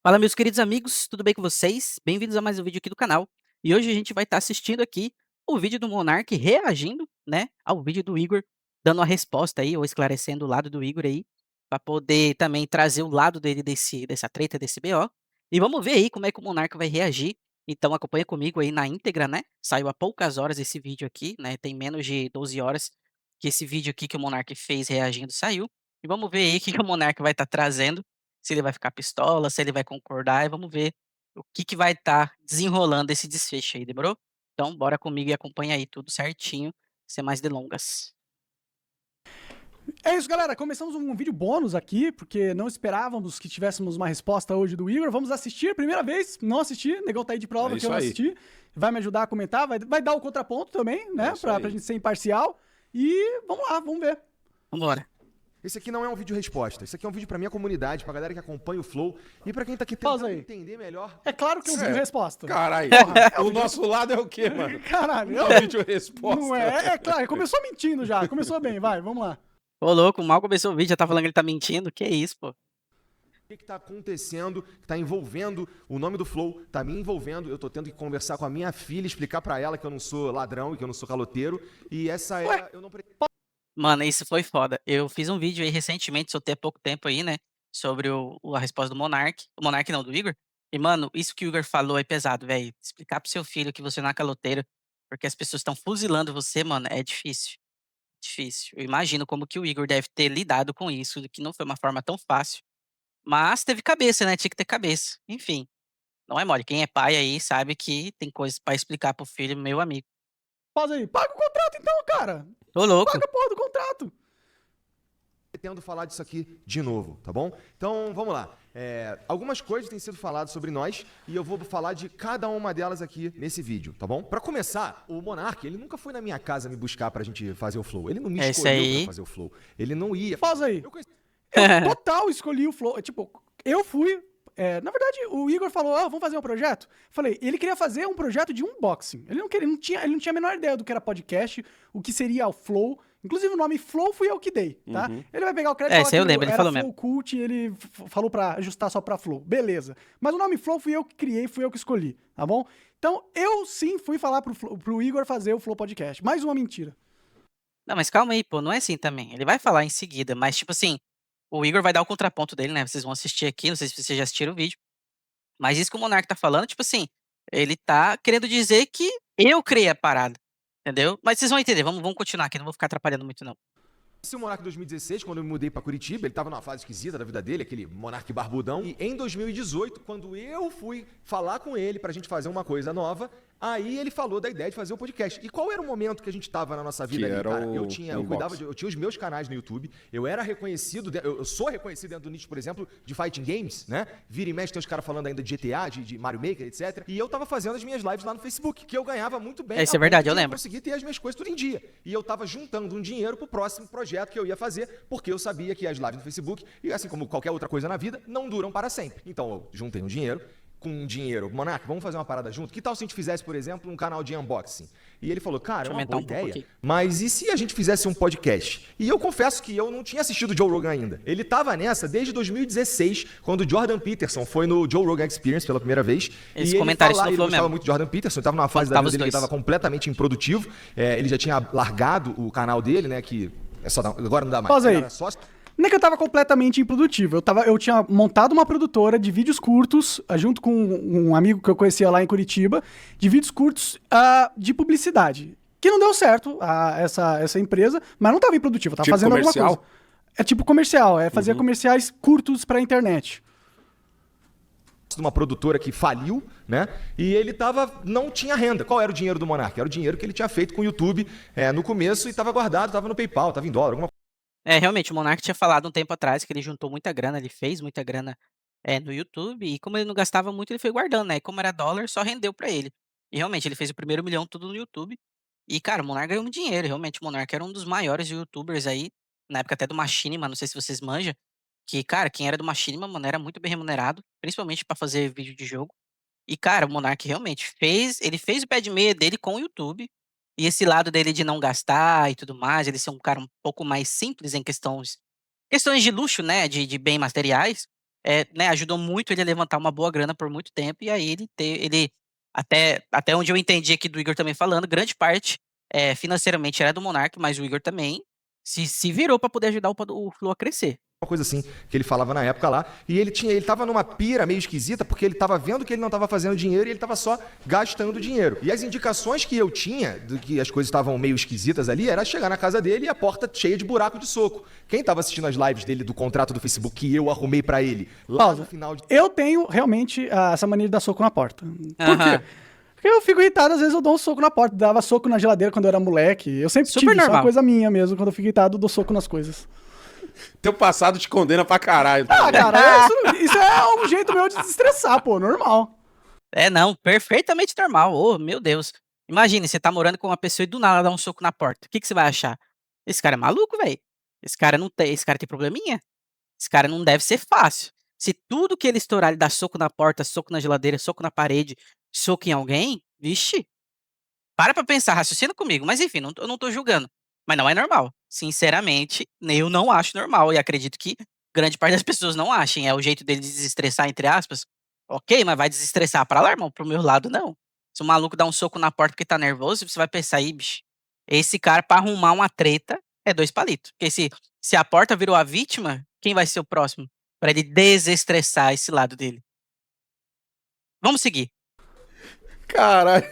Fala, meus queridos amigos, tudo bem com vocês? Bem-vindos a mais um vídeo aqui do canal. E hoje a gente vai estar assistindo aqui o vídeo do Monark reagindo, né, ao vídeo do Igor, dando a resposta aí, ou esclarecendo o lado do Igor aí, para poder também trazer o lado dele dessa treta, desse BO. E vamos ver aí como é que o Monark vai reagir. Então acompanha comigo aí na íntegra, né? Saiu há poucas horas esse vídeo aqui, né? Tem menos de 12 horas que esse vídeo aqui que o Monark fez reagindo saiu. E vamos ver aí o que que o Monark vai estar trazendo, se ele vai ficar pistola, se ele vai concordar, e vamos ver o que que vai estar desenrolando esse desfecho aí, demorou? Então bora comigo e acompanha aí tudo certinho, sem mais delongas. É isso, galera. Começamos um vídeo bônus aqui, porque não esperávamos que tivéssemos uma resposta hoje do Igor. Vamos assistir, primeira vez, não assisti, negão tá aí de prova que eu não aí. assisti. Vai me ajudar a comentar, vai dar o contraponto também, né, pra gente ser imparcial. E vamos lá, vamos ver. Vambora. Esse aqui não é um vídeo resposta, esse aqui é um vídeo pra minha comunidade, pra galera que acompanha o Flow e pra quem tá aqui Pausa tentando aí. entender melhor. É claro que é um vídeo resposta. Caralho, o nosso lado é o quê, mano? Caralho, É um vídeo resposta. não é? É claro, começou mentindo já, começou bem, vai, vamos lá. Ô louco, mal começou o vídeo, já tá falando que ele tá mentindo, que isso, pô. O que tá acontecendo, que tá envolvendo o nome do Flow, tá me envolvendo, eu tô tendo que conversar com a minha filha, explicar pra ela que eu não sou ladrão e que eu não sou caloteiro, e essa é... Eu não Mano, isso foi foda. Eu fiz um vídeo aí recentemente, soltei há pouco tempo aí, né, sobre a resposta do Monark. O Monark não, do Igor. E, mano, isso que o Igor falou é pesado, velho. Explicar pro seu filho que você não é caloteiro, porque as pessoas estão fuzilando você, mano, é difícil. Difícil. Eu imagino como que o Igor deve ter lidado com isso, que não foi uma forma tão fácil. Mas teve cabeça, né? Tinha que ter cabeça. Enfim, não é mole. Quem é pai aí sabe que tem coisas pra explicar pro filho, meu amigo. Pausa aí. Paga o contrato então, cara. Ô, louco. Paga a porra do contrato. pretendo falar disso aqui de novo, tá bom? Então, vamos lá. Algumas coisas têm sido faladas sobre nós e eu vou falar de cada uma delas aqui nesse vídeo, tá bom? Pra começar, o Monark, ele nunca foi na minha casa me buscar pra gente fazer o Flow. Ele não me É isso escolheu aí. pra fazer o Flow. Ele não ia... Pausa aí. Eu conheci... Eu total escolhi o Flow. Tipo, eu fui. Na verdade, o Igor falou: vamos fazer um projeto. Falei, ele queria fazer um projeto de unboxing. Ele não tinha a menor ideia do que era podcast, o que seria o Flow. Inclusive, o nome Flow fui eu que dei, tá? Ele vai pegar o crédito É, e isso aí eu lembro, ele era falou Flow mesmo. Cult e ele falou pra ajustar só pra Flow. Beleza. Mas o nome Flow fui eu que criei, fui eu que escolhi, tá bom? Então, eu sim fui falar pro Igor fazer o Flow Podcast. Mais uma mentira. Não, mas calma aí, pô, não é assim também. Ele vai falar em seguida, mas tipo assim, o Igor vai dar o contraponto dele, né? Vocês vão assistir aqui, não sei se vocês já assistiram o vídeo. Mas isso que o Monark tá falando, tipo assim, ele tá querendo dizer que eu criei a parada, entendeu? Mas vocês vão entender, vamos continuar aqui, não vou ficar atrapalhando muito não. Conheci o Monark em 2016, quando eu me mudei pra Curitiba. Ele tava numa fase esquisita da vida dele, aquele Monark barbudão. E em 2018, quando eu fui falar com ele pra gente fazer uma coisa nova, aí ele falou da ideia de fazer um podcast. E qual era o momento que a gente tava na nossa vida Que ali, era cara? o Eu tinha unboxing. os meus canais no YouTube, eu era reconhecido, eu sou reconhecido dentro do nicho, por exemplo, de fighting games, né? Vira e mexe tem os caras falando ainda de GTA, de Mario Maker, etc. E eu tava fazendo as minhas lives lá no Facebook, que eu ganhava muito bem. Isso é a ponto verdade, eu de lembro. conseguir ter as minhas coisas tudo em dia. E eu tava juntando um dinheiro pro próximo projeto que eu ia fazer, porque eu sabia que as lives no Facebook, e assim como qualquer outra coisa na vida, não duram para sempre. Então eu juntei um dinheiro, com um dinheiro, Monark, vamos fazer uma parada junto? Que tal se a gente fizesse, por exemplo, um canal de unboxing? E ele falou, cara, é uma Deixa eu boa aumentar um pouco ideia, aqui. mas e se a gente fizesse um podcast? E eu confesso que eu não tinha assistido o Joe Rogan ainda. Ele tava nessa desde 2016, quando o Jordan Peterson foi no Joe Rogan Experience pela primeira vez. Esse e ele comentário ele falou gostava mesmo. muito de Jordan Peterson, ele tava numa fase da Tava vida os dele que dois. tava completamente improdutivo. Ele já tinha largado o canal dele, né, que agora não dá mais. Pausa aí. Era só... Não é que eu tava completamente improdutivo. Eu tinha montado uma produtora de vídeos curtos, junto com um amigo que eu conhecia lá em Curitiba, de vídeos curtos de publicidade. Que não deu certo, essa empresa, mas não tava improdutiva, tava Tipo fazendo comercial? alguma coisa. É tipo comercial, fazia comerciais curtos pra internet. de uma produtora que faliu, né? E ele não tinha renda. Qual era o dinheiro do Monark? Era o dinheiro que ele tinha feito com o YouTube no começo e estava guardado, estava no PayPal, estava em dólar, alguma É, realmente, o Monark tinha falado um tempo atrás que ele juntou muita grana, ele fez muita grana no YouTube, e como ele não gastava muito, ele foi guardando, né? E como era dólar, só rendeu pra ele. E realmente, ele fez o primeiro milhão tudo no YouTube. E, cara, o Monark ganhou muito dinheiro, realmente. O Monark era um dos maiores YouTubers aí, na época até do Machinima, não sei se vocês manjam. Que, cara, quem era do Machinima, mano, era muito bem remunerado, principalmente pra fazer vídeo de jogo. E, cara, o Monark realmente ele fez o pé de meia dele com o YouTube. E esse lado dele de não gastar e tudo mais, ele ser um cara um pouco mais simples em questões de luxo, né, de bens materiais. né, ajudou muito ele a levantar uma boa grana por muito tempo, e aí ele até onde eu entendi aqui do Igor também falando, grande parte, financeiramente era do Monark, mas o Igor também se virou pra poder ajudar o Flow a crescer. Uma coisa assim que ele falava na época lá, e ele tava numa pira meio esquisita, porque ele tava vendo que ele não tava fazendo dinheiro e ele tava só gastando dinheiro. E as indicações que eu tinha do que as coisas estavam meio esquisitas ali era chegar na casa dele e a porta cheia de buraco de soco. Quem tava assistindo as lives dele do contrato do Facebook que eu arrumei pra ele lá Pausa. no final de... Eu tenho realmente essa mania de dar soco na porta. Por Aham. quê? Porque eu fico irritado, às vezes eu dou um soco na porta. Dava soco na geladeira quando eu era moleque. Eu sempre Super tive, isso é uma normal. coisa minha mesmo. Quando eu fico irritado, eu dou soco nas coisas. Teu passado te condena pra caralho. Ah, cara, isso é um jeito meu de desestressar, pô, normal. Não, perfeitamente normal. Ô, meu Deus. Imagine, você tá morando com uma pessoa e do nada dá um soco na porta. O que você vai achar? Esse cara é maluco, velho. Esse cara tem probleminha? Esse cara não deve ser fácil. Se tudo que ele estourar, ele dá soco na porta, soco na geladeira, soco na parede, soco em alguém, vixe. Para pensar, raciocina comigo. Mas enfim, eu não tô julgando. Mas não é normal. Sinceramente, eu não acho normal. E acredito que grande parte das pessoas não achem. É o jeito dele desestressar, entre aspas. Ok, mas vai desestressar pra lá, irmão. Pro meu lado, não. Se o maluco dá um soco na porta porque tá nervoso, você vai pensar aí, bicho. Esse cara, pra arrumar uma treta, é 2 palitos. Porque se a porta virou a vítima, quem vai ser o próximo? Pra ele desestressar esse lado dele. Vamos seguir. Caralho.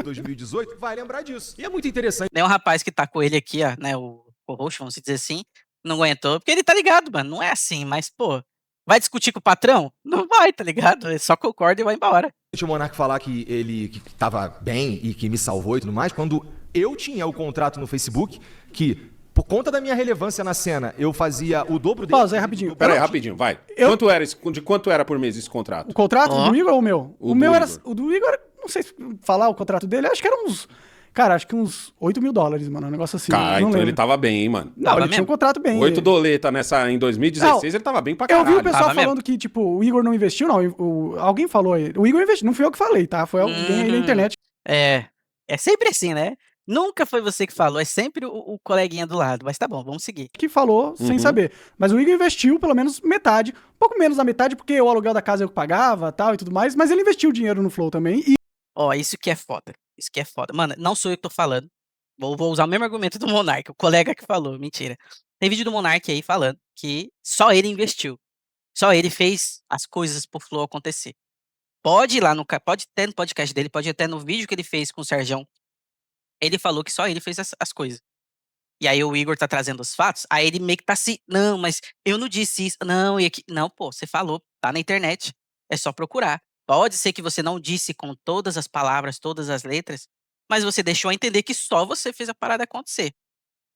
2018, vai lembrar disso. E é muito interessante. Tem um rapaz que tá com ele aqui, ó, né, o co-host, vamos dizer assim, não aguentou, porque ele tá ligado, mano, não é assim, mas, pô, vai discutir com o patrão? Não vai, tá ligado? Ele só concorda e vai embora. O Monark falar que ele que tava bem e que me salvou e tudo mais, quando eu tinha o contrato no Facebook, que por conta da minha relevância na cena, eu fazia o dobro dele. Pausa aí rapidinho. Eu- Pera aí, rapidinho, vai. De quanto era por mês esse contrato? O contrato Ó. do Igor ou o meu? O O do meu era. Igor. O do Igor, não sei falar o contrato dele, acho que era uns. Cara, acho que uns $8 mil, mano. Um negócio assim. Cara, não então lembro. ele tava bem, hein, mano. Não, Tava ele tinha um mesmo? contrato bem. 8 doleta em 2016, ele tava bem pra Eu caralho. vi o pessoal Tava mesmo. falando que, tipo, o Igor não investiu, não. Alguém falou aí. O Igor investiu, não fui eu que falei, tá? Foi alguém aí na internet. É sempre assim, né? Nunca foi você que falou, é sempre o coleguinha do lado. Mas tá bom, vamos seguir. Que falou sem saber. Mas o Igor investiu pelo menos metade, um pouco menos da metade, porque o aluguel da casa eu pagava tal e tudo mais, mas ele investiu dinheiro no Flow também. E Ó, isso que é foda. Isso que é foda. Mano, não sou eu que tô falando. Vou usar o mesmo argumento do Monark, o colega que falou. Mentira. Tem vídeo do Monark aí falando que só ele investiu. Só ele fez as coisas pro Flow acontecer. Pode ir lá pode ter no podcast dele, pode ir até no vídeo que ele fez com o Serjão. Ele falou que só ele fez as coisas. E aí o Igor tá trazendo os fatos, aí ele meio que tá assim, não, mas eu não disse isso, não, e aqui. Não, pô, você falou, tá na internet, é só procurar. Pode ser que você não disse com todas as palavras, todas as letras, mas você deixou a entender que só você fez a parada acontecer.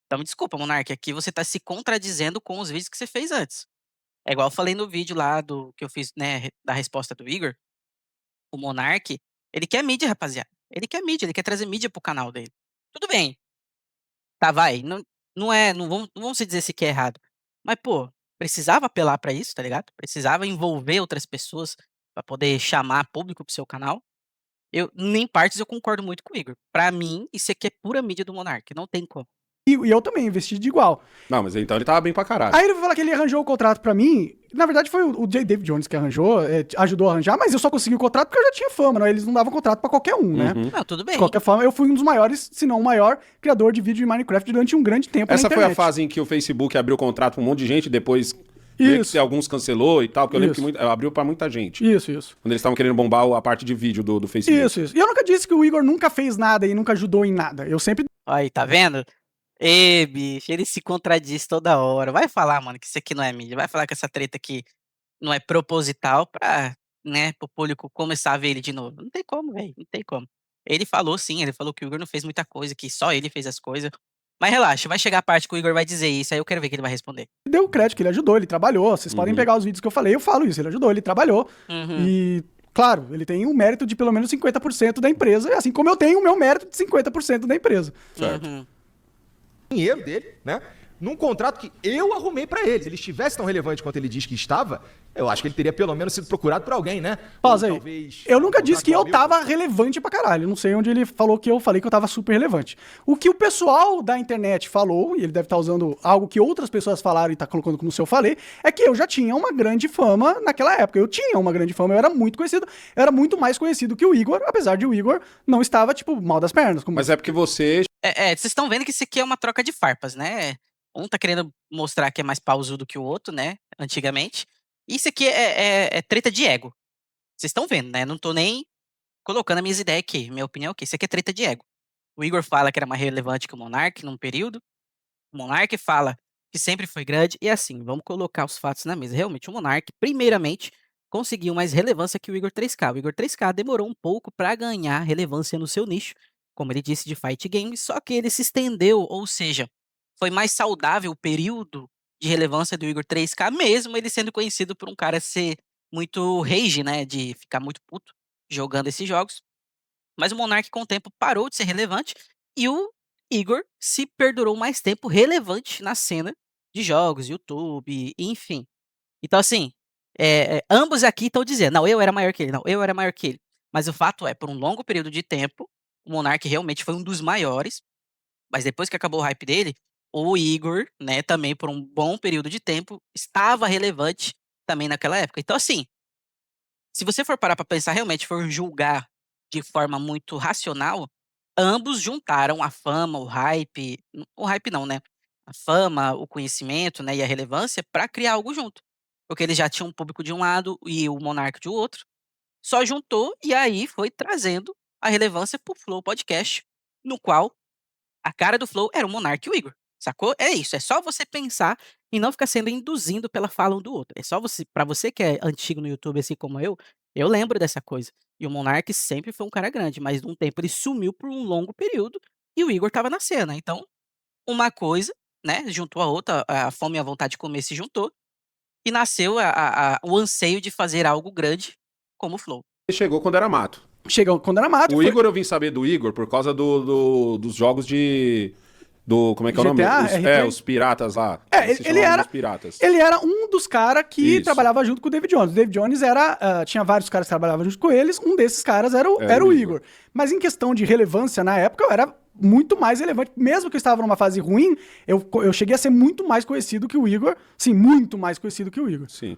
Então me desculpa, Monark, aqui você tá se contradizendo com os vídeos que você fez antes. É igual eu falei no vídeo lá do que eu fiz, né, da resposta do Igor. O Monark, ele quer mídia, rapaziada. Ele quer mídia, ele quer trazer mídia pro canal dele. Tudo bem. Tá, vai. Não vamos se dizer se que é errado. Mas, pô, precisava apelar pra isso, tá ligado? Precisava envolver outras pessoas pra poder chamar público pro seu canal. Nem partes eu concordo muito com o Igor. Pra mim, isso aqui é pura mídia do Monark. Não tem como. e eu também investi de igual. Não, mas então ele tava bem pra caralho. Aí ele vai falar que ele arranjou o contrato pra mim. Na verdade, foi o J. David Jones que arranjou, ajudou a arranjar, mas eu só consegui o contrato porque eu já tinha fama, né? Eles não davam contrato pra qualquer um, né? Não, tudo bem. De qualquer forma, eu fui um dos maiores, se não o maior, criador de vídeo de Minecraft durante um grande tempo Essa na foi internet. a fase em que o Facebook abriu contrato pra um monte de gente, depois meio que alguns cancelou e tal, porque eu lembro que abriu pra muita gente. Isso. Quando eles estavam querendo bombar a parte de vídeo do Facebook. Isso. E eu nunca disse que o Igor nunca fez nada e nunca ajudou em nada. Eu sempre Aí, tá vendo? Ê, bicho, ele se contradiz toda hora. Vai falar, mano, que isso aqui não é mídia. Vai falar que essa treta aqui não é proposital pra, né, pro público começar a ver ele de novo. Não tem como, velho. Não tem como. Ele falou sim, ele falou que o Igor não fez muita coisa, que só ele fez as coisas. Mas relaxa, vai chegar a parte que o Igor vai dizer isso, aí eu quero ver o que ele vai responder. dei o crédito que ele ajudou, ele trabalhou. Vocês podem pegar os vídeos que eu falei, eu falo isso. Ele ajudou, ele trabalhou. Uhum. E, claro, ele tem um mérito de pelo menos 50% da empresa, assim como eu tenho o meu mérito de 50% da empresa. Certo. Uhum. Dinheiro dele, né? num contrato que eu arrumei pra ele. Se ele estivesse tão relevante quanto ele diz que estava, eu acho que ele teria pelo menos sido procurado por alguém, né? Pausa Ou aí. talvez Eu nunca um disse que eu contrato tava relevante pra caralho. Não sei onde ele falou que eu falei que eu tava super relevante. O que o pessoal da internet falou, e ele deve estar usando algo que outras pessoas falaram e tá colocando como se eu falei, é que eu já tinha uma grande fama naquela época. Eu tinha uma grande fama, eu era muito conhecido. Eu era muito mais conhecido que o Igor, apesar de o Igor não estava, tipo, mal das pernas. Como... Mas é porque você. Vocês estão vendo que isso aqui é uma troca de farpas, né? Um tá querendo mostrar que é mais pausudo que o outro, né? Antigamente. Isso aqui é treta de ego. Vocês estão vendo, né? Não tô nem colocando as minhas ideias aqui. Minha opinião aqui. Isso aqui é treta de ego. O Igor fala que era mais relevante que o Monark num período. O Monark fala que sempre foi grande. E assim, vamos colocar os fatos na mesa. Realmente, o Monark, primeiramente, conseguiu mais relevância que o Igor 3K. O Igor 3K demorou um pouco para ganhar relevância no seu nicho, como ele disse, de fight games, só que ele se estendeu, ou seja, foi mais saudável o período de relevância do Igor 3K, mesmo ele sendo conhecido por um cara ser muito rage, né, de ficar muito puto jogando esses jogos. Mas o Monark, com o tempo, parou de ser relevante e o Igor se perdurou mais tempo relevante na cena de jogos, YouTube, enfim. Então, assim, ambos aqui estão dizendo, não, eu era maior que ele, não, eu era maior que ele. Mas o fato é, por um longo período de tempo, o Monark realmente foi um dos maiores, mas depois que acabou o hype dele, o Igor, né, também por um bom período de tempo, estava relevante também naquela época. Então, assim, se você for parar para pensar, realmente for julgar de forma muito racional, ambos juntaram a fama, o hype não, né? A fama, o conhecimento, né, e a relevância para criar algo junto. Porque eles já tinham um público de um lado e o Monark de outro. Só juntou e aí foi trazendo a relevância pro Flow Podcast, no qual a cara do Flow era o Monark e o Igor, sacou? É isso, é só você pensar e não ficar sendo induzindo pela fala um do outro. É só você, para você que é antigo no YouTube assim como eu lembro dessa coisa. E o Monark sempre foi um cara grande, mas de um tempo ele sumiu por um longo período e o Igor estava na cena. Então, uma coisa, né, juntou a outra, a fome e a vontade de comer se juntou e nasceu o anseio de fazer algo grande como o Flow. Você chegou quando era mato. Chegou quando era mato. O Igor, eu vim saber do Igor por causa dos jogos de. Como é que é o nome? GTA, RP? Os piratas lá. Ele Os piratas. ele era um dos caras que Isso. trabalhava junto com o David Jones. O David Jones tinha vários caras que trabalhavam junto com eles, um desses caras era o Igor. Mas em questão de relevância, na época, eu era muito mais relevante. Mesmo que eu estava numa fase ruim, eu cheguei a ser muito mais conhecido que o Igor. Sim, muito mais conhecido que o Igor. Sim.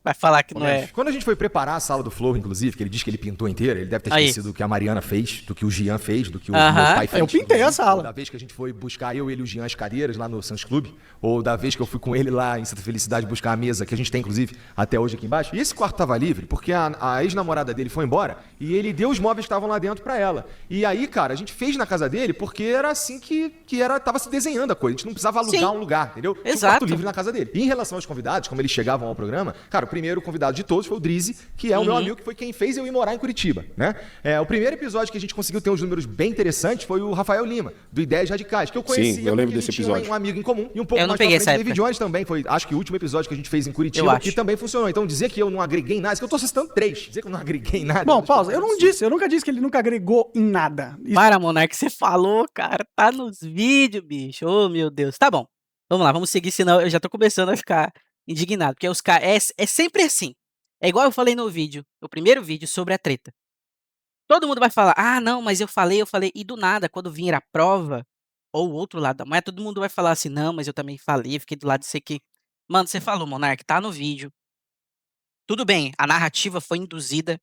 Vai falar que não é. Quando a gente foi preparar a sala do Flow, inclusive, que ele diz que ele pintou inteira, ele deve ter Aí. esquecido do que a Mariana fez, do que o Gian fez, do que o Aham. meu pai fez. Eu pintei a sala. Ou da vez que a gente foi buscar eu, ele e o Gian as cadeiras lá no Sans Clube, ou da vez que eu fui com ele lá em Santa Felicidade buscar a mesa, que a gente tem, inclusive, até hoje aqui embaixo. E esse quarto tava livre, porque a ex-namorada dele foi embora, e ele deu os móveis que estavam lá dentro pra ela. E aí, cara, a gente fez na casa dele, porque era assim que tava se desenhando a coisa. A gente não precisava alugar Sim. um lugar, entendeu? Tinha um Exato. quarto livre na casa dele. E em relação aos convidados, como eles chegavam ao programa, cara, o primeiro convidado de todos foi o Drizzy, que é o meu amigo, que foi quem fez eu ir morar em Curitiba, né? O primeiro episódio que a gente conseguiu ter uns números bem interessantes foi o Rafael Lima, do Ideias Radicais, que eu conhecia. Sim, eu lembro porque a desse gente tinha episódio. um amigo em comum e um pouco Eu não mais pra peguei frente, essa o David época. Jones também foi, acho que o último episódio que a gente fez em Eu Curitiba, acho. que também funcionou. Então dizer que eu não agreguei em nada, isso que eu tô citando 3, dizer que eu não agreguei em nada. Bom, acho que pausa. é Eu não absurdo. disse, eu nunca disse que ele nunca agregou em nada. Para, Monark, você falou, cara. Tá nos vídeos, bicho. Oh, meu Deus. Tá bom. Vamos lá, vamos seguir, senão eu já tô começando a ficar indignado. Porque os caras. É sempre assim. É igual eu falei no vídeo, no primeiro vídeo sobre a treta. Todo mundo vai falar, ah, não, mas eu falei. E do nada, quando vir a prova, ou o outro lado da moeda, todo mundo vai falar assim, não, mas eu também falei, fiquei do lado de você que. Mano, você falou, Monark, tá no vídeo. Tudo bem, a narrativa foi induzida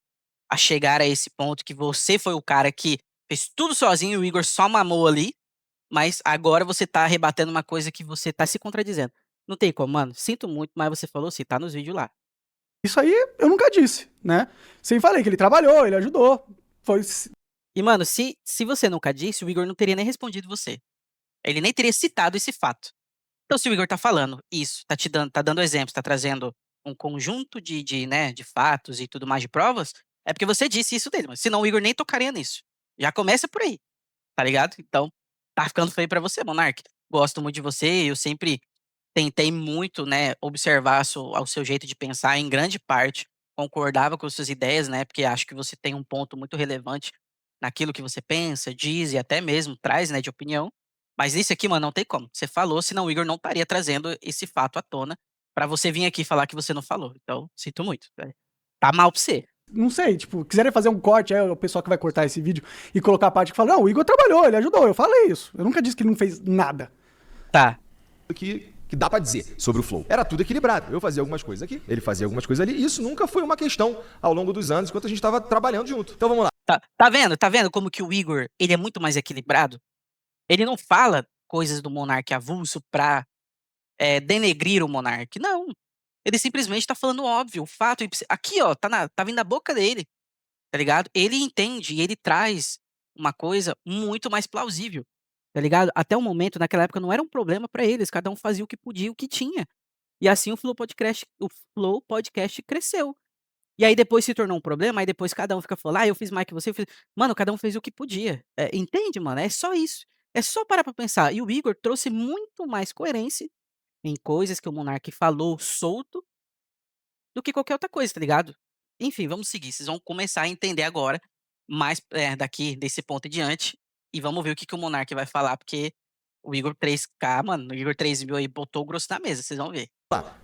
a chegar a esse ponto que você foi o cara que fez tudo sozinho e o Igor só mamou ali, mas agora você tá rebatendo uma coisa que você tá se contradizendo. Não tem como, mano. Sinto muito, mas você falou assim, tá nos vídeos lá. Isso aí eu nunca disse, né? Sem falei que ele trabalhou, ele ajudou. Foi. E, mano, se você nunca disse, o Igor não teria nem respondido você. Ele nem teria citado esse fato. Então, se o Igor tá falando isso, tá dando exemplos, tá trazendo um conjunto né, de fatos e tudo mais de provas, é porque você disse isso dele, mas senão o Igor nem tocaria nisso. Já começa por aí, tá ligado? Então, tá ficando feio pra você, Monark. Gosto muito de você, eu sempre tentei muito, né, observar ao seu jeito de pensar, em grande parte concordava com suas ideias, né, porque acho que você tem um ponto muito relevante naquilo que você pensa, diz e até mesmo traz, né, de opinião. Mas isso aqui, mano, não tem como. Você falou, senão o Igor não estaria trazendo esse fato à tona pra você vir aqui falar que você não falou. Então, sinto muito. Tá mal pra você. Não sei, tipo, quiserem fazer um corte, o pessoal que vai cortar esse vídeo e colocar a parte que fala, não, o Igor trabalhou, ele ajudou, eu falei isso. Eu nunca disse que ele não fez nada. Tá. que dá pra dizer sobre o Flow. Era tudo equilibrado. Eu fazia algumas coisas aqui, ele fazia algumas coisas ali. E isso nunca foi uma questão ao longo dos anos, enquanto a gente tava trabalhando junto. Então vamos lá. Tá vendo? Tá vendo como que o Igor, ele é muito mais equilibrado? Ele não fala coisas do Monark avulso pra denegrir o Monark. Não. Ele simplesmente tá falando o óbvio, o fato. Aqui, ó, tá vindo da boca dele, tá ligado? Ele entende e ele traz uma coisa muito mais plausível, tá ligado? Até o momento, naquela época, não era um problema pra eles. Cada um fazia o que podia, o que tinha. E assim o Flow Podcast cresceu. E aí depois se tornou um problema, aí depois cada um fica falando, eu fiz mais que você, eu fiz... Mano, cada um fez o que podia. Entende, mano? É só isso. É só parar pra pensar. E o Igor trouxe muito mais coerência em coisas que o Monark falou solto do que qualquer outra coisa, tá ligado? Enfim, vamos seguir. Vocês vão começar a entender agora, mais daqui, desse ponto em diante. E vamos ver o que, que o Monark vai falar, porque o Igor 3K, mano, o Igor 3000 aí botou o grosso na mesa, vocês vão ver.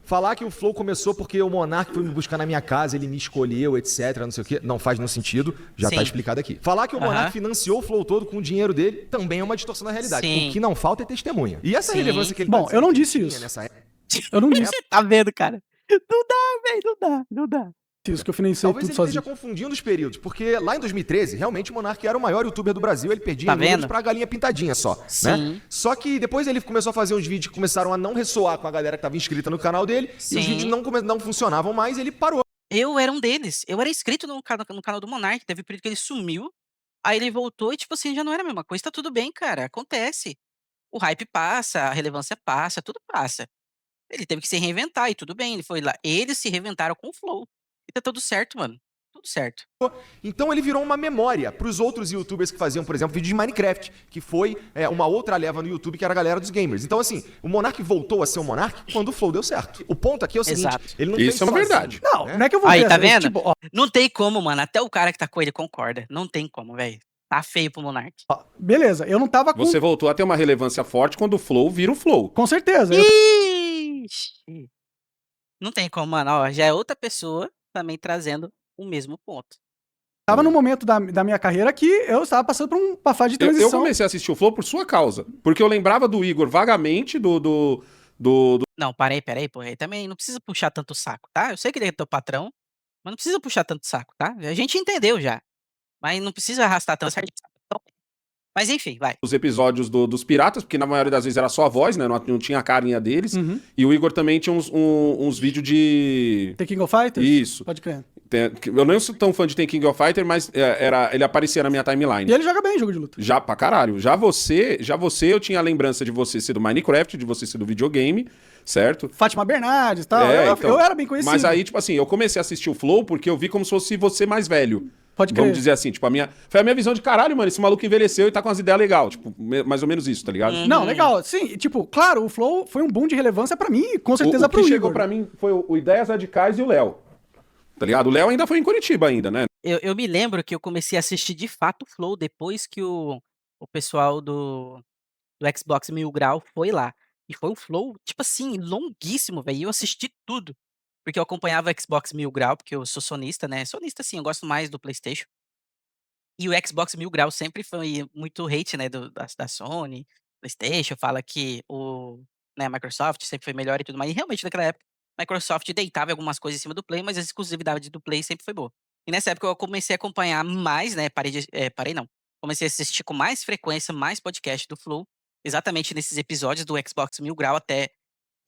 Falar que o Flow começou porque o Monark foi me buscar na minha casa, ele me escolheu, etc, não sei o quê, não faz nenhum sentido, já tá Sim. explicado aqui. Falar que o Monark financiou o Flow todo com o dinheiro dele também é uma distorção da realidade. Sim. O que não falta é testemunha. E essa Sim. relevância que ele Bom, eu não disse isso. nessa época, Eu não disse Tá vendo, cara? Não dá, velho, não dá. isso, que eu financei talvez tudo ele sozinho. esteja confundindo os períodos, porque lá em 2013, realmente o Monark era o maior youtuber do Brasil, ele perdia Tá em números vendo? pra galinha pintadinha só, Sim. né? Só que depois ele começou a fazer uns vídeos que começaram a não ressoar com a galera que tava inscrita no canal dele, e Sim. os vídeos não funcionavam mais, e ele parou. Eu era um deles. Eu era inscrito no canal do Monark. Teve um período que ele sumiu. Aí ele voltou e, tipo assim, já não era a mesma coisa. Tá tudo bem, cara. Acontece. O hype passa, a relevância passa, tudo passa. Ele teve que se reinventar e tudo bem. Ele foi lá. Eles se reinventaram com o Flow. E tá tudo certo, mano. Tudo certo. Então ele virou uma memória pros outros youtubers que faziam, por exemplo, vídeo de Minecraft, que foi uma outra leva no YouTube, que era a galera dos gamers. Então, assim, o Monark voltou a ser o Monark quando o Flow deu certo. O ponto aqui é o seguinte, Exato. ele não Isso fez é uma sozinho, verdade. Não, né? não é que eu vou Aí, ver tá essa, vendo? tipo, ó, Não tem como, mano. Até o cara que tá com ele concorda. Não tem como, velho. Tá feio pro Monark. beleza, eu não tava com... Você voltou a ter uma relevância forte quando o Flow vira o Flow. Com certeza. Eu... Ixi. Não tem como, mano. Ó, já é outra pessoa também trazendo o mesmo ponto. Tava no momento da minha carreira que eu estava passando por uma fase de Eu transição. comecei a assistir o Flow por sua causa. Porque eu lembrava do Igor vagamente, do Não, peraí, pô. Aí também não precisa puxar tanto o saco, tá? Eu sei que ele é teu patrão, mas não precisa puxar tanto o saco, tá? A gente entendeu já. Mas não precisa arrastar tanto. Mas enfim, vai. dos episódios dos Piratas, porque na maioria das vezes era só a voz, né? Não tinha a carinha deles. Uhum. E o Igor também tinha uns vídeos de... The King of Fighters? Isso. Pode crer. Eu não sou tão fã de The King of Fighter, mas ele aparecia na minha timeline. E ele joga bem jogo de luta. Já pra caralho. Já você, eu tinha a lembrança de você ser do Minecraft, de você ser do videogame, certo? Fátima Bernardes e tal. Então, eu era bem conhecido. Mas aí, tipo assim, eu comecei a assistir o Flow porque eu vi como se fosse você mais velho. Pode crer. Vamos dizer assim, tipo, foi a minha visão de caralho, mano, esse maluco envelheceu e tá com umas ideias legais. Tipo, mais ou menos isso, tá ligado? Não, legal. Sim, tipo, claro, o Flow foi um boom de relevância pra mim e com certeza O pro que Igor. chegou pra mim foi o Ideias Radicais e o Léo. Tá ligado? O Léo ainda foi em Curitiba ainda, né? Eu me lembro que eu comecei a assistir de fato o Flow depois que o pessoal do Xbox Mil Grau foi lá. E foi um Flow, tipo assim, longuíssimo, velho. E eu assisti tudo. Porque eu acompanhava o Xbox Mil Grau, porque eu sou sonista, né? Sonista, sim, eu gosto mais do PlayStation. E o Xbox Mil Grau sempre foi muito hate, né? Da Sony, PlayStation. Fala que a Microsoft sempre foi melhor e tudo mais. E realmente, naquela época, a Microsoft deitava algumas coisas em cima do Play, mas a exclusividade do Play sempre foi boa. E nessa época eu comecei a acompanhar mais, né? Parei não. Comecei a assistir com mais frequência, mais podcast do Flow. Exatamente nesses episódios do Xbox Mil Grau, até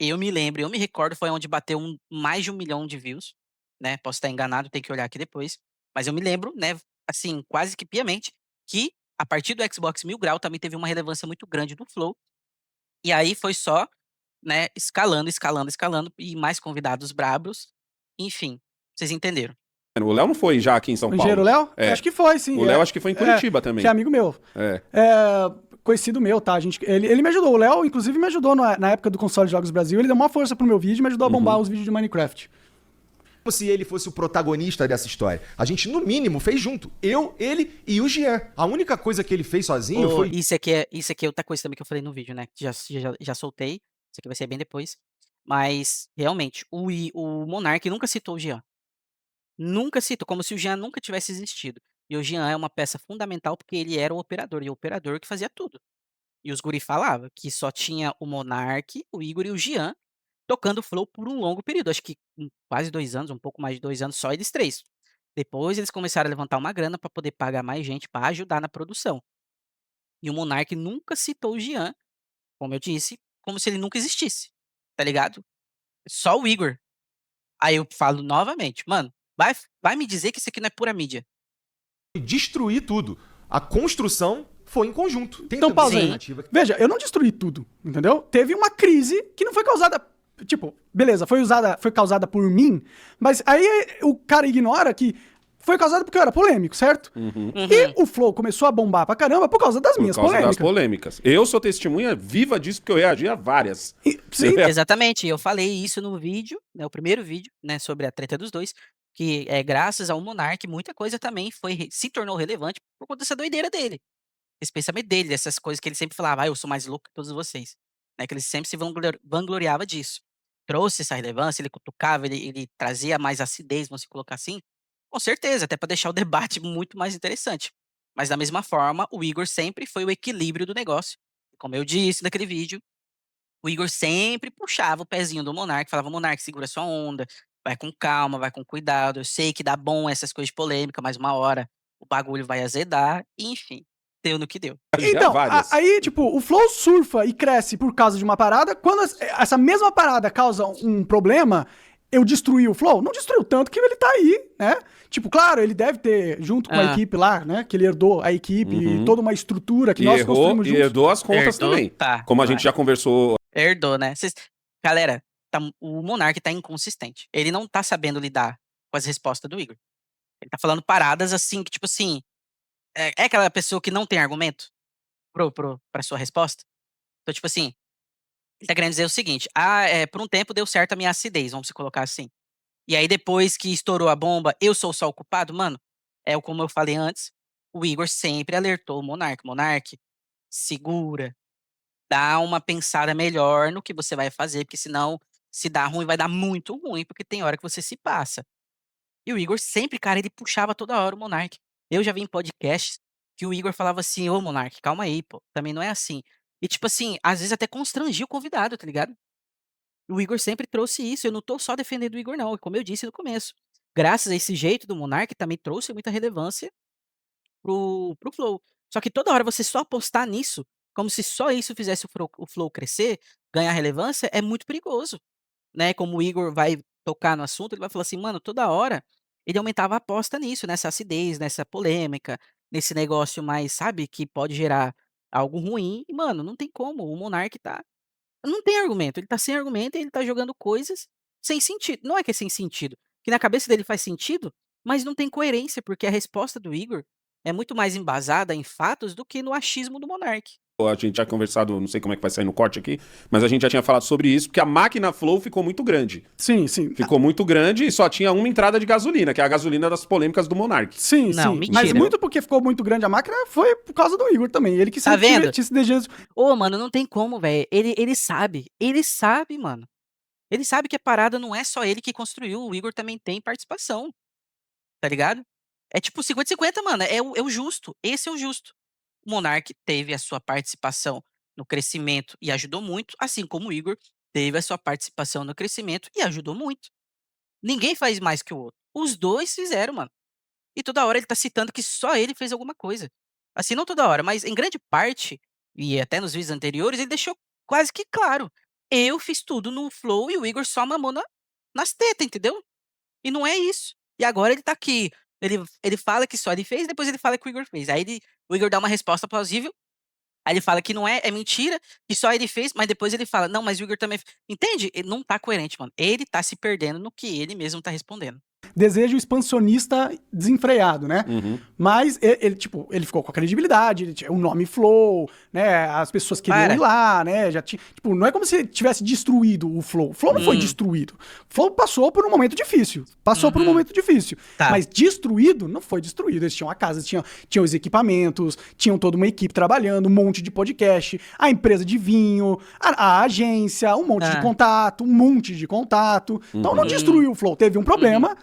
eu me recordo, foi onde bateu mais de 1 milhão de views, né? Posso estar enganado, tem que olhar aqui depois. Mas eu me lembro, né, assim, quase que piamente, que a partir do Xbox Mil Grau também teve uma relevância muito grande do Flow. E aí foi só, né, escalando, e mais convidados brabos. Enfim, vocês entenderam. O Léo não foi já aqui em São O Paulo. engenheiro Léo? É. Acho que foi, sim. O Léo acho que foi em Curitiba também. Que é amigo meu. É. Conhecido meu, tá? Ele me ajudou. O Léo, inclusive, me ajudou na época do Console Jogos Brasil. Ele deu uma força pro meu vídeo e me ajudou a bombar os vídeos de Minecraft. como se ele fosse o protagonista dessa história. A gente, no mínimo, fez junto. Eu, ele e o Jean. A única coisa que ele fez sozinho foi... Isso aqui é outra coisa também que eu falei no vídeo, né? Que já soltei. Isso aqui vai ser bem depois. Mas, realmente, o Monark nunca citou o Jean. Nunca citou, como se o Jean nunca tivesse existido. E o Jean é uma peça fundamental porque ele era o operador, e o operador que fazia tudo. E os guri falava que só tinha o Monark, o Igor e o Jean tocando Flow por um longo período. Acho que quase 2 anos, um pouco mais de 2 anos, só eles três. Depois eles começaram a levantar uma grana para poder pagar mais gente para ajudar na produção. E o Monark nunca citou o Jean, como eu disse, como se ele nunca existisse. Tá ligado? Só o Igor. Aí eu falo novamente, mano, vai me dizer que isso aqui não é pura mídia. destruir tudo. A construção foi em conjunto. Tem Então, também pausa aí. alternativa que- Veja, eu não destruí tudo, entendeu? Teve uma crise que não foi causada... Tipo, beleza, foi causada por mim, mas aí o cara ignora que foi causada porque eu era polêmico, certo? E o Flow começou a bombar pra caramba por causa das Por minhas causa das polêmicas. polêmicas. Eu sou testemunha viva disso, porque eu reagi a várias. Sim, Exatamente, eu falei isso no vídeo, né, o primeiro vídeo, né, sobre a treta dos dois, que é graças ao Monark, muita coisa também se tornou relevante por conta dessa doideira dele. Esse pensamento dele, dessas coisas que ele sempre falava, eu sou mais louco que todos vocês. Né, que ele sempre se vangloriava disso. Trouxe essa relevância, ele cutucava, ele trazia mais acidez, vamos se colocar assim. Com certeza, até para deixar o debate muito mais interessante. Mas da mesma forma, o Igor sempre foi o equilíbrio do negócio. Como eu disse naquele vídeo, o Igor sempre puxava o pezinho do Monark, falava: Monark, segura sua onda, vai com calma, vai com cuidado. Eu sei que dá bom essas coisas de polêmica, mas uma hora o bagulho vai azedar. E, enfim, deu no que deu. então, várias. aí, tipo, o Flow surfa e cresce por causa de uma parada. Quando essa mesma parada causa um problema, eu destruí o Flow? Não destruiu tanto que ele tá aí, né? Tipo, claro, ele deve ter, junto com a equipe lá, né? Que ele herdou a equipe e toda uma estrutura que E nós errou, construímos e juntos. herdou as contas Herdou, também. tá, Como a vai. gente já conversou. Herdou, né? Galera, o Monark tá inconsistente. Ele não tá sabendo lidar com as respostas do Igor. Ele tá falando paradas assim, que tipo assim, é aquela pessoa que não tem argumento pra sua resposta. Então, tipo assim, ele tá querendo dizer o seguinte: por um tempo deu certo a minha acidez, vamos se colocar assim. E aí, depois que estourou a bomba, eu sou só o culpado? Mano, como eu falei antes, o Igor sempre alertou o Monark. Monark, segura, dá uma pensada melhor no que você vai fazer, porque senão, se dá ruim, vai dar muito ruim, porque tem hora que você se passa. E o Igor sempre, cara, ele puxava toda hora o Monark. Eu já vi em podcasts que o Igor falava assim: ô Monark, calma aí, pô, também não é assim. E tipo assim, às vezes até constrangia o convidado, tá ligado? O Igor sempre trouxe isso. Eu não tô só defendendo o Igor, não. Como eu disse no começo. Graças a esse jeito do Monark, também trouxe muita relevância pro Flow. Só que toda hora você só apostar nisso, como se só isso fizesse o Flow crescer, ganhar relevância, é muito perigoso. Né? Como o Igor vai tocar no assunto, ele vai falar assim, mano, toda hora ele aumentava a aposta nisso, nessa acidez, nessa polêmica, nesse negócio mais, sabe, que pode gerar algo ruim. E, mano, não tem como. O Monark não tem argumento, ele tá sem argumento e ele tá jogando coisas sem sentido. Não é que é sem sentido, que na cabeça dele faz sentido, mas não tem coerência, porque a resposta do Igor é muito mais embasada em fatos do que no achismo do Monark. A gente já conversado, não sei como é que vai sair no corte aqui, mas a gente já tinha falado sobre isso, porque a máquina Flow ficou muito grande. Sim, sim. Ficou muito grande e só tinha uma entrada de gasolina, que é a gasolina das polêmicas do Monark. Sim, Não, sim. mentira. Mas muito porque ficou muito grande a máquina foi por causa do Igor também. Ele que Tá sempre vendo? tinha esse desejo. Ô, mano, não tem como, velho. Ele sabe, mano. Ele sabe que a parada não é só ele que construiu, o Igor também tem participação, tá ligado? É tipo 50-50, mano, é o justo, esse é o justo. O Monark teve a sua participação no crescimento e ajudou muito, assim como o Igor teve a sua participação no crescimento e ajudou muito. Ninguém faz mais que o outro. Os dois fizeram, mano. E toda hora ele tá citando que só ele fez alguma coisa. Assim, não toda hora, mas em grande parte, e até nos vídeos anteriores, ele deixou quase que claro. Eu fiz tudo no Flow e o Igor só mamou nas tetas, entendeu? E não é isso. E agora ele tá aqui. Ele fala que só ele fez, depois ele fala que o Igor fez. Aí o Igor dá uma resposta plausível. Aí ele fala que não é mentira, que só ele fez, mas depois ele fala, não, mas o Igor também. Entende? Ele não tá coerente, mano. Ele tá se perdendo no que ele mesmo tá respondendo. desejo expansionista desenfreado, né? Mas ele ficou com a credibilidade, ele tinha o nome Flow, né? As pessoas queriam ir lá, né? Já tinha, tipo, não é como se ele tivesse destruído o Flow. O Flow não foi destruído. O Flow passou por um momento difícil. Tá. Mas destruído, não foi destruído. Eles tinham a casa, tinham os equipamentos, tinham toda uma equipe trabalhando, um monte de podcast, a empresa de vinho, a agência, um monte de contato. Então não destruiu o Flow. Teve um problema,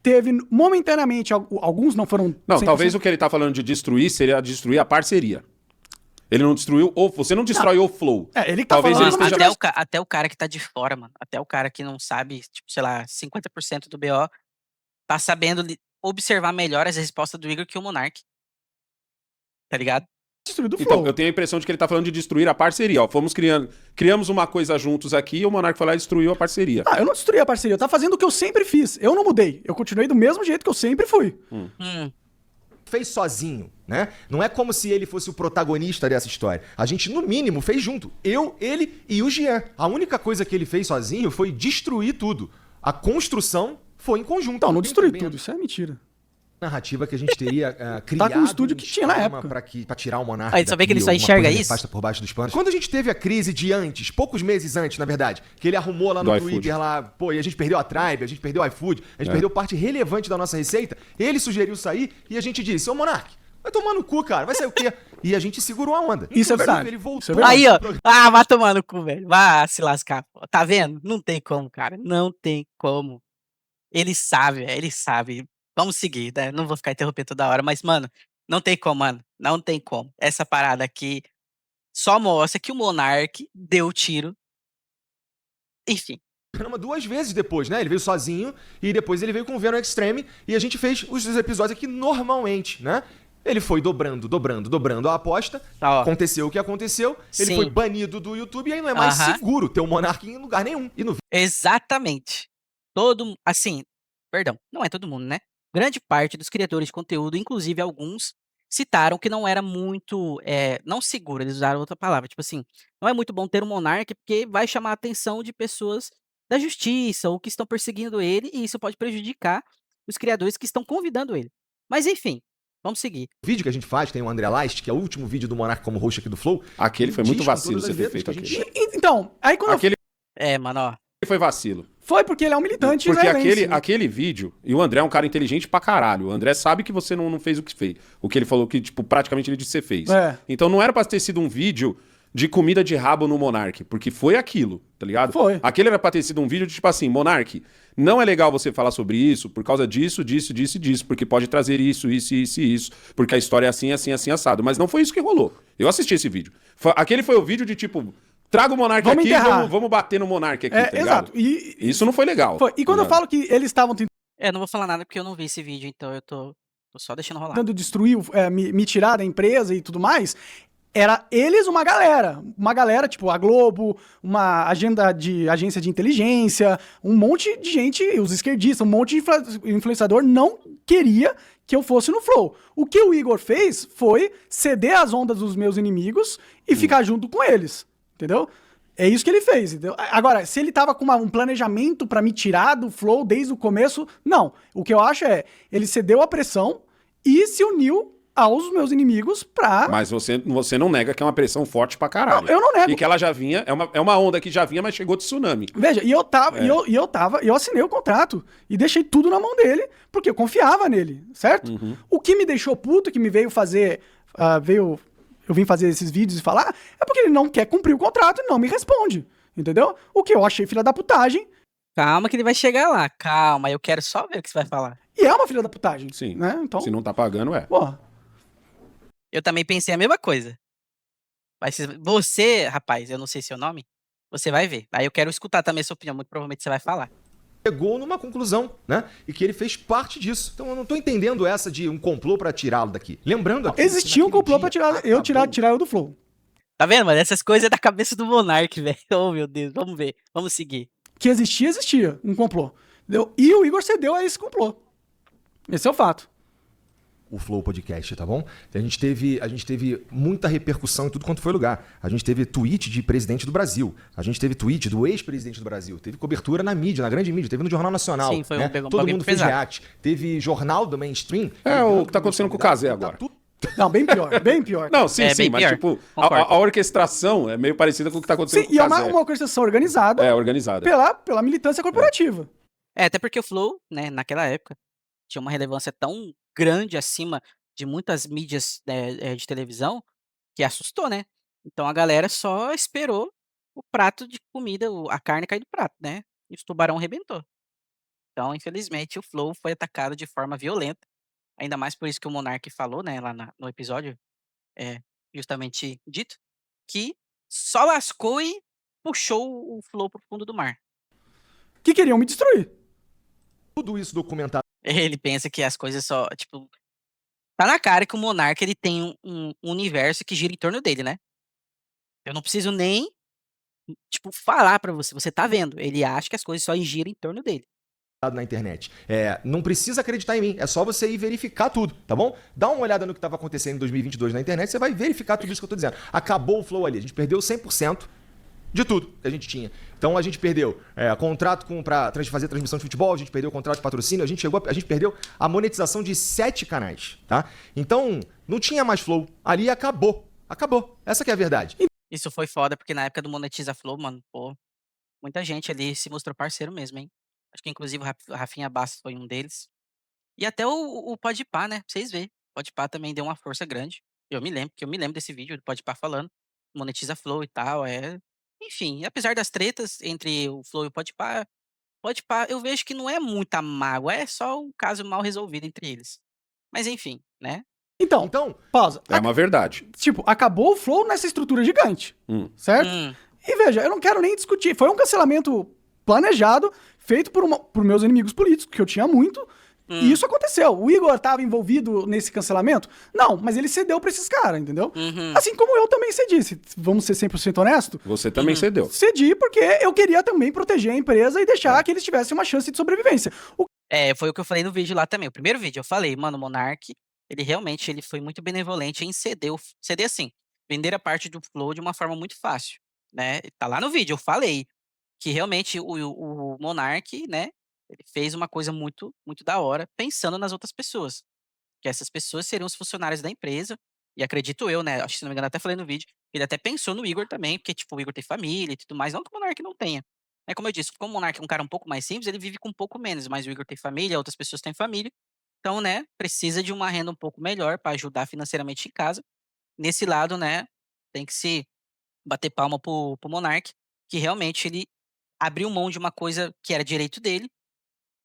teve momentaneamente, alguns não foram... Não, 100%. talvez o que ele tá falando de destruir seria destruir a parceria. Ele não destruiu, você não destrói o Flow. Ele tá Talvez falando... ele esteja... Até o cara que tá de fora, mano. Até o cara que não sabe, tipo, sei lá, 50% do BO, tá sabendo observar melhor as respostas do Igor que o Monark. Tá ligado? Destruído o Flow. Então, eu tenho a impressão de que ele tá falando de destruir a parceria. Ó, criamos uma coisa juntos aqui e o Monark foi lá e destruiu a parceria. Eu não destruí a parceria, eu tava fazendo o que eu sempre fiz. Eu não mudei. Eu continuei do mesmo jeito que eu sempre fui. Fez sozinho, né? Não é como se ele fosse o protagonista dessa história. A gente, no mínimo, fez junto. Eu, ele e o Jean. A única coisa que ele fez sozinho foi destruir tudo. A construção foi em conjunto. Então, não destruí Bem, tudo, isso é mentira. narrativa que a gente teria criado com o estúdio que tinha na esquema época. pra tirar o Monark Aí, só vê que ele daqui, só alguma enxerga coisa isso? nefasta por baixo dos panos. Quando a gente teve a crise de antes, poucos meses antes, na verdade, que ele arrumou lá no Do Twitter, iFood. lá, pô, e a gente perdeu a Tribe, a gente perdeu o iFood, a gente perdeu parte relevante da nossa receita, ele sugeriu sair e a gente disse, ô Monark, vai tomar no cu, cara, vai sair o quê? E a gente segurou a onda. Isso é Inclusive, verdade. Ele voltou. Isso é verdade. Aí, ó. Ah, vai tomar no cu, velho. Vai se lascar. Pô. Tá vendo? Não tem como, cara. Não tem como. Ele sabe, velho. Ele sabe. Vamos seguir, né? Não vou ficar interrompendo toda hora, mas, mano, não tem como, mano. Não tem como. Essa parada aqui só mostra que o Monark deu o tiro. Enfim. Programa 2 vezes depois, né? Ele veio sozinho e depois ele veio com o Venom Extreme e a gente fez os episódios aqui normalmente, né? Ele foi dobrando a aposta. Tá, ó. Aconteceu o que aconteceu. Ele Sim. foi banido do YouTube e aí não é mais Aham. seguro ter o Monark em lugar nenhum. E no Exatamente. Assim, perdão, não é todo mundo, né? Grande parte dos criadores de conteúdo, inclusive alguns, citaram que não era muito, não seguro, eles usaram outra palavra, tipo assim, não é muito bom ter um monarca porque vai chamar a atenção de pessoas da justiça ou que estão perseguindo ele e isso pode prejudicar os criadores que estão convidando ele. Mas enfim, vamos seguir. vídeo que a gente faz, tem o André Leist, que é o último vídeo do Monark como host aqui do Flow. Aquele foi Diz muito com vacilo todas você as ter letras feito que a aquele. gente- Então, aí quando Aquele Mano, ó. foi vacilo. foi porque ele é um militante Porque israelense, né? aquele vídeo, e o André é um cara inteligente pra caralho. O André sabe que você não fez o que fez. O que ele falou que, tipo, praticamente ele disse que você fez. É. Então não era pra ter sido um vídeo de comida de rabo no Monark, porque foi aquilo, tá ligado? Foi. Aquele era pra ter sido um vídeo de, tipo assim, Monark, não é legal você falar sobre isso por causa disso, porque pode trazer isso, porque a história é assim, assado. Mas não foi isso que rolou. Eu assisti esse vídeo. Aquele foi o vídeo de, tipo, traga o Monark Vamos aqui, enterrar. vamos bater no Monark aqui, tá ligado? Exato. E Isso não foi legal. foi. E quando tá eu ligado? falo que eles estavam Não vou falar nada porque eu não vi esse vídeo, então eu tô só deixando rolar. tentando destruir, me tirar da empresa e tudo mais, era eles uma galera, tipo a Globo, uma agência de inteligência, um monte de gente, os esquerdistas, um monte de influenciador não queria que eu fosse no Flow. O que o Igor fez foi ceder às ondas dos meus inimigos e ficar junto com eles, entendeu? É isso que ele fez, entendeu? Agora, se ele tava com um planejamento pra me tirar do Flow desde o começo, não. O que eu acho é, ele cedeu à pressão e se uniu aos meus inimigos pra... Mas você não nega que é uma pressão forte pra caralho. Não, eu não nego. E que ela já vinha, é uma onda que já vinha, mas chegou de tsunami. Veja, eu assinei o contrato e deixei tudo na mão dele, porque eu confiava nele, certo? O que me deixou puto, que me veio fazer, eu vim fazer esses vídeos e falar, é porque ele não quer cumprir o contrato e não me responde, entendeu? O que eu achei filha da putagem, Calma que ele vai chegar lá. Calma, eu quero só ver o que você vai falar. e é uma filha da putagem. Sim. Né? Então, Se não tá pagando, é. porra. Eu também pensei a mesma coisa. Mas você, rapaz, eu não sei seu nome, você vai ver. Aí eu quero escutar também a sua opinião, muito provavelmente você vai falar. Chegou numa conclusão, né? E que ele fez parte disso. Então eu não tô entendendo essa de um complô pra tirá-lo daqui. Lembrando aqui, Existia um naquele complô dia pra tirar acabou. eu do Flow. Tá vendo, mano? Essas coisas é da cabeça do Monark, velho. Oh, meu Deus, vamos ver. Vamos seguir. Que existia um complô. Entendeu? E o Igor cedeu a esse complô. Esse é o fato. o Flow Podcast, tá bom? A gente teve muita repercussão em tudo quanto foi lugar. A gente teve tweet de presidente do Brasil. A gente teve tweet do ex-presidente do Brasil. Teve cobertura na mídia, na grande mídia. Teve no Jornal Nacional. Sim, foi né? pegou um Todo bagulho mundo fez pesado. react. Teve jornal do mainstream. É o ligando que tá acontecendo com o Cazé agora. Não, bem pior, bem pior. Não, sim, É, sim, bem mas pior. tipo, Concordo. a orquestração é meio parecida com o que tá acontecendo Sim, com e o é uma Cazé. orquestração organizada É, organizada. pela militância corporativa. Até porque o Flow, né, naquela época, tinha uma relevância tão grande acima de muitas mídias, de televisão, que assustou, né. Então a galera só esperou o prato de comida, a carne cair do prato, né, e o tubarão arrebentou. Então, infelizmente, o Flow foi atacado de forma violenta, ainda mais por isso que o Monark falou, né, lá no episódio, é justamente dito, que só lascou e puxou o Flow para o fundo do mar. Que queriam me destruir. Tudo isso documentado Ele pensa que as coisas só, tipo, tá na cara que o Monark ele tem um universo que gira em torno dele, né. Eu não preciso nem, tipo, falar pra você, você tá vendo, ele acha que as coisas só giram em torno dele. na internet. Não precisa acreditar em mim, é só você ir verificar tudo, tá bom? Dá uma olhada no que estava acontecendo em 2022 na internet, você vai verificar tudo isso que eu tô dizendo. Acabou o Flow ali, a gente perdeu 100% de tudo que a gente tinha. Então a gente perdeu contrato para fazer transmissão de futebol, a gente perdeu o contrato de patrocínio, a gente perdeu a monetização de 7 canais, tá? Então não tinha mais Flow, ali acabou. Acabou. Essa que é a verdade. Isso foi foda, porque na época do Monetiza Flow, mano, pô, muita gente ali se mostrou parceiro mesmo, hein. Acho que inclusive o Rafinha Bastos foi um deles. E até o Podpah, né, pra vocês verem. O Podpah também deu uma força grande. Eu me lembro desse vídeo do Podpah falando, monetiza Flow e tal, enfim, apesar das tretas entre o Flow e o Podpah eu vejo que não é muita mágoa, é só um caso mal resolvido entre eles. Mas enfim, né. Então, Então, pausa. É uma verdade. Tipo, acabou o Flow nessa estrutura gigante, certo? E veja, eu não quero nem discutir. Foi um cancelamento planejado, feito por meus inimigos políticos, que eu tinha muito, e isso aconteceu. O Igor estava envolvido nesse cancelamento? Não, mas ele cedeu pra esses caras, entendeu? Assim como eu também cedi. Vamos ser 100% honesto? Você também cedeu. Cedi porque eu queria também proteger a empresa e deixar que eles tivessem uma chance de sobrevivência. Foi o que eu falei no vídeo lá também. O primeiro vídeo eu falei: "Mano, o Monark, ele realmente ele foi muito benevolente em ceder assim, vender a parte do Flow de uma forma muito fácil", né. Tá lá no vídeo, eu falei que realmente o Monark, né, ele fez uma coisa muito muito da hora, pensando nas outras pessoas, que essas pessoas seriam os funcionários da empresa, e acredito eu, né, acho que se não me engano até falei no vídeo, ele até pensou no Igor também, porque, tipo, o Igor tem família e tudo mais, não que o Monark não tenha. É como eu disse, como o Monark é um cara um pouco mais simples, ele vive com um pouco menos, mas o Igor tem família, outras pessoas têm família, então, né, precisa de uma renda um pouco melhor para ajudar financeiramente em casa. Nesse lado, né, tem que se bater palma pro Monark, que realmente ele abriu mão de uma coisa que era direito dele,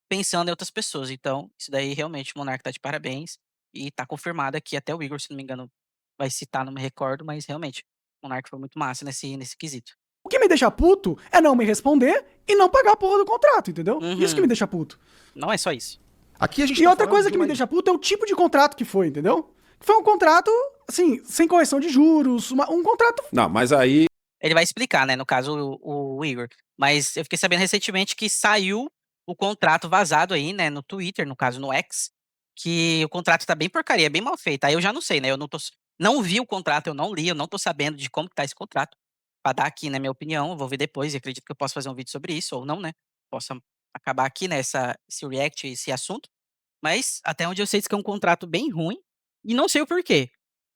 pensando em outras pessoas. Então, isso daí realmente o Monark tá de parabéns, e tá confirmado aqui, até o Igor, se não me engano, vai citar, não me recordo, mas realmente, o Monark foi muito massa nesse quesito. O que me deixa puto é não me responder e não pagar a porra do contrato, entendeu? Isso que me deixa puto. Não é só isso. aqui a gente E tá outra falando coisa de que me uma- deixa puto é o tipo de contrato que foi, entendeu? Foi um contrato, assim, sem correção de juros, um contrato. Não, mas aí Ele vai explicar, né, no caso o Igor. Mas eu fiquei sabendo recentemente que saiu o contrato vazado aí, né, no Twitter, no caso no X, que o contrato tá bem porcaria, bem mal feito. Aí eu já não sei, né, eu não vi o contrato, eu não li, eu não tô sabendo de como que tá esse contrato, pra dar aqui, né, minha opinião, eu vou ver depois e acredito que eu posso fazer um vídeo sobre isso ou não, né, possa acabar aqui, né, esse react, esse assunto. Mas até onde eu sei diz que é um contrato bem ruim, e não sei o porquê.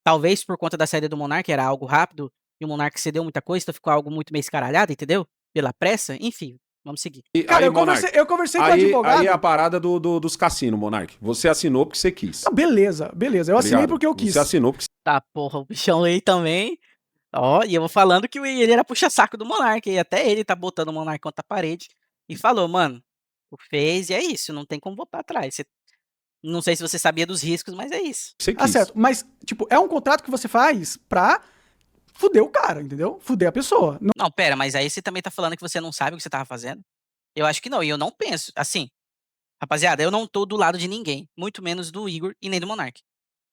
Talvez por conta da saída do Monark, era algo rápido, e o Monark cedeu muita coisa, então ficou algo muito meio escaralhado, entendeu? Pela pressa, enfim, vamos seguir. Cara, aí, eu conversei com o advogado. Aí a parada dos cassinos, Monark. Você assinou porque você quis. Ah, beleza. Eu tá assinei ligado? porque eu quis. Você assinou porque Tá, porra, o bichão aí também. Ó, e eu vou falando que ele era puxa-saco do Monark, e até ele tá botando o Monark contra a parede, e falou: "Mano, tu fez e é isso, não tem como voltar atrás. Não sei se você sabia dos riscos, mas é isso." você Ah, quis. certo. Mas, tipo, é um contrato que você faz pra fuder o cara, entendeu? Fuder a pessoa. Não, Não, pera, mas aí você também tá falando que você não sabe o que você tava fazendo? Eu acho que não, e eu não penso assim, rapaziada, eu não tô do lado de ninguém, muito menos do Igor e nem do Monark.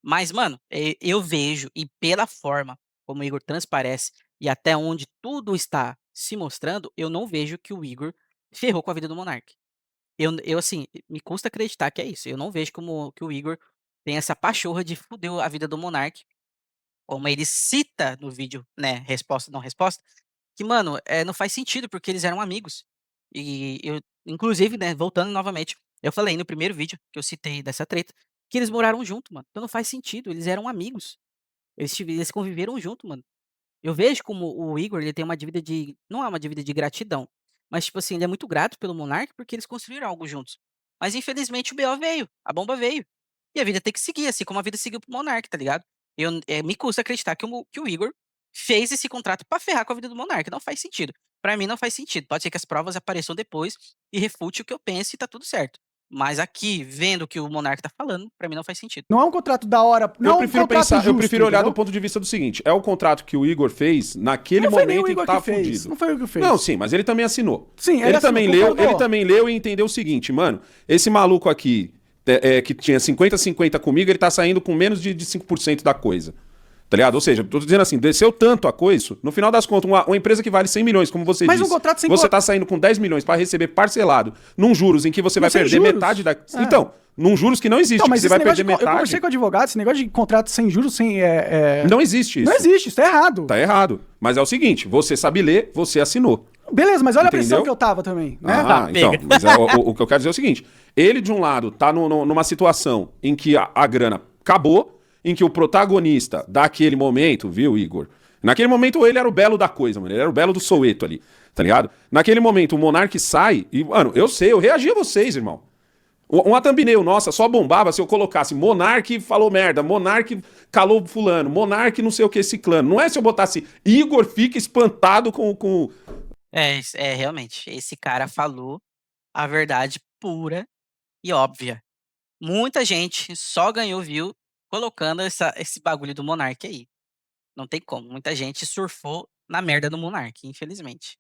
Mas, mano, eu vejo, e pela forma como o Igor transparece, e até onde tudo está se mostrando, eu não vejo que o Igor ferrou com a vida do Monark. Eu assim, me custa acreditar que é isso, eu não vejo como que o Igor tem essa pachorra de fuder a vida do Monark, como ele cita no vídeo, né, resposta não resposta, que, mano, não faz sentido, porque eles eram amigos. E eu inclusive, né, voltando novamente, eu falei no primeiro vídeo que eu citei dessa treta, que eles moraram junto, mano. Então não faz sentido, eles eram amigos. Eles conviveram junto, mano. Eu vejo como o Igor, ele tem uma dívida de não é uma dívida de gratidão, mas, tipo assim, ele é muito grato pelo Monark, porque eles construíram algo juntos. Mas infelizmente o BO veio, a bomba veio. E a vida tem que seguir, assim como a vida seguiu pro Monark, tá ligado? Me custa acreditar que o Igor fez esse contrato pra ferrar com a vida do Monark, não faz sentido. Pra mim não faz sentido, pode ser que as provas apareçam depois e refute o que eu penso e tá tudo certo. Mas aqui, vendo o que o Monark tá falando, pra mim não faz sentido. Não é um contrato da hora. Não é Eu um prefiro contrato pensar, eu justo, prefiro olhar entendeu? do ponto de vista do seguinte: é o contrato que o Igor fez naquele Não foi nem momento o em Igor que tava que fez. fudido. Não foi o Igor que fez. Não, sim, mas ele também assinou. Sim, ele assinou, também leu, concordou. ele também leu e entendeu o seguinte, mano, esse maluco aqui, que tinha 50-50 comigo, ele tá saindo com menos de 5% da coisa. Tá ligado? Ou seja, tô dizendo assim, desceu tanto a coisa, no final das contas, uma empresa que vale 100 milhões, como você Mas disse, um contrato sem você tá saindo com 10 milhões pra receber parcelado num juros em que você vai sem perder juros. metade da... É. Então, num juros que não existe, Então, que mas você esse vai negócio perder de, eu metade. conversei com o advogado, esse negócio de contrato sem juros, sem... Não existe isso. Não existe, isso tá errado. Tá errado. Mas é o seguinte, você sabe ler, você assinou. Beleza, mas olha a Entendeu? pressão que eu tava também, né? Ah, então, pega. mas o que eu quero dizer é o seguinte, ele de um lado tá numa situação em que a grana acabou, em que o protagonista daquele momento, viu, Igor? Naquele momento ele era o belo da coisa, mano, ele era o belo do Soweto ali, tá ligado? Naquele momento o Monark sai e, mano, eu reagi a vocês, irmão. Uma thumbnail nossa só bombava se eu colocasse Monark falou merda, Monark calou fulano, Monark não sei o que ciclano. Não é se eu botasse Igor fica espantado com... Realmente, esse cara falou a verdade pura e óbvia. Muita gente só ganhou view colocando esse bagulho do Monark aí. Não tem como. Muita gente surfou na merda do Monark, infelizmente.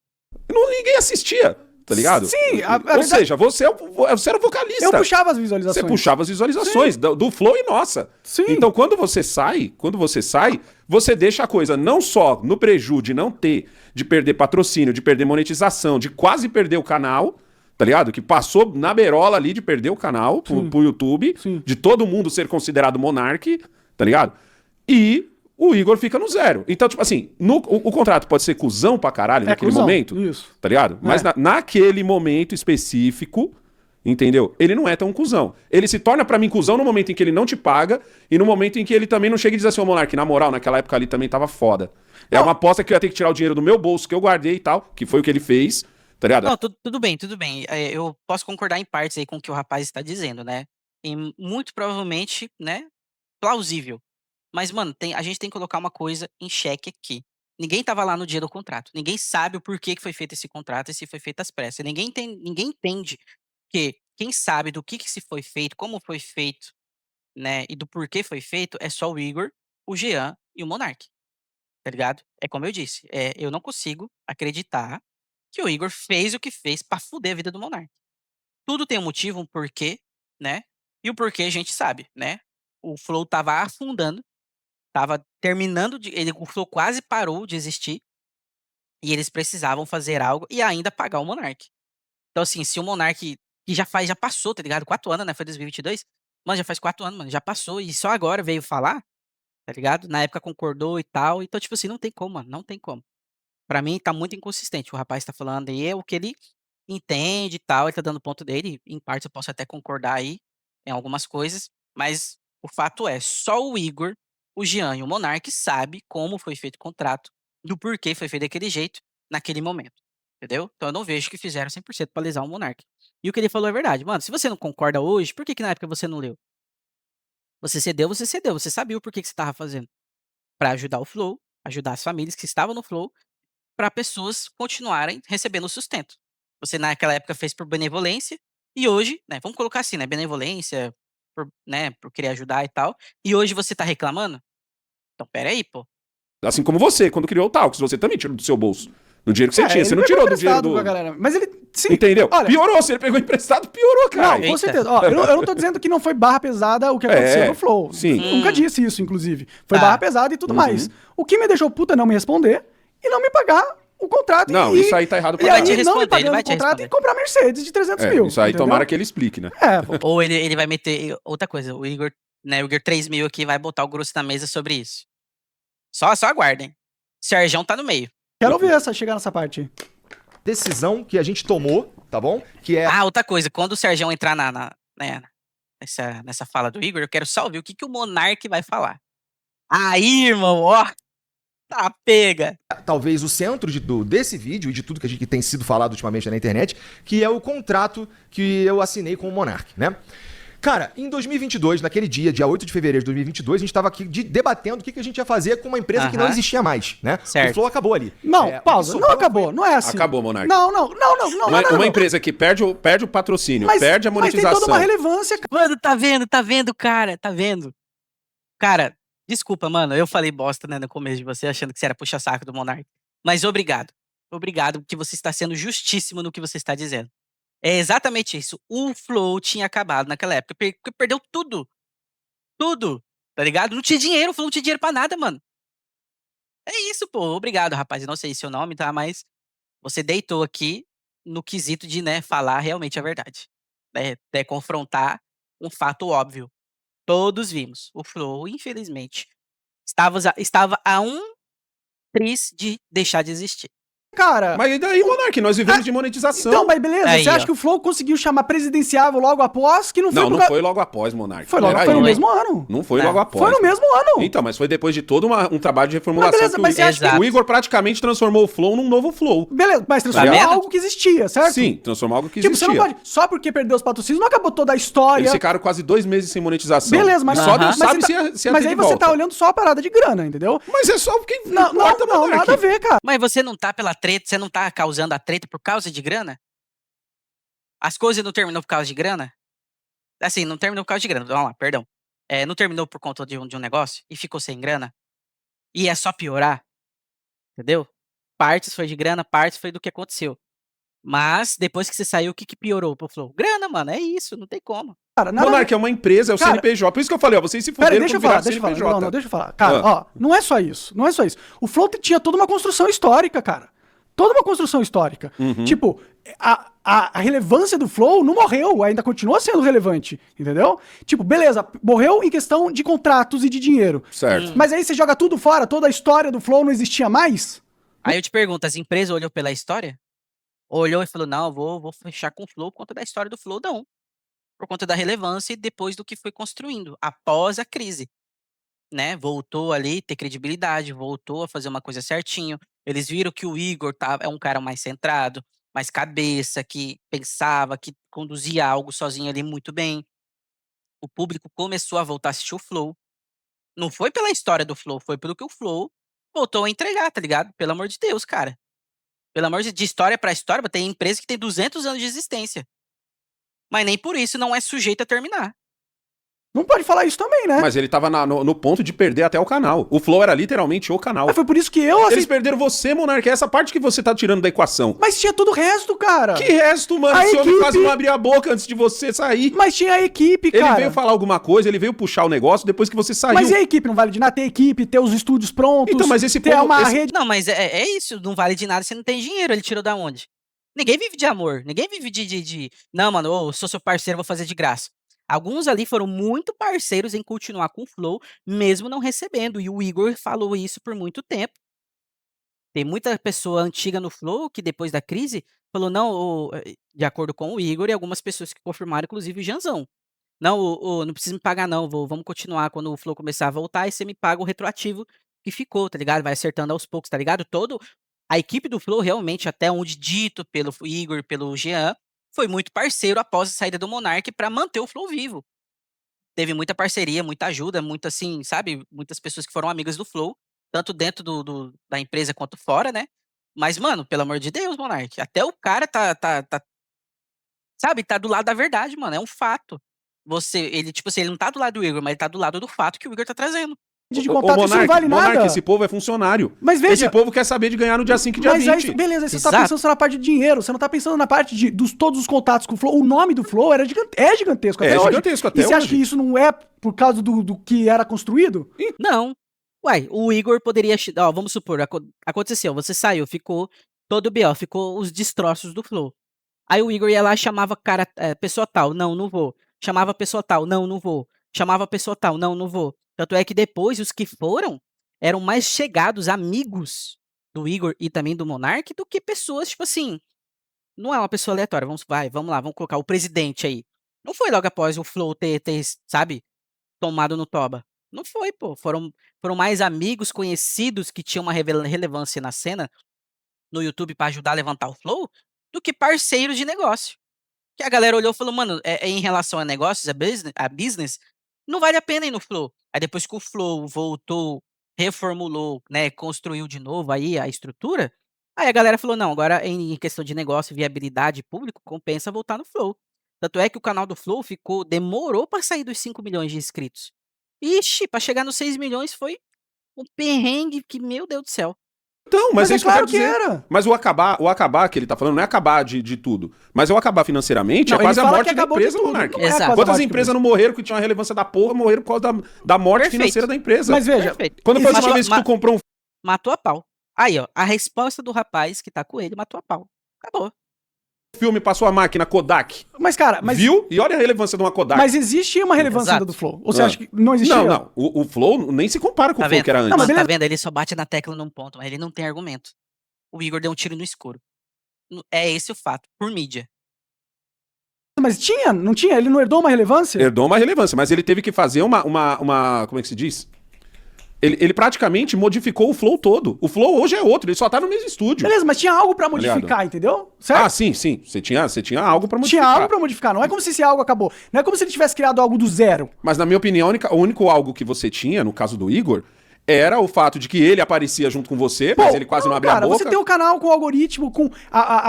Ninguém assistia, tá ligado? Sim, a Ou verdade- seja, você era o vocalista. Eu puxava as visualizações. Você puxava as visualizações do Flow e nossa. Sim. Então, quando você sai, você deixa a coisa não só no preju de não ter, de perder patrocínio, de perder monetização, de quase perder o canal, tá ligado? Que passou na beirola ali de perder o canal pro YouTube, Sim. de todo mundo ser considerado monarque, tá ligado? E o Igor fica no zero. Então, tipo assim, o contrato pode ser cuzão pra caralho naquele cuzão, momento, isso. tá ligado? Mas naquele momento específico, entendeu? Ele não é tão cuzão. Ele se torna pra mim cuzão no momento em que ele não te paga e no momento em que ele também não chega e diz assim, ô Monark, na moral, naquela época ali também tava foda. É uma aposta que eu ia ter que tirar o dinheiro do meu bolso que eu guardei e tal, que foi o que ele fez, tá ligado? Não, tudo bem, tudo bem. Eu posso concordar em partes aí com o que o rapaz está dizendo, né? E muito provavelmente, né, plausível. Mas, mano, a gente tem que colocar uma coisa em xeque aqui. Ninguém tava lá no dia do contrato. Ninguém sabe o porquê que foi feito esse contrato e se foi feito às pressas. Ninguém entende que quem sabe do que se foi feito, como foi feito, né, e do porquê foi feito, é só o Igor, o Jean e o Monark. Tá ligado? É como eu disse, eu não consigo acreditar que o Igor fez o que fez pra fuder a vida do Monark. Tudo tem um motivo, um porquê, né? E o porquê a gente sabe, né? O Flow tava afundando, tava terminando o Flow quase parou de existir e eles precisavam fazer algo e ainda pagar o Monark. Então assim, se o Monark que já passou, tá ligado? 4 anos, né? Foi 2022. Mano, já faz 4 anos, mano, já passou e só agora veio falar, tá ligado? Na época concordou e tal. Então tipo assim, não tem como, mano, não tem como. Pra mim tá muito inconsistente. O rapaz tá falando aí é o que ele entende e tal, ele tá dando o ponto dele. Em parte eu posso até concordar aí em algumas coisas, mas o fato é, só o Igor, o Jean e o Monark sabe como foi feito o contrato, do porquê foi feito daquele jeito, naquele momento. Entendeu? Então eu não vejo que fizeram 100% pra lesar o Monark. E o que ele falou é verdade. Mano, se você não concorda hoje, por que na época você não leu? Você cedeu, você sabia o porquê que você tava fazendo. Pra ajudar o Flow, ajudar as famílias que estavam no Flow, para pessoas continuarem recebendo o sustento. Você naquela época fez por benevolência e hoje, né, vamos colocar assim, né, benevolência, por querer ajudar e tal, e hoje você tá reclamando? Então pera aí, pô. Assim como você, quando criou o Talks, você também tirou do seu bolso. Do dinheiro que você tinha. ele Você não pegou tirou do dinheiro emprestado do... com a galera. Mas ele, sim. Entendeu? Olha, Piorou. Se ele pegou emprestado, piorou, cara. não, com Eita. certeza. Ó, eu não tô dizendo que não foi barra pesada o que aconteceu no Flow. sim. Nunca disse isso, inclusive. Foi Tá. barra pesada e tudo mais. O que me deixou puta é não me responder e não me pagar o contrato. Não, e, isso aí tá errado E pra vai te aí não me responder, ele pagando vai o te contrato responder. e comprar Mercedes de 300 mil. Isso aí entendeu? tomara que ele explique, né? É, pô. Ou ele vai meter outra coisa, o Igor né, o Igor 3000 aqui vai botar o grosso na mesa sobre isso. Só aguardem. Serjão tá no meio. Quero ver essa chegar nessa parte aí. Decisão que a gente tomou, tá bom? Que é Ah, outra coisa, quando o Serjão entrar né, nessa fala do Igor, eu quero só ouvir o que o Monark vai falar. Aí, irmão, ó, tá pega. talvez o centro desse vídeo e de tudo que tem sido falado ultimamente na internet, que é o contrato que eu assinei com o Monark, né? Cara, em 2022, naquele dia 8 de fevereiro de 2022, a gente tava aqui debatendo o que a gente ia fazer com uma empresa que não Aham. existia mais, né? Certo. O Flow acabou ali. Não, É, o que pausa. Não sobrou acabou, não é assim. Acabou, Monark. Não, Uma empresa que perde o patrocínio, perde a Mas tem monetização. toda uma relevância, cara. Mano, tá vendo, cara, tá vendo? Cara, desculpa, mano, eu falei bosta, né, no começo de você, achando que você era puxa-saco do Monark. Mas obrigado. Obrigado, porque você está sendo justíssimo no que você está dizendo. É exatamente isso. O Flow tinha acabado naquela época, porque perdeu tudo. Tudo, tá ligado? Não tinha dinheiro, o Flow não tinha dinheiro pra nada, mano. É isso, pô. Obrigado, rapaz. Eu não sei seu nome, tá? Mas você deitou aqui no quesito de, né, falar realmente a verdade. Confrontar um fato óbvio. Todos vimos. O Flow, infelizmente, estava a um tris de deixar de existir. Cara, Mas e daí, Monark? Nós vivemos de monetização. então, mas beleza, Aí, você acha ó. que o Flow conseguiu chamar presidenciável logo após, que não foi Não, por não foi logo após, Monark. Foi logo, Pera foi aí. no mesmo ano. Não foi É. logo após. Foi no mesmo ano. Então, mas foi depois de todo um trabalho de reformulação. Mas beleza, que mas você acha que- o Igor praticamente transformou o Flow num novo Flow. Beleza, mas Tá transformou vendo? algo que existia, certo? Sim, transformou algo que Tipo, existia. você não pode. Só porque perdeu os patrocínios, não acabou toda a história. Eles ficaram quase 2 meses sem monetização. Beleza, mas E só Deus mas sabe você se tá- ia mas ter aí de você volta. tá olhando só a parada de grana, entendeu? Mas é só porque Não, importa, Monark. nada a ver, cara. Mas você não tá pela treta, você não tá causando a treta por causa de grana? As coisas não terminou por causa de grana? Assim, não terminou por causa de grana, vamos lá, perdão. Não terminou por conta de um negócio e ficou sem grana? E é só piorar, entendeu? Partes foi de grana, partes foi do que aconteceu. Mas, depois que você saiu, o que piorou pro Flow? Grana, mano, é isso, não tem como. Cara, nada a ver. Monark é uma empresa, é o Cara, CNPJ. Por isso que eu falei, ó, vocês se Pera aí, fuderam deixa eu quando falar, viraram deixa eu falar. CNPJ. Não, deixa eu falar. Cara, ó, não é só isso. Não é só isso. O Flow tinha toda uma construção histórica, cara. Toda uma construção histórica. Tipo, a relevância do Flow não morreu, ainda continua sendo relevante, entendeu? Tipo, beleza, morreu em questão de contratos e de dinheiro. Certo. Mas aí você joga tudo fora, toda a história do Flow não existia mais? Aí eu te pergunto, as empresas olhou pela história? Olhou e falou, não, eu vou fechar com o Flow por conta da história do Flow, não. Por conta da relevância e depois do que foi construindo, após a crise. Né, voltou ali ter credibilidade, voltou a fazer uma coisa certinho. Eles viram que o Igor é um cara mais centrado, mais cabeça, que pensava, que conduzia algo sozinho ali muito bem. O público começou a voltar a assistir o Flow. Não foi pela história do Flow, foi pelo que o Flow voltou a entregar, tá ligado? Pelo amor de Deus, cara. Pelo amor de história pra história, tem empresa que tem 200 anos de existência. Mas nem por isso não é sujeito a terminar. Não pode falar isso também, né? Mas ele tava no ponto de perder até o canal. O Flow era literalmente o canal. Mas foi por isso que eu Eles aceitei. perderam você, Monark. É essa parte que você tá tirando da equação. Mas tinha todo o resto, cara. Que resto, mano? A Esse homem equipe- quase não abria a boca antes de você sair. Mas tinha a equipe, Ele cara. veio falar alguma coisa, ele veio puxar o negócio depois que você saiu. Mas e a equipe? Não vale de nada ter equipe, ter os estúdios prontos, Então, mas esse ter povo- uma esse- rede. Não, mas é isso, não vale de nada se não tem dinheiro. Ele tirou da onde? Ninguém vive de amor, ninguém vive de não, mano, eu sou seu parceiro, vou fazer de graça. Alguns ali foram muito parceiros em continuar com o Flow, mesmo não recebendo. E o Igor falou isso por muito tempo. Tem muita pessoa antiga no Flow que depois da crise falou, não, de acordo com o Igor, e algumas pessoas que confirmaram, inclusive o Janzão. Não, não precisa me pagar não, vamos continuar quando o Flow começar a voltar e você me paga o retroativo que ficou, tá ligado? Vai acertando aos poucos, tá ligado? A equipe do Flow realmente, até onde dito pelo Igor, pelo Jean, foi muito parceiro após a saída do Monark pra manter o Flow vivo. Teve muita parceria, muita ajuda, muito assim, sabe? Muitas pessoas que foram amigas do Flow, tanto dentro da empresa quanto fora, né? Mas, mano, pelo amor de Deus, Monark, até o cara sabe, tá do lado da verdade, mano, é um fato. Ele, tipo assim, ele não tá do lado do Igor, mas ele tá do lado do fato que o Igor tá trazendo. de Ô, contato, isso não Monark, vale Monark, nada. esse povo é funcionário. Mas veja- Esse povo quer saber de ganhar no dia 5 e dia Mas 20. aí, beleza, aí você tá Exato. pensando só na parte de dinheiro, você não tá pensando na parte de todos os contatos com o Flow. O nome do Flow é gigantesco É até hoje. gigantesco até E você acha hoje. que isso não é por causa do que era construído? Não. Uai, o Igor poderia. Ó, vamos supor, aconteceu, você saiu, ficou todo B.O., ficou os destroços do Flow. Aí o Igor ia lá e chamava pessoa tal, não vou. Chamava pessoa tal, não vou. chamava a pessoa tal, não vou. Tanto é que depois os que foram eram mais chegados, amigos do Igor e também do Monark, do que pessoas, tipo assim, não é uma pessoa aleatória, vamos lá, vamos colocar o presidente aí. Não foi logo após o Flow ter, sabe, tomado no toba. Não foi, pô. Foram mais amigos, conhecidos que tinham uma relevância na cena, no YouTube pra ajudar a levantar o Flow, do que parceiros de negócio. Que a galera olhou e falou, mano, em relação a negócios, a business, não vale a pena ir no Flow. Aí depois que o Flow voltou, reformulou, né, construiu de novo aí a estrutura, aí a galera falou, não, agora em questão de negócio, viabilidade público, compensa voltar no Flow. Tanto é que o canal do Flow demorou pra sair dos 5 milhões de inscritos. Ixi, pra chegar nos 6 milhões foi um perrengue que, meu Deus do céu. Então, mas Mas é é isso que eu quero claro que dizer. era. Mas o acabar que ele tá falando não é acabar de tudo. Mas é o acabar financeiramente Não, é quase ele a fala morte que da acabou de empresa, tudo. Monark. Não é Exato. quase a Quantas morte empresas da não morreram que tinham uma relevância da porra, morreram por causa da morte Perfeito. financeira da empresa. Mas veja, Perfeito. Quando foi a existe- última vez que tu comprou um Matou a pau. Aí, ó, a resposta do rapaz que tá com ele matou a pau. Acabou. filme, passou a máquina Kodak, mas cara, viu? E olha a relevância de uma Kodak. mas existe uma relevância Exato. ainda do Flow. Ou você acha que não existia? Não. O Flow nem se compara com Tá o Flow vendo? que era antes. Não, mas Mano, tá beleza. vendo? Ele só bate na tecla num ponto, mas ele não tem argumento. O Igor deu um tiro no escuro. É esse o fato, por mídia. Mas tinha, não tinha? Ele não herdou uma relevância? Herdou uma relevância, mas ele teve que fazer uma como é que se diz? Ele praticamente modificou o Flow todo. O Flow hoje é outro, ele só tá no mesmo estúdio. Beleza, mas tinha algo pra ligado? modificar, entendeu? Certo? Ah, sim. Você tinha algo pra Tinha modificar. algo pra modificar. Não é como se esse algo acabou. Não é como se ele tivesse criado algo do zero. Mas na minha opinião, o único algo que você tinha, no caso do Igor, era o fato de que ele aparecia junto com você, mas ele quase não abria cara, a boca. você tem um canal com algoritmo, com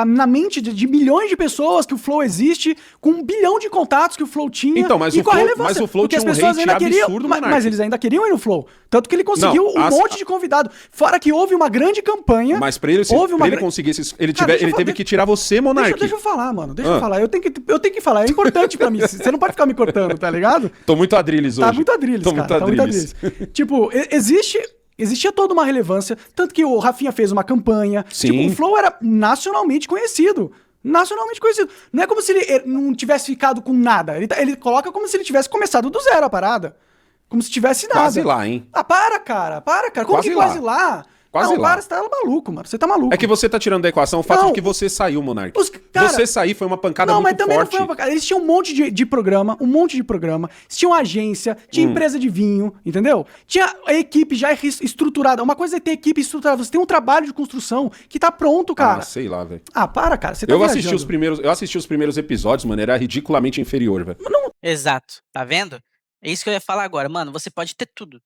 na mente de milhões de pessoas que o Flow existe, com 1 bilhão de contatos que o Flow tinha. Então, mas e o com a Flow- relevância, mas o Flow porque tinha as um pessoas hate ainda queriam, absurdo, Monark. mas eles ainda queriam ir no Flow. Tanto que ele conseguiu Não, um monte de convidado. Fora que houve uma grande campanha. Mas pra ele, houve uma pra ele gra- conseguir esses. Ele, Cara, deixa eu ele fa- teve que tirar você, Monark. Deixa eu falar, mano. Deixa Ah. eu falar. Eu tenho que falar. É importante pra mim. Você não pode ficar me cortando, tá ligado? Tô muito adrilles hoje. Tá muito adrilles, Tô cara. muito Tá muito adrilles. adrilles. Tipo, existia toda uma relevância. Tanto que o Rafinha fez uma campanha. Sim. Tipo, o Flow era nacionalmente conhecido. Nacionalmente conhecido. Não é como se ele não tivesse ficado com nada. Ele coloca como se ele tivesse começado do zero a parada. Como se tivesse nada. Quase lá, hein? Ah, para, cara. Para, cara. Como Quase que lá. quase lá? Quase não, lá. para, você tá maluco, mano. Você tá maluco. É que você tá tirando da equação o fato Não. de que você saiu, Monark. Cara, você sair foi uma pancada não, mas muito também forte. não foi uma pancada. Eles tinham um monte de programa, Eles tinham agência, tinha empresa de vinho, entendeu? Tinha a equipe já estruturada. Uma coisa é ter equipe estruturada. Você tem um trabalho de construção que tá pronto, cara. Ah, sei lá, velho. Ah, para, cara. Você tá Eu viajando. assisti os primeiros episódios, mano, era ridiculamente inferior, velho. Exato. Tá vendo? É isso que eu ia falar agora. Mano, você pode ter tudo.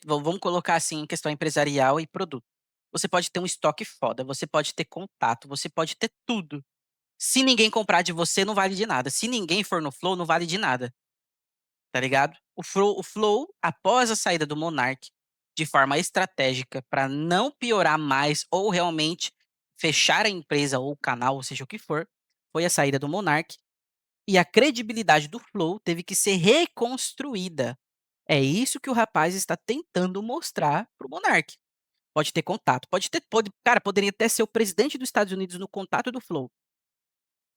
Vamos colocar assim em questão empresarial e produto. Você pode ter um estoque foda, você pode ter contato, você pode ter tudo. Se ninguém comprar de você, não vale de nada. Se ninguém for no Flow, não vale de nada. Tá ligado? O Flow, após a saída do Monark, de forma estratégica, pra não piorar mais ou realmente fechar a empresa ou o canal, ou seja o que for, foi a saída do Monark. E a credibilidade do Flow teve que ser reconstruída. É isso que o rapaz está tentando mostrar pro Monark. Pode ter contato, cara, poderia até ser o presidente dos Estados Unidos no contato do Flow.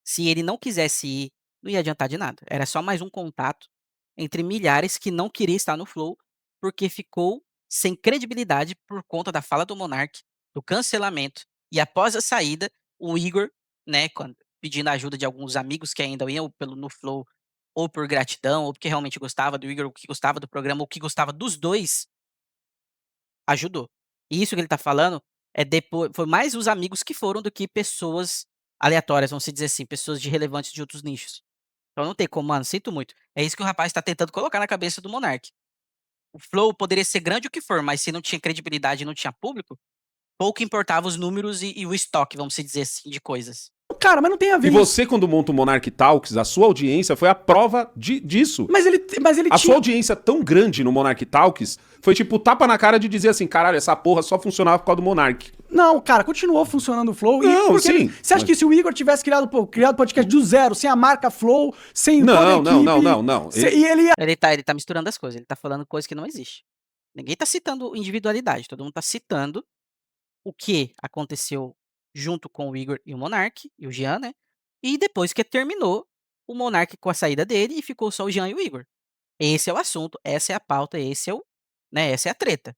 Se ele não quisesse ir, não ia adiantar de nada. Era só mais um contato entre milhares que não queria estar no Flow, porque ficou sem credibilidade por conta da fala do Monark, do cancelamento. E após a saída, o Igor, né, pedindo a ajuda de alguns amigos que ainda iam no Flow, ou por gratidão, ou porque realmente gostava do Igor, ou que gostava do programa, ou que gostava dos dois, ajudou. E isso que ele tá falando foi mais os amigos que foram do que pessoas aleatórias, vamos dizer assim, pessoas de relevantes de outros nichos. Então não tem como, mano, sinto muito. É isso que o rapaz tá tentando colocar na cabeça do Monark. O Flow poderia ser grande o que for, mas se não tinha credibilidade e não tinha público, pouco importava os números e o estoque, vamos dizer assim, de coisas. Cara, mas não tem a ver. E você, quando monta o Monark Talks, a sua audiência foi a prova disso. Mas ele A sua tinha. audiência tão grande no Monark Talks foi tipo tapa na cara de dizer assim, caralho, essa porra só funcionava por causa do Monark. Não, cara, continuou funcionando o Flow. Não, porque sim. Você acha que se o Igor tivesse criado podcast do zero, sem a marca Flow, sem toda a equipe... Não. E ele ia... Ele tá misturando as coisas, ele tá falando coisa que não existe. Ninguém tá citando individualidade, todo mundo tá citando o que aconteceu junto com o Igor e o Monark, e o Jean, né? E depois que terminou, o Monark com a saída dele e ficou só o Jean e o Igor. Esse é o assunto, essa é a pauta, esse é o, né, essa é a treta.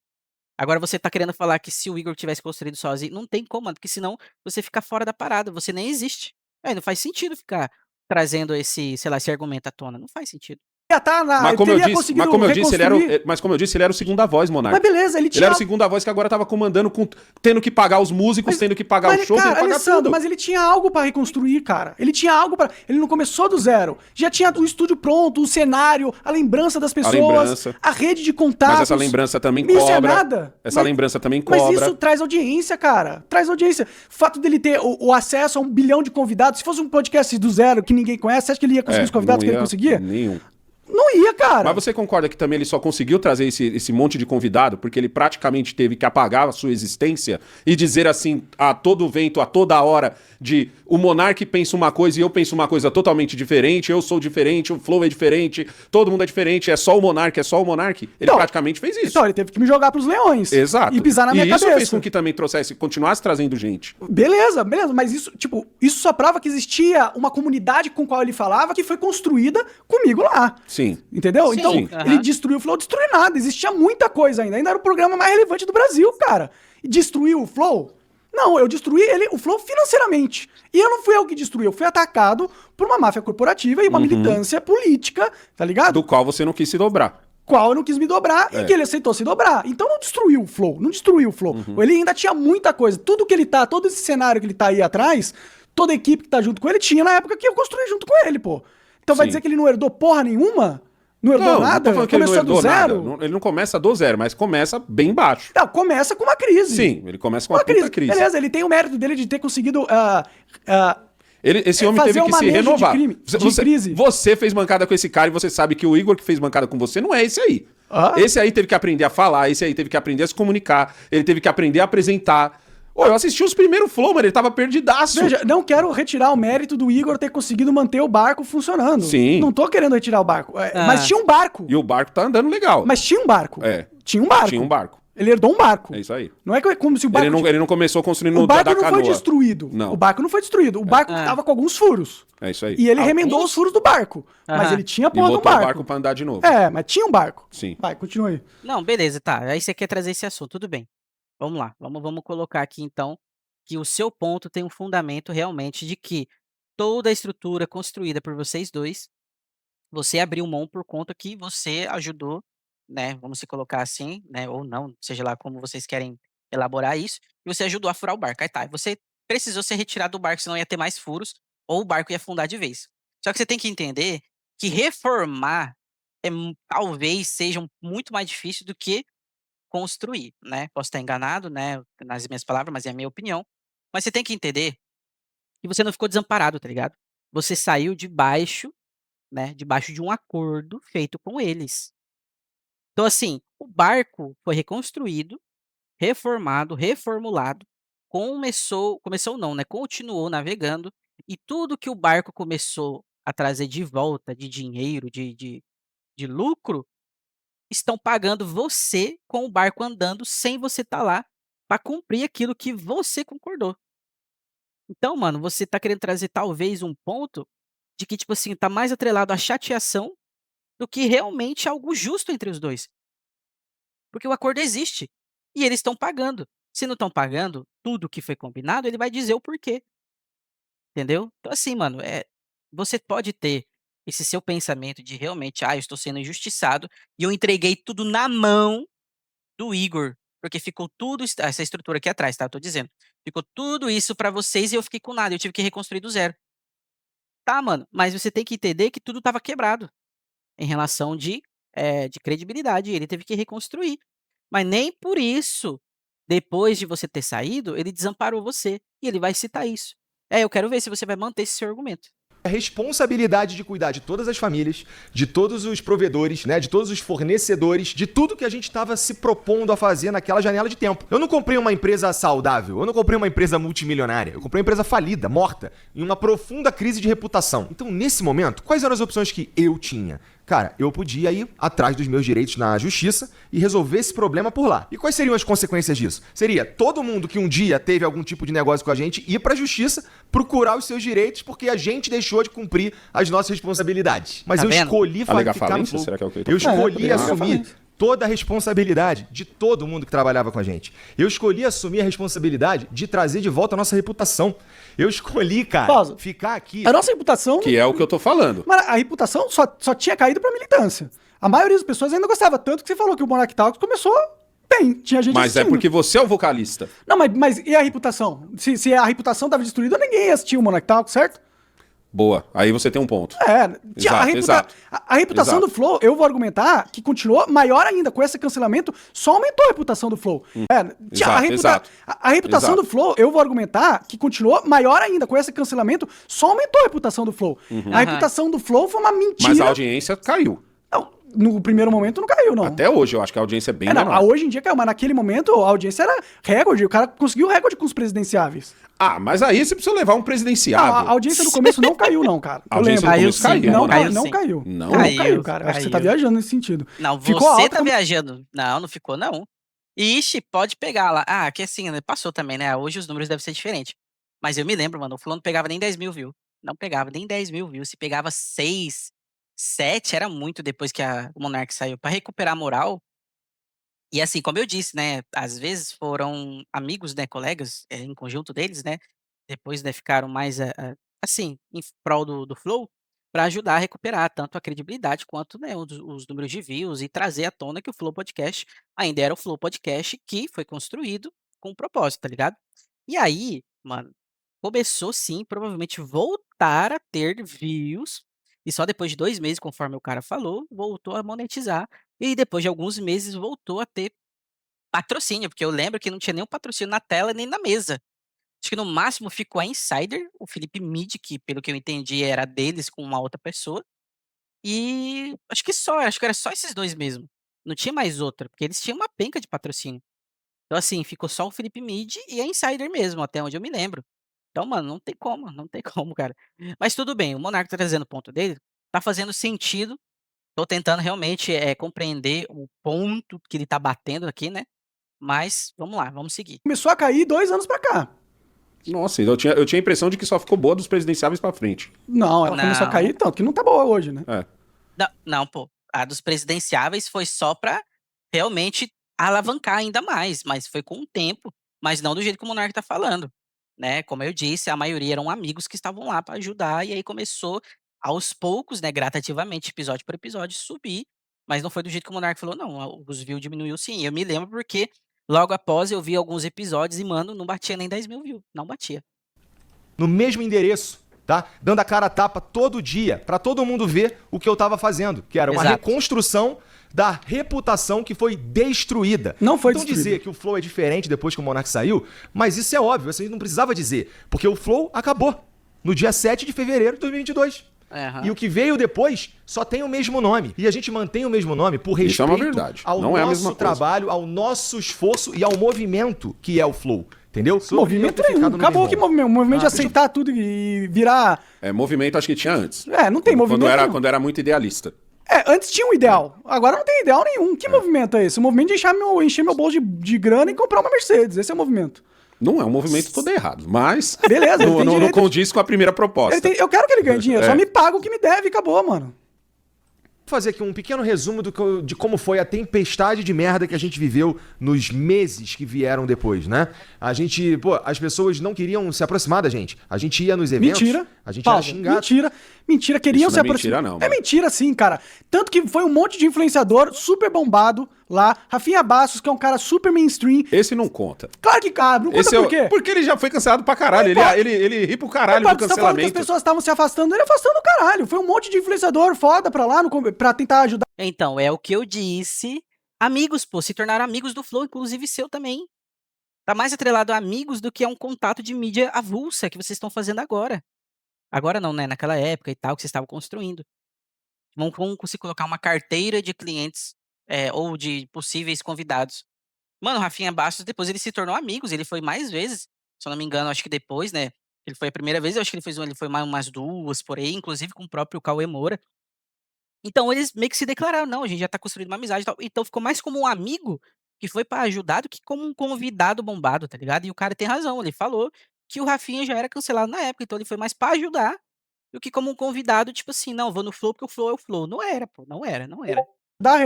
Agora você tá querendo falar que se o Igor tivesse construído sozinho, não tem como, mano, porque senão você fica fora da parada, você nem existe. Não faz sentido ficar trazendo esse, sei lá, esse argumento à tona, não faz sentido. Mas como eu teria disse, conseguido mas como eu disse, reconstruir. mas como eu disse, ele era o segunda voz, Monark. Mas beleza, ele Ele tinha... era o segunda voz que agora tava comandando, tendo que pagar os músicos, tendo que pagar o show, tendo que cara, pagar Alessandro, tudo. mas ele tinha algo pra reconstruir, cara. Ele tinha algo pra... Ele não começou do zero. Já tinha o estúdio pronto, o cenário, a lembrança das pessoas, lembrança. a rede de contatos. Mas essa lembrança também Isso é cobra. nada. Essa lembrança também cobra. Mas isso traz audiência, cara. Traz audiência. O fato dele ter o acesso a 1 bilhão de convidados, se fosse um podcast do zero que ninguém conhece, você acha que ele ia conseguir os convidados que ele conseguia? Nenhum. Não ia, cara. Mas você concorda que também ele só conseguiu trazer esse monte de convidado porque ele praticamente teve que apagar a sua existência e dizer assim a todo vento, a toda hora, de o Monark pensa uma coisa e eu penso uma coisa totalmente diferente, eu sou diferente, o Flow é diferente, todo mundo é diferente, é só o Monark, é só o Monark. Ele Então, praticamente fez isso. Então, ele teve que me jogar pros leões. Exato. E pisar na minha e isso cabeça. fez com que também continuasse trazendo gente. Beleza, mas isso, tipo, isso só prova que existia uma comunidade com qual ele falava que foi construída comigo lá. Sim. Entendeu? Sim, Então, ele destruiu o Flow, destruiu nada. Existia muita coisa ainda. Ainda era o programa mais relevante do Brasil, cara. E destruiu o Flow? Não, eu destruí o Flow financeiramente. E eu não fui eu que destruí, eu fui atacado por uma máfia corporativa e uma militância política, tá ligado? Do qual você não quis se dobrar. Qual eu não quis me dobrar e que ele aceitou se dobrar. Então não destruiu o Flow, não destruiu o Flow. Ele ainda tinha muita coisa. Tudo que ele tá, todo esse cenário que ele tá aí atrás, toda a equipe que tá junto com ele, tinha na época que eu construí junto com ele, pô. Então vai Sim. dizer que ele não herdou porra nenhuma? Não herdou nada? Não tô falando que ele não Começou do herdou nada. zero? Ele não começa do zero, mas começa bem baixo. Não, começa com uma crise. Sim, ele começa com uma puta crise. Beleza, ele tem o mérito dele de ter conseguido Esse homem fazer teve um que se manejo de renovar. crise. Você fez bancada com esse cara e você sabe que o Igor que fez bancada com você não é esse aí. Esse aí teve que aprender a falar, esse aí teve que aprender a se comunicar, ele teve que aprender a apresentar. Eu assisti os primeiros Flow, mano, ele tava perdidaço. Veja, não quero retirar o mérito do Igor ter conseguido manter o barco funcionando. Sim. Não tô querendo retirar o barco. Mas tinha um barco. E o barco tá andando legal. Mas tinha um barco. Tinha um barco. Tinha um barco. Ele herdou um barco. É isso aí. Não é como se o barco... Ele não começou construindo O barco da não canoa. foi destruído. Não. O barco não foi destruído. O barco tava com alguns furos. É isso aí. E ele remendou os furos do barco. Mas ele tinha a E porra do botou barco. o barco pra andar de novo. Mas tinha um barco. Sim. Vai, continua aí. Não, beleza, tá. Aí você quer trazer esse assunto, tudo bem. Vamos lá, vamos colocar aqui então que o seu ponto tem um fundamento realmente de que toda a estrutura construída por vocês dois, você abriu mão por conta que você ajudou, né? Vamos se colocar assim, né? Ou não, seja lá como vocês querem elaborar isso, e você ajudou a furar o barco. Aí tá, você precisou ser retirado do barco, senão ia ter mais furos, ou o barco ia afundar de vez. Só que você tem que entender que reformar talvez seja muito mais difícil do que construir, né? Posso estar enganado, né, nas minhas palavras, mas é a minha opinião. Mas você tem que entender que você não ficou desamparado, tá ligado? Você saiu debaixo, né, debaixo de um acordo feito com eles. Então, assim, o barco foi reconstruído, reformado, reformulado, começou não, né, continuou navegando, e tudo que o barco começou a trazer de volta, de dinheiro, de lucro, estão pagando você com o barco andando sem você estar lá para cumprir aquilo que você concordou. Então, mano, você tá querendo trazer talvez um ponto de que, tipo assim, tá mais atrelado à chateação do que realmente algo justo entre os dois. Porque o acordo existe e eles estão pagando. Se não estão pagando tudo que foi combinado, ele vai dizer o porquê. Entendeu? Então, assim, mano, você pode ter esse seu pensamento de realmente, eu estou sendo injustiçado e eu entreguei tudo na mão do Igor, porque ficou tudo, essa estrutura aqui atrás, tá? Eu tô dizendo. Ficou tudo isso pra vocês e eu fiquei com nada, eu tive que reconstruir do zero. Tá, mano, mas você tem que entender que tudo estava quebrado em relação de credibilidade, ele teve que reconstruir. Mas nem por isso, depois de você ter saído, ele desamparou você. E ele vai citar isso. Eu quero ver se você vai manter esse seu argumento. A responsabilidade de cuidar de todas as famílias, de todos os provedores, né, de todos os fornecedores, de tudo que a gente estava se propondo a fazer naquela janela de tempo. Eu não comprei uma empresa saudável, eu não comprei uma empresa multimilionária, eu comprei uma empresa falida, morta, em uma profunda crise de reputação. Então, nesse momento, quais eram as opções que eu tinha? cara, eu podia ir atrás dos meus direitos na justiça e resolver esse problema por lá. E quais seriam as consequências disso? Seria todo mundo que um dia teve algum tipo de negócio com a gente ir pra justiça procurar os seus direitos porque a gente deixou de cumprir as nossas responsabilidades. Mas Tá eu vendo? escolhi Alegar ficar no falência? Flow. Será que é o que ele tá Eu falando? escolhi poderia alegar assumir falência. toda a responsabilidade de todo mundo que trabalhava com a gente. Eu escolhi assumir a responsabilidade de trazer de volta a nossa reputação. Eu escolhi, cara, Pausa. ficar aqui. A nossa reputação. Que é o que eu tô falando. Mas a reputação só tinha caído pra militância. A maioria das pessoas ainda gostava. Tanto que você falou que o Monark Talks começou bem. Tinha gente Mas é assistindo. porque você é o vocalista. Não, mas e a reputação? Se a reputação tava destruída, ninguém ia assistir o Monark Talks, certo? Boa. Aí você tem um ponto. Exato. A reputação Exato. do Flow, eu vou argumentar que continuou maior ainda. Com esse cancelamento, só aumentou a reputação do Flow. Exato. A reputação Exato. do Flow, eu vou argumentar que continuou maior ainda. Com esse cancelamento, só aumentou a reputação do Flow. A reputação do Flow foi uma mentira. Mas a audiência caiu. Não, no primeiro momento não caiu, não. Até hoje eu acho que a audiência é bem Não, menor. hoje em dia caiu, mas naquele momento a audiência era recorde. O cara conseguiu recorde com os presidenciáveis. Ah, mas aí você precisa levar um Não, presidenciável. a audiência no começo não caiu, não, cara. A Eu audiência lembro. no começo caiu, Não, Monark. não sim. caiu. Não. Não Caiu, caiu, cara. Acho que você tá caiu. viajando nesse sentido. Não, Ficou você alta, tá viajando. Não, não ficou, não. Ixi, pode pegar lá. Ah, que assim, né, passou também, né? Hoje os números devem ser diferentes. Mas eu me lembro, mano, o Flow não pegava nem 10 mil views. Não pegava nem 10 mil views. Se pegava 6, 7, era muito depois que o Monark saiu. Pra recuperar a moral. E assim, como eu disse, né? Às vezes foram amigos, né? Colegas, em conjunto deles, né? Depois, né, ficaram mais, assim, em prol do Flow, para ajudar a recuperar tanto a credibilidade quanto, né, os números de views e trazer à tona que o Flow Podcast ainda era o Flow Podcast que foi construído com um propósito, tá ligado? E aí, mano, começou sim, provavelmente voltar a ter views, e só depois de 2 meses, conforme o cara falou, voltou a monetizar, e depois de alguns meses voltou a ter patrocínio, porque eu lembro que não tinha nenhum patrocínio na tela nem na mesa. Acho que no máximo ficou a Insider, o Felipe Mid, que pelo que eu entendi era deles com uma outra pessoa. E acho que era só esses 2 mesmo. Não tinha mais outra, porque eles tinham uma penca de patrocínio. Então, assim, ficou só o Felipe Mid e a Insider mesmo, até onde eu me lembro. Então, mano, não tem como, não tem como, cara. Mas tudo bem, o Monarca tá trazendo o ponto dele, tá fazendo sentido. Tô tentando realmente compreender o ponto que ele tá batendo aqui, né? Mas vamos lá, vamos seguir. começou a cair 2 anos pra cá. Nossa, eu tinha a impressão de que só ficou boa dos presidenciáveis pra frente. Não, ela começou a Não. cair tanto que não tá boa hoje, né? É. Não, pô. A dos presidenciáveis foi só pra realmente alavancar ainda mais, mas foi com o tempo, mas não do jeito que o Monark tá falando, né? Como eu disse, a maioria eram amigos que estavam lá pra ajudar, e aí começou aos poucos, né, gradativamente, episódio por episódio, subir, mas não foi do jeito que o Monark falou, não. Os views diminuiu sim. Eu me lembro porque logo após eu vi alguns episódios e, mano, não batia nem 10 mil views. Não batia. No mesmo endereço, tá? Dando a cara a tapa todo dia, pra todo mundo ver o que eu tava fazendo, que era uma Exato. reconstrução da reputação que foi destruída. Não foi então destruída. dizer que o Flow é diferente depois que o Monark saiu, mas isso é óbvio, você não precisava dizer, porque o Flow acabou no dia 7 de fevereiro de 2022. Aham. E o que veio depois só tem o mesmo nome. E a gente mantém o mesmo nome por Isso é respeito uma verdade. ao Não é a nosso mesma coisa. trabalho, ao nosso esforço e ao movimento que é o Flow. Entendeu? Sobre Movimento eu ter nenhum. ficado no Acabou meu que irmão. movimento. O movimento de deixa eu- aceitar tudo e virar. Movimento acho que tinha antes. Não tem movimento. nenhum. Quando era muito idealista. Antes tinha um ideal. Agora não tem ideal nenhum. Que movimento é esse? O movimento de encher meu bolso de grana e comprar uma Mercedes. Esse é o movimento. Não é um movimento todo errado, mas Beleza, ele tem não direito. condiz com a primeira proposta. Eu quero que ele ganhe dinheiro. É. Só me paga o que me deve e acabou, mano. Vou fazer aqui um pequeno resumo de como foi a tempestade de merda que a gente viveu nos meses que vieram depois, né? As pessoas não queriam se aproximar da gente. A gente ia nos eventos, Mentira. a gente Pausa. era xingado. Mentira. Queriam Isso se não é mentira, aproximar. não, É mano. mentira, sim, cara. Tanto que foi um monte de influenciador super bombado lá. Rafinha Bastos, que é um cara super mainstream. Esse não conta. Claro que cabe. Não conta Esse por quê? Porque ele já foi cancelado pra caralho. Não importa. Ele ri pro caralho Não do importa, você tá falando que as cancelamento. pessoas estavam se afastando, ele afastando o caralho. Foi um monte de influenciador foda pra lá pra tentar ajudar. Então, é o que eu disse. Amigos, pô, se tornaram amigos do Flow, inclusive seu também. Tá mais atrelado a amigos do que a um contato de mídia avulsa que vocês estão fazendo agora. Agora não, né? Naquela época e tal, que vocês estavam construindo. Vão conseguir colocar uma carteira de clientes ou de possíveis convidados. Mano, o Rafinha Bastos, depois ele se tornou amigos, ele foi mais vezes. Se eu não me engano, acho que depois, né? Ele foi a primeira vez, eu acho que ele foi mais umas 2 por aí, inclusive com o próprio Cauê Moura. Então eles meio que se declararam: "Não, a gente já tá construindo uma amizade e tal". Então ficou mais como um amigo que foi pra ajudar do que como um convidado bombado, tá ligado? E o cara tem razão, ele falou que o Rafinha já era cancelado na época, então ele foi mais pra ajudar do que como um convidado, tipo assim: "Não, vou no Flow porque o Flow é o Flow". Não era, pô, não era, não era.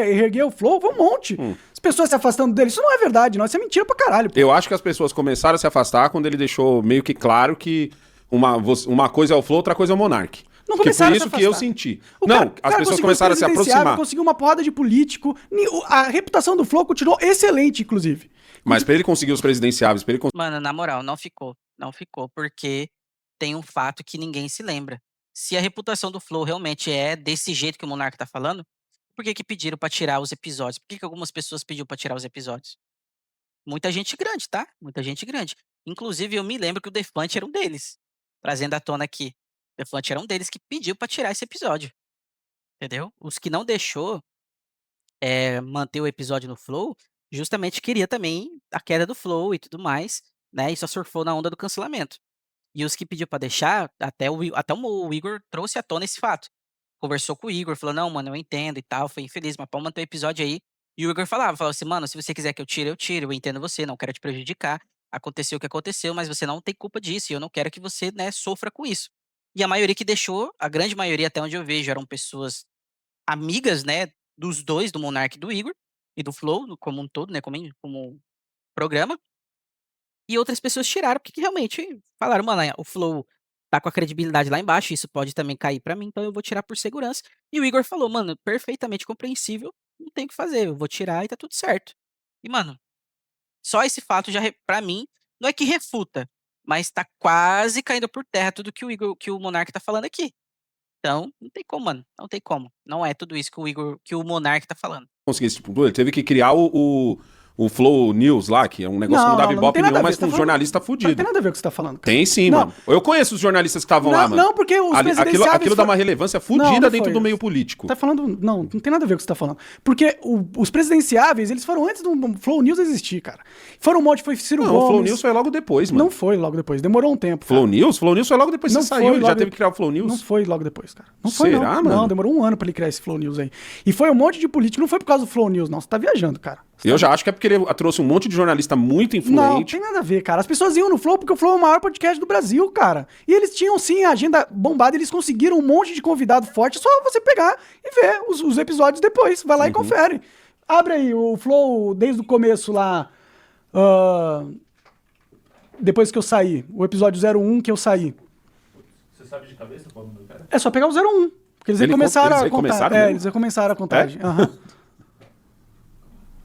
Erguer o Flow, foi um monte. Hum. As pessoas se afastando dele. Isso não é verdade, não. Isso é mentira pra caralho, pô. Eu acho que as pessoas começaram a se afastar quando ele deixou meio que claro que uma coisa é o Flow, outra coisa é o Monark. Não Que começaram foi a se isso que eu afastar. senti. O Não, cara- as cara pessoas conseguiu começaram a se presidenciável, aproximar. Conseguiu uma porrada de político. A reputação do Flow continuou excelente, inclusive. Mas pra ele conseguir os presidenciáveis, pra ele Mano, na moral, não ficou. Não ficou, porque tem um fato que ninguém se lembra. Se a reputação do Flow realmente é desse jeito que o Monark tá falando, por que que pediram pra tirar os episódios? Por que que algumas pessoas pediram pra tirar os episódios? Muita gente grande, tá? Muita gente grande. Inclusive, eu me lembro que o Defante era um deles. Trazendo à tona aqui. O Defante era um deles que pediu pra tirar esse episódio. Entendeu? Os que não deixou manter o episódio no Flow, justamente queria também a queda do Flow e tudo mais, né? E só surfou na onda do cancelamento. E os que pediu pra deixar, até o Igor trouxe à tona esse fato. Conversou com o Igor, falou: "Não, mano, eu entendo e tal, foi infeliz, mas pode manter o episódio aí". E o Igor falava assim: "Mano, se você quiser que eu tire, eu entendo você, não quero te prejudicar. Aconteceu o que aconteceu, mas você não tem culpa disso e eu não quero que você, né, sofra com isso". E a maioria que deixou, a grande maioria até onde eu vejo, eram pessoas amigas, né, dos 2, do Monark e do Igor, e do Flow como um todo, né, como programa. E outras pessoas tiraram, porque que realmente falaram: "Mano, o Flow tá com a credibilidade lá embaixo, isso pode também cair pra mim, então eu vou tirar por segurança". E o Igor falou: "Mano, perfeitamente compreensível, não tem o que fazer, eu vou tirar e tá tudo certo". E, mano, só esse fato já pra mim, não é que refuta, mas tá quase caindo por terra tudo que o Monark tá falando aqui. Então, não tem como, mano, não tem como. Não é tudo isso que o Monark tá falando. conseguir esse tipo, ele teve que criar o Flow News lá, que é um negócio que não dava não ibope tem nada nenhum, a ver, mas você com tá um falando- jornalista Não fudido. tem nada a ver com o que você tá falando, cara. Tem sim, Não. mano. Eu conheço os jornalistas que estavam lá, mano. Não, porque os presidenciáveis... Aquilo dá uma relevância fudida não dentro foi do meio isso. político. Tá falando... Não tem nada a ver com o que você tá falando. Porque os presidenciáveis, eles foram antes do Flow News existir, cara. Foram um monte, foi Ciro Não, Gomes... o Flow News foi logo depois, mano. Não foi logo depois, demorou um tempo, cara. Flow News? Flow News foi logo depois que Não você foi saiu, ele já logo teve de- que criar o Flow News. Não foi logo depois, cara. Não foi, Será, não. mano? Não, demorou um ano pra ele criar esse Flow News aí. E foi um monte de político, não foi por causa do Flow News, não. Você tá viajando, cara. Eu já acho que é porque ele trouxe um monte de jornalista muito Não, influente. tem nada a ver, cara. As pessoas iam no Flow porque o Flow é o maior podcast do Brasil, cara. E eles tinham, sim, a agenda bombada, eles conseguiram um monte de convidado forte. É só você pegar e ver os episódios depois. Vai lá e confere. Abre aí o Flow desde o começo lá. Depois que eu saí. O episódio 01 que eu saí. Você sabe de cabeça qual é o número, cara? É só pegar o 01. Porque eles Ele recomeçaram eles a contar. recomeçaram É, mesmo? eles recomeçaram a contagem. Aham.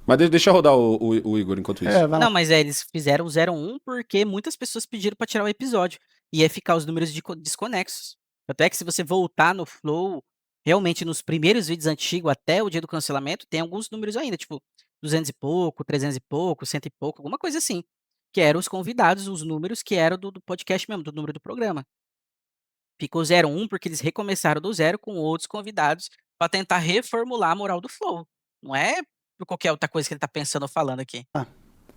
Mas deixa eu rodar o Igor enquanto isso. É, vai lá. Não, mas eles fizeram o 01 porque muitas pessoas pediram pra tirar o episódio. E ia ficar os números desconexos. Até que se você voltar no Flow, realmente nos primeiros vídeos antigos, até o dia do cancelamento, tem alguns números ainda, tipo 200 e pouco, 300 e pouco, 100 e pouco, alguma coisa assim. Que eram os convidados, os números que eram do podcast mesmo, do número do programa. Ficou 01 porque eles recomeçaram do zero com outros convidados pra tentar reformular a moral do Flow. Não é por qualquer outra coisa que ele tá pensando ou falando aqui.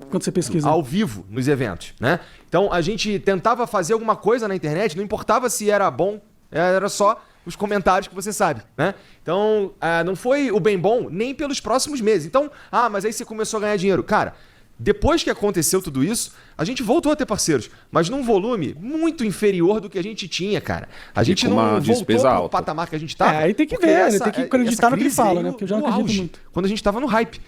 Quando você pesquisa. Ao vivo nos eventos, né? Então a gente tentava fazer alguma coisa na internet, não importava se era bom, era só os comentários que você sabe, né? Então não foi o bem bom nem pelos próximos meses. Então, mas aí você começou a ganhar dinheiro. Cara, depois que aconteceu tudo isso, a gente voltou a ter parceiros, mas num volume muito inferior do que a gente tinha, cara. A gente com uma não voltou despesa pro alta. patamar que a gente tava. Aí tem que porque ver, tem que acreditar essa no que ele crise fala, veio né? Porque eu já não no acredito auge, muito. quando a gente tava no hype.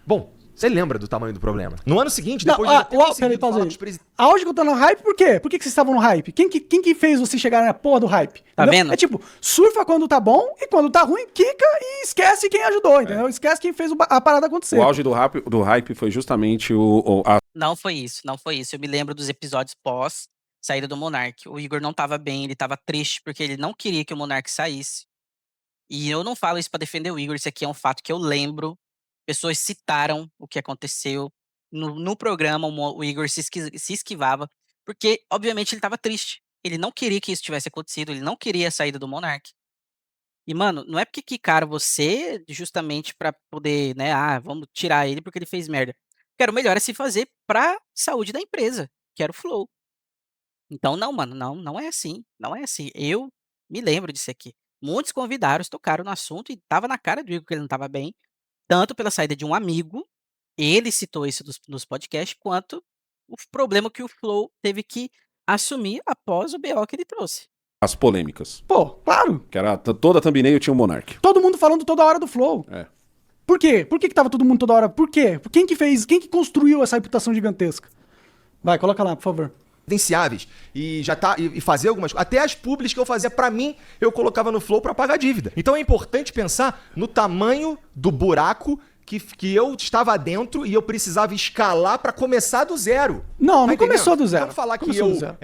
Bom, você lembra do tamanho do problema. No ano seguinte, Não, depois de já ter conseguido peraí, pausa falar aí. dos presidentes... Aonde que eu tô no hype, por quê? Por que vocês estavam no hype? Quem que fez você chegar na porra do hype? Tá Entendeu? vendo? É tipo, surfa quando tá bom e quando tá ruim, quica e esquece quem ajudou, entendeu? Esquece quem fez a parada acontecer. O auge do hype foi justamente a Não foi isso, não foi isso. Eu me lembro dos episódios pós saída do Monark. O Igor não tava bem, ele tava triste porque ele não queria que o Monark saísse. E eu não falo isso pra defender o Igor, isso aqui é um fato que eu lembro. Pessoas citaram o que aconteceu no programa, o Igor se esquivava, porque obviamente ele tava triste. Ele não queria que isso tivesse acontecido, ele não queria a saída do Monark. E, mano, não é porque quicaram você justamente pra poder, né, vamos tirar ele porque ele fez merda. Quero melhor é se fazer pra saúde da empresa, que era o Flow. Então não, mano, não é assim, não é assim. Eu me lembro disso aqui. Muitos convidados tocaram no assunto e estava na cara do Igor que ele não estava bem, tanto pela saída de um amigo, ele citou isso nos podcasts, quanto o problema que o Flow teve que assumir após o BO que ele trouxe. As polêmicas. Pô, claro. Que era toda a thumbnail tinha um Monark. Todo mundo falando toda hora do Flow. É. Por quê? Por que tava todo mundo toda hora? Por quê? Quem que construiu essa reputação gigantesca? Vai, coloca lá, por favor. Credenciáveis e já tá e fazer algumas até as publis que eu fazia pra mim eu colocava no Flow pra pagar a dívida. Então é importante pensar no tamanho do buraco que eu estava dentro e eu precisava escalar pra começar do zero. Não, não entendendo? começou do zero. Então falar que Começou eu do zero.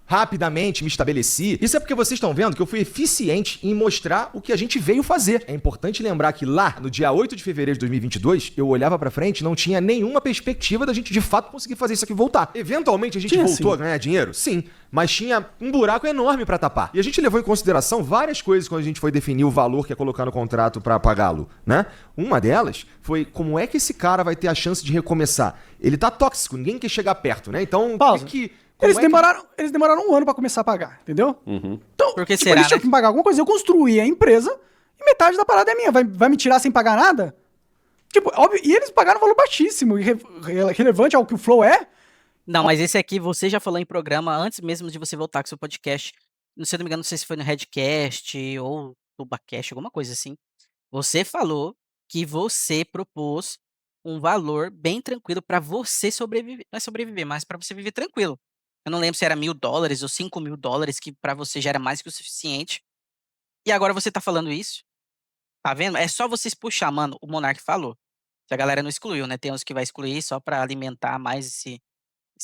rapidamente me estabeleci. Isso é porque vocês estão vendo que eu fui eficiente em mostrar o que a gente veio fazer. É importante lembrar que lá, no dia 8 de fevereiro de 2022, eu olhava pra frente e não tinha nenhuma perspectiva da gente de fato conseguir fazer isso aqui voltar. Eventualmente a gente Tinha, voltou sim. a ganhar dinheiro? Sim. Mas tinha um buraco enorme pra tapar. E a gente levou em consideração várias coisas quando a gente foi definir o valor que ia colocar no contrato pra pagá-lo, né? Uma delas foi como é que esse cara vai ter a chance de recomeçar. Ele tá tóxico, ninguém quer chegar perto, né? Então, Pausa. como Eles demoraram um ano pra começar a pagar, entendeu? Então, Por que tipo, será, eles tinham né? que me pagar alguma coisa. Eu construí a empresa e metade da parada é minha. Vai me tirar sem pagar nada? Tipo, óbvio, e eles pagaram um valor baixíssimo, relevante ao que o Flow é. Não, mas esse aqui você já falou em programa antes mesmo de você voltar com seu podcast. Se eu não me engano, não sei se foi no Redcast ou Tubacast, alguma coisa assim. Você falou que você propôs um valor bem tranquilo pra você sobreviver. Não é sobreviver, mas pra você viver tranquilo. Eu não lembro se era $1.000 ou $5.000, que pra você já era mais que o suficiente. E agora você tá falando isso? Tá vendo? É só vocês puxar, mano. O Monark falou. Se a galera não excluiu, né? Tem uns que vai excluir só pra alimentar mais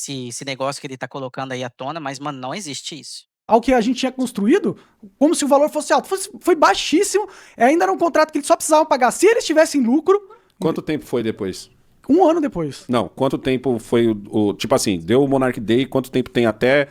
esse negócio que ele tá colocando aí à tona, mas, mano, não existe isso. Ao que a gente tinha construído, como se o valor fosse alto. Foi baixíssimo. Ainda era um contrato que eles só precisavam pagar. Se eles tivessem lucro, Quanto tempo foi depois? um ano depois. Não, quanto tempo foi tipo assim, deu o Monark Day, quanto tempo tem até...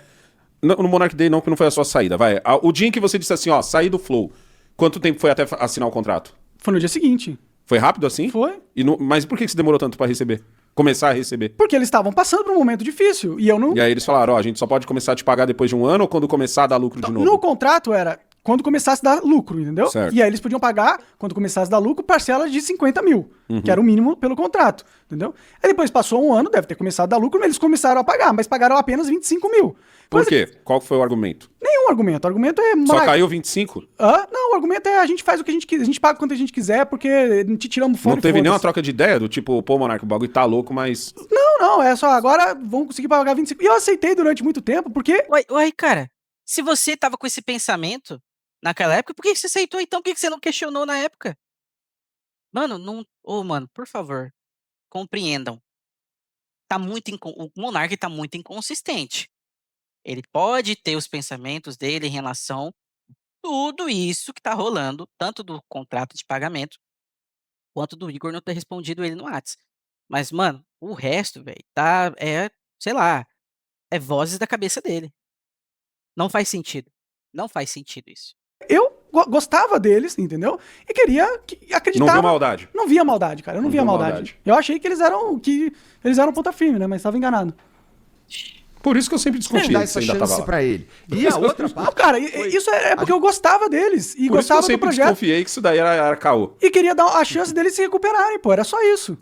No Monark Day não, que não foi a sua saída, vai. O dia em que você disse assim, ó, saí do Flow, quanto tempo foi até assinar o contrato? Foi no dia seguinte. Foi rápido assim? Foi. Mas por que você demorou tanto pra receber? Começar a receber? Porque eles estavam passando por um momento difícil. E eu não. E aí eles falaram, ó, a gente só pode começar a te pagar depois de um ano ou quando começar a dar lucro de novo? No contrato era quando começasse a dar lucro, entendeu? Certo. E aí eles podiam pagar, quando começasse a dar lucro, parcelas de 50 mil, que era o mínimo pelo contrato, entendeu? Aí depois passou um ano, deve ter começado a dar lucro, mas eles começaram a pagar, mas pagaram apenas 25 mil. Por Coisa quê? Qual foi o argumento? Nenhum argumento. O argumento é... Só caiu 25? Não, o argumento é a gente faz o que a gente quiser, a gente paga quanto a gente quiser, porque não te tiramos fora. Não teve nenhuma troca de ideia do tipo, pô, Monark, o bagulho tá louco, mas... Não, é só agora vão conseguir pagar 25. E eu aceitei durante muito tempo, porque... Uai, cara, se você tava com esse pensamento naquela época, por que você aceitou então? Por que você não questionou na época? Mano, não... mano, por favor, compreendam. O Monark tá muito inconsistente. Ele pode ter os pensamentos dele em relação a tudo isso que tá rolando, tanto do contrato de pagamento, quanto do Igor não ter respondido ele no Whats. Mas, mano, o resto, velho, sei lá, é vozes da cabeça dele. Não faz sentido. Não faz sentido isso. Eu gostava deles, entendeu? E queria acreditar. Não viu maldade? Não via maldade, cara. Eu não via viu maldade. maldade. Eu achei que eles eram ponta firme, né? Mas estava enganado. Por isso que eu sempre desconfiei dar que essa você ainda tava chance lá. pra ele. E a outra Não, parte... cara, isso é porque eu gostava deles. E Por isso que eu gostava do sempre projeto. desconfiei que isso daí era caô. E queria dar a chance deles se recuperarem, pô. Era só isso.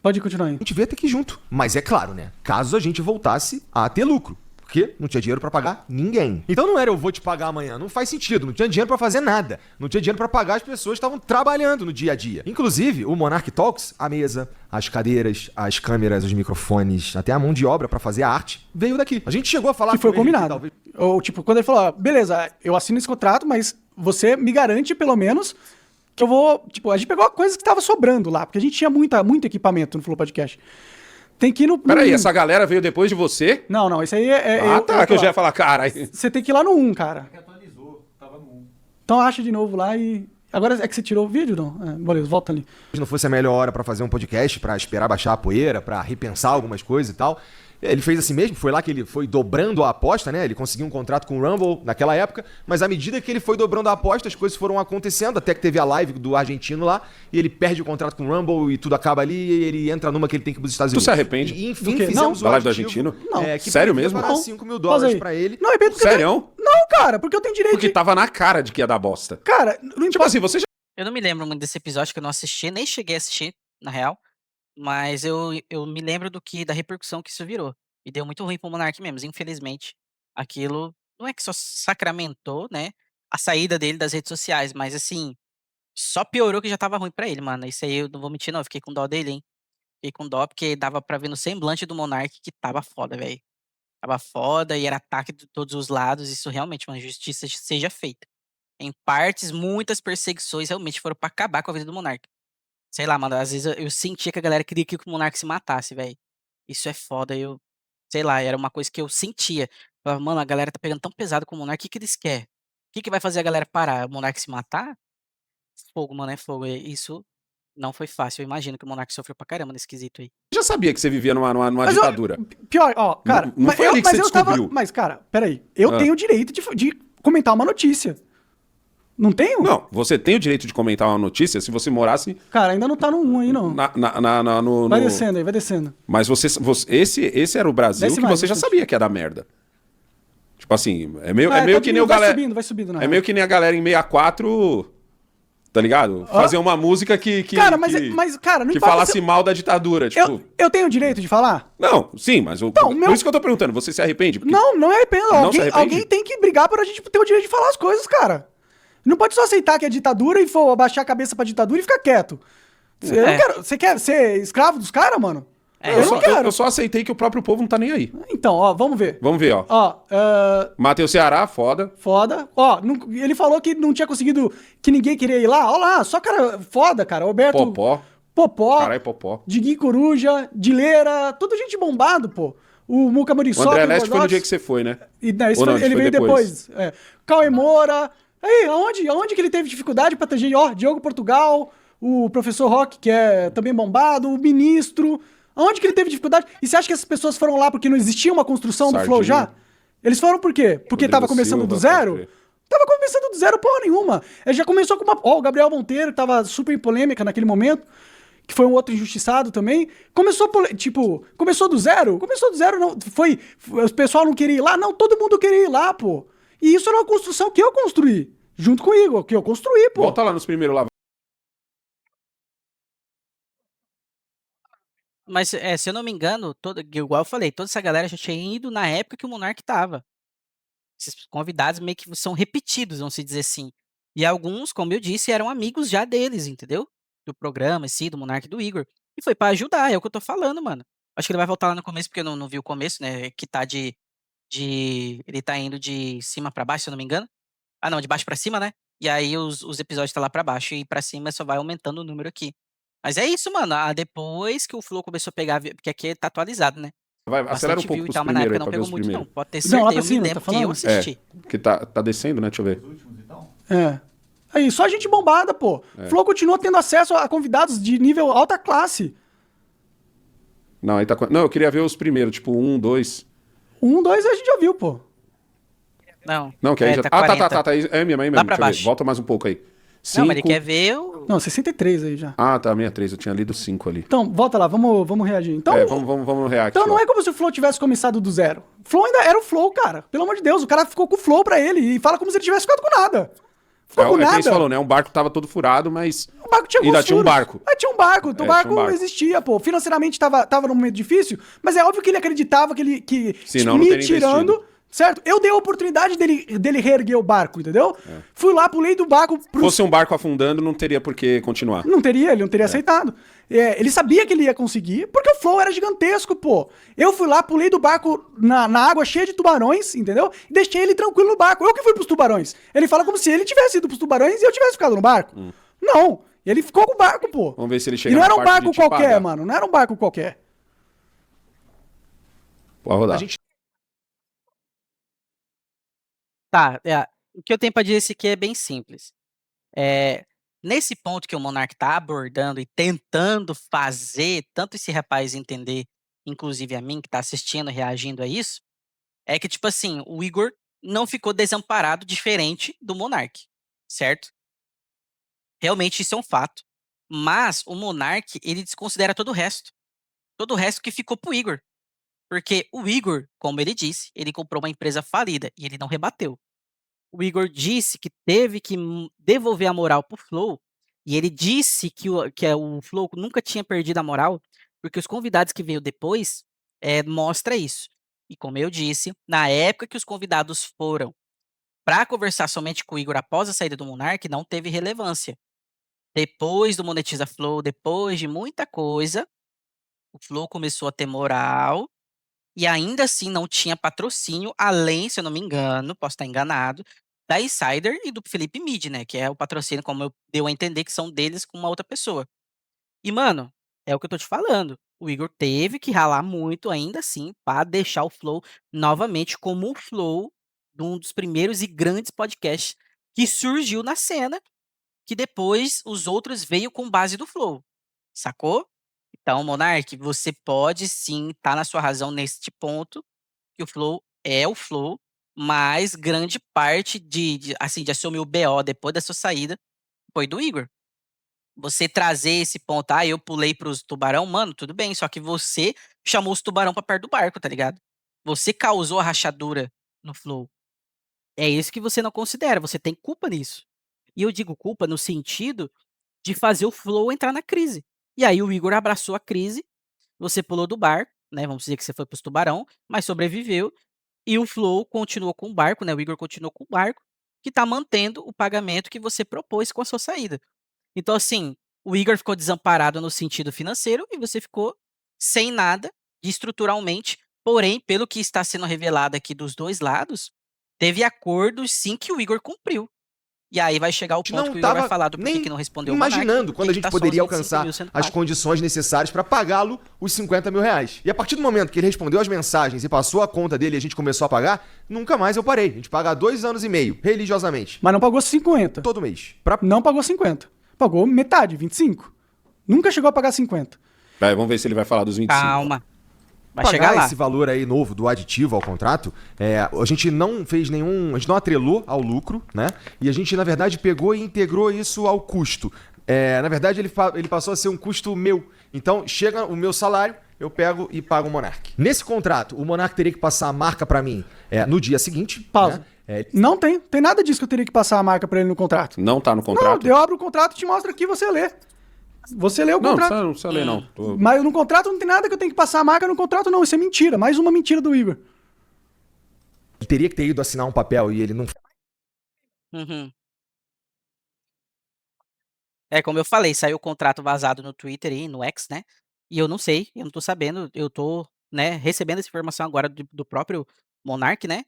Pode continuar aí. A gente veio até aqui junto. Mas é claro, né? Caso a gente voltasse a ter lucro. Porque não tinha dinheiro pra pagar ninguém. Então não era eu vou te pagar amanhã. Não faz sentido. Não tinha dinheiro pra fazer nada. Não tinha dinheiro pra pagar as pessoas que estavam trabalhando no dia a dia. Inclusive, o Monark Talks, a mesa, as cadeiras, as câmeras, os microfones, até a mão de obra pra fazer a arte, veio daqui. A gente chegou a falar Que foi com ele combinado. talvez... Ou, tipo, quando ele falou, ó, beleza, eu assino esse contrato, mas você me garante, pelo menos, que eu vou... Tipo, a gente pegou coisas que tava sobrando lá, porque a gente tinha muito equipamento no Flow Podcast. Tem que ir no... Peraí, essa galera veio depois de você? Não, isso aí é... Que eu já ia falar, cara. Você tem que ir lá no 1, cara. Que atualizou, tava no 1. Então acha de novo lá e... Agora é que você tirou o vídeo, não? Beleza, volta ali. não fosse a melhor hora pra fazer um podcast, pra esperar baixar a poeira, pra repensar algumas coisas e tal, Ele fez assim mesmo, foi lá que ele foi dobrando a aposta, né? Ele conseguiu um contrato com o Rumble naquela época, mas à medida que ele foi dobrando a aposta, as coisas foram acontecendo, até que teve a live do argentino lá, e ele perde o contrato com o Rumble e tudo acaba ali, e ele entra numa que ele tem que ir pros Estados Tu Unidos. se arrepende? E enfim, Do quê? fizemos Não. o Da live do aditivo, argentino? Não. que Sério poderia mesmo? parar Não. $5 mil Pausa aí. pra ele. Não, arrependo porque Sério? Não, cara, porque eu tenho direito Porque de... tava na cara de que ia dar bosta. Cara, não Tipo importa. assim, você já Eu não me lembro muito desse episódio que eu não assisti, nem cheguei a assistir, na real. Mas eu me lembro da repercussão que isso virou. E deu muito ruim pro Monark mesmo. Infelizmente, aquilo não é que só sacramentou, né, a saída dele das redes sociais, mas assim, só piorou que já tava ruim pra ele, mano. Isso aí eu não vou mentir, não. Eu fiquei com dó dele, hein. Fiquei com dó, porque dava pra ver no semblante do Monark que tava foda, velho. Tava foda e era ataque de todos os lados. Isso realmente, uma justiça seja feita. Em partes, muitas perseguições realmente foram pra acabar com a vida do Monark. Sei lá, mano, às vezes eu sentia que a galera queria que o Monark se matasse, velho. Isso é foda, sei lá, era uma coisa que eu sentia. Falava: "Mano, a galera tá pegando tão pesado com o Monark, o que que eles quer? O que que vai fazer a galera parar? O Monark se matar?" Fogo, mano, é fogo. E isso não foi fácil. Eu imagino que o Monark sofreu pra caramba nesse quesito aí. sabia que você vivia numa Mas eu- ditadura. Pior, ó, cara... Não mas foi ali que mas você eu tava... descobriu. Mas, cara, peraí. Eu Ah. tenho o direito de comentar uma notícia. Não tenho? Não, você tem o direito de comentar uma notícia se você morasse Cara, ainda não tá no 1 aí, não. no... Vai descendo aí, vai descendo. Mas esse era o Brasil Desce que mais, você já desce. sabia que ia dar merda. Tipo assim, é meio Tá que nem o galera... vai subindo, na É real. meio que nem a galera em 64, tá ligado? Fazer uma música que Cara, mas, cara, não que importa falasse se- mal da ditadura, tipo... Eu tenho o direito de falar? Não, sim, mas Não, por meu- isso que eu tô perguntando, você se arrepende? Porque- Não é arrependo. Não se arrepende? Alguém tem que brigar pra gente ter o direito de falar as coisas, cara. Não pode só aceitar que é ditadura e for abaixar a cabeça pra ditadura e ficar quieto. Você quer ser escravo dos caras, mano? Eu não quero. eu só aceitei que o próprio povo não tá nem aí. Então, ó, vamos ver. Vamos ver, ó. Ó, Matheus Ceará, foda. foda. Ó, ele falou que não tinha conseguido, que ninguém queria ir lá. Ó lá, só cara foda, cara. Roberto... Popó. Caralho, Popó. Digui Coruja, Dileira, toda gente bombado, pô. O Muca O Muriçoca, André o Leste foi no Gordox. dia que você foi, né? E, não, Ou não, ele foi veio depois. depois. Cauê Moura. Aí, aonde que ele teve dificuldade pra ter gente? Ó, Diogo Portugal, o professor Roque, que é também bombado, o ministro. Aonde que ele teve dificuldade? E você acha que essas pessoas foram lá porque não existia uma construção do Flow já? Sardinha. Eles foram por quê? Porque Rodrigo tava começando Silva, do zero? pode crer. Tava começando do zero porra nenhuma. Ele já começou com uma... Ó, o Gabriel Monteiro, que tava super em polêmica naquele momento, que foi um outro injustiçado também. Começou do zero? Começou do zero, não. O pessoal não queria ir lá? Não, todo mundo queria ir lá, pô. E isso era uma construção que eu construí. Junto com o Igor, que eu construí, pô. Volta lá nos primeiros lá. Mas, se eu não me engano, igual eu falei, toda essa galera já tinha ido na época que o Monark tava. Esses convidados meio que são repetidos, vamos se dizer assim. E alguns, como eu disse, eram amigos já deles, entendeu? Do programa, do Monark e do Igor. E foi pra ajudar, é o que eu tô falando, mano. Acho que ele vai voltar lá no começo, porque eu não vi o começo, né? Que tá ele tá indo de cima pra baixo, se eu não me engano. Ah, não, de baixo pra cima, né? E aí os episódios tá lá pra baixo e pra cima só vai aumentando o número aqui. Mas é isso, mano. Depois que o Flow começou a pegar, porque aqui tá atualizado, né? Acelera um Bastante pouco view e pros tal, mas na primeiros época aí, não pra ver pegou os muito, não. primeiros. Pode ter Não, certeza. lá pra Eu me cima, lembro tá que eu falando? assisti. Porque tá descendo, né? Deixa eu ver. Os últimos, então? É. Aí, só gente bombada, pô. Flow continua tendo acesso a convidados de nível alta classe. Não, aí tá... Não, eu queria ver os primeiros, tipo 1, 2... 1, 2 a gente já viu, pô. Não, que aí já... tá Ah, 40. tá. É mesmo, Lá pra deixa eu ver. baixo. Volta mais um pouco aí. Não, mas ele 5... quer ver o... Não, 63 aí já. Ah, tá, 63. Eu tinha lido 5 ali. Então, volta lá, vamos reagir. Então, Vamos no react. então não ó. é como se o Flow tivesse começado do zero. O Flow ainda era o Flow, cara. Pelo amor de Deus, o cara ficou com o Flow pra ele e fala como se ele tivesse ficado com nada. Ficou com É nada. quem você falou, né? Um barco tava todo furado, mas... O barco tinha Ainda alguns tinha um furos. barco. Tinha um barco. O tinha barco um barco. existia, pô. Financeiramente tava num momento difícil, mas é óbvio que ele acreditava que Senão não me teria tirando, investido. certo? Eu dei a oportunidade dele reerguer o barco, entendeu? Fui lá, pulei do barco Se fosse um barco afundando, não teria por que continuar. Ele não teria aceitado. Ele sabia que ele ia conseguir, porque o Flow era gigantesco, pô. Eu fui lá, pulei do barco na água cheia de tubarões, entendeu? E deixei ele tranquilo no barco. Eu que fui pros tubarões. Ele fala como se ele tivesse ido pros tubarões e eu tivesse ficado no barco. Não. Ele ficou com o barco, pô. Vamos ver se ele E chega não na era um parte barco de te qualquer, pagar. mano. Não era um barco qualquer. Pode rodar. A gente Tá, o que eu tenho pra dizer esse aqui é bem simples. Nesse ponto que o Monark tá abordando e tentando fazer tanto esse rapaz entender inclusive a mim, que tá assistindo, reagindo a isso, é que, tipo assim, o Igor não ficou desamparado diferente do Monark, certo? Realmente isso é um fato. Mas o Monark, ele desconsidera todo o resto. Todo o resto que ficou pro Igor. Porque o Igor, como ele disse, ele comprou uma empresa falida e ele não rebateu. O Igor disse que teve que devolver a moral pro Flow, e ele disse que o Flow nunca tinha perdido a moral, porque os convidados que veio depois mostra isso. E como eu disse, na época que os convidados foram para conversar somente com o Igor após a saída do Monark, não teve relevância. Depois do Monetiza Flow, depois de muita coisa, o Flow começou a ter moral e ainda assim não tinha patrocínio, além, se eu não me engano, posso estar enganado, da Insider e do Felipe Mid, né? Que é o patrocínio, como eu deu a entender, que são deles com uma outra pessoa. E, mano, é o que eu tô te falando. O Igor teve que ralar muito ainda assim para deixar o Flow novamente como o Flow de um dos primeiros e grandes podcasts que surgiu na cena, que depois os outros veio com base do Flow. Sacou? Então, Monark, você pode sim estar na sua razão neste ponto, que o Flow é o Flow, mas grande parte assim, de assumir o BO depois da sua saída foi do Igor. Você trazer esse ponto, eu pulei pros tubarão, mano, tudo bem, só que você chamou os tubarão pra perto do barco, tá ligado? Você causou a rachadura no Flow. É isso que você não considera, você tem culpa nisso. E eu digo culpa no sentido de fazer o Flow entrar na crise. E aí o Igor abraçou a crise, você pulou do barco, né? Vamos dizer que você foi pros tubarão, mas sobreviveu. E o Flow continuou com o barco, né? O Igor continuou com o barco, que tá mantendo o pagamento que você propôs com a sua saída. Então, assim, o Igor ficou desamparado no sentido financeiro e você ficou sem nada de estruturalmente. Porém, pelo que está sendo revelado aqui dos dois lados, teve acordos sim que o Igor cumpriu. E aí vai chegar o ponto Não que o Igor vai tava falar do porquê nem que não respondeu o Monark, imaginando e quando que a gente tá só os poderia 25 alcançar mil sendo as pago. condições necessárias para pagá-lo os 50 mil reais. E a partir do momento que ele respondeu as mensagens e passou a conta dele e a gente começou a pagar, nunca mais eu parei. A gente paga há 2 anos e meio, religiosamente, Mas não pagou 50. todo mês. Não pagou 50. Pagou metade, 25. Nunca chegou a pagar 50. Vai, vamos ver se ele vai falar dos 25. Calma. Vai Pagar chegar lá. esse valor aí novo do aditivo ao contrato, a gente não fez nenhum. A gente não atrelou ao lucro, né? E a gente, na verdade, pegou e integrou isso ao custo. Na verdade, ele passou a ser um custo meu. Então, chega o meu salário, eu pego e pago o Monark. Nesse contrato, o Monark teria que passar a marca pra mim no dia seguinte. Pausa. Né? Não tem nada disso que eu teria que passar a marca pra ele no contrato. Não tá no contrato? Não, eu abro o contrato e te mostro aqui, você lê. Você lê o Não, contrato. não precisa ler, não. Mas no contrato não tem nada que eu tenho que passar a marca no contrato, não. Isso é mentira. Mais uma mentira do Igor. Ele teria que ter ido assinar um papel e ele não. Uhum. É como eu falei, saiu o contrato vazado no Twitter e no X, né? E eu não sei, eu não tô sabendo, eu tô, né, recebendo essa informação agora do próprio Monark, né?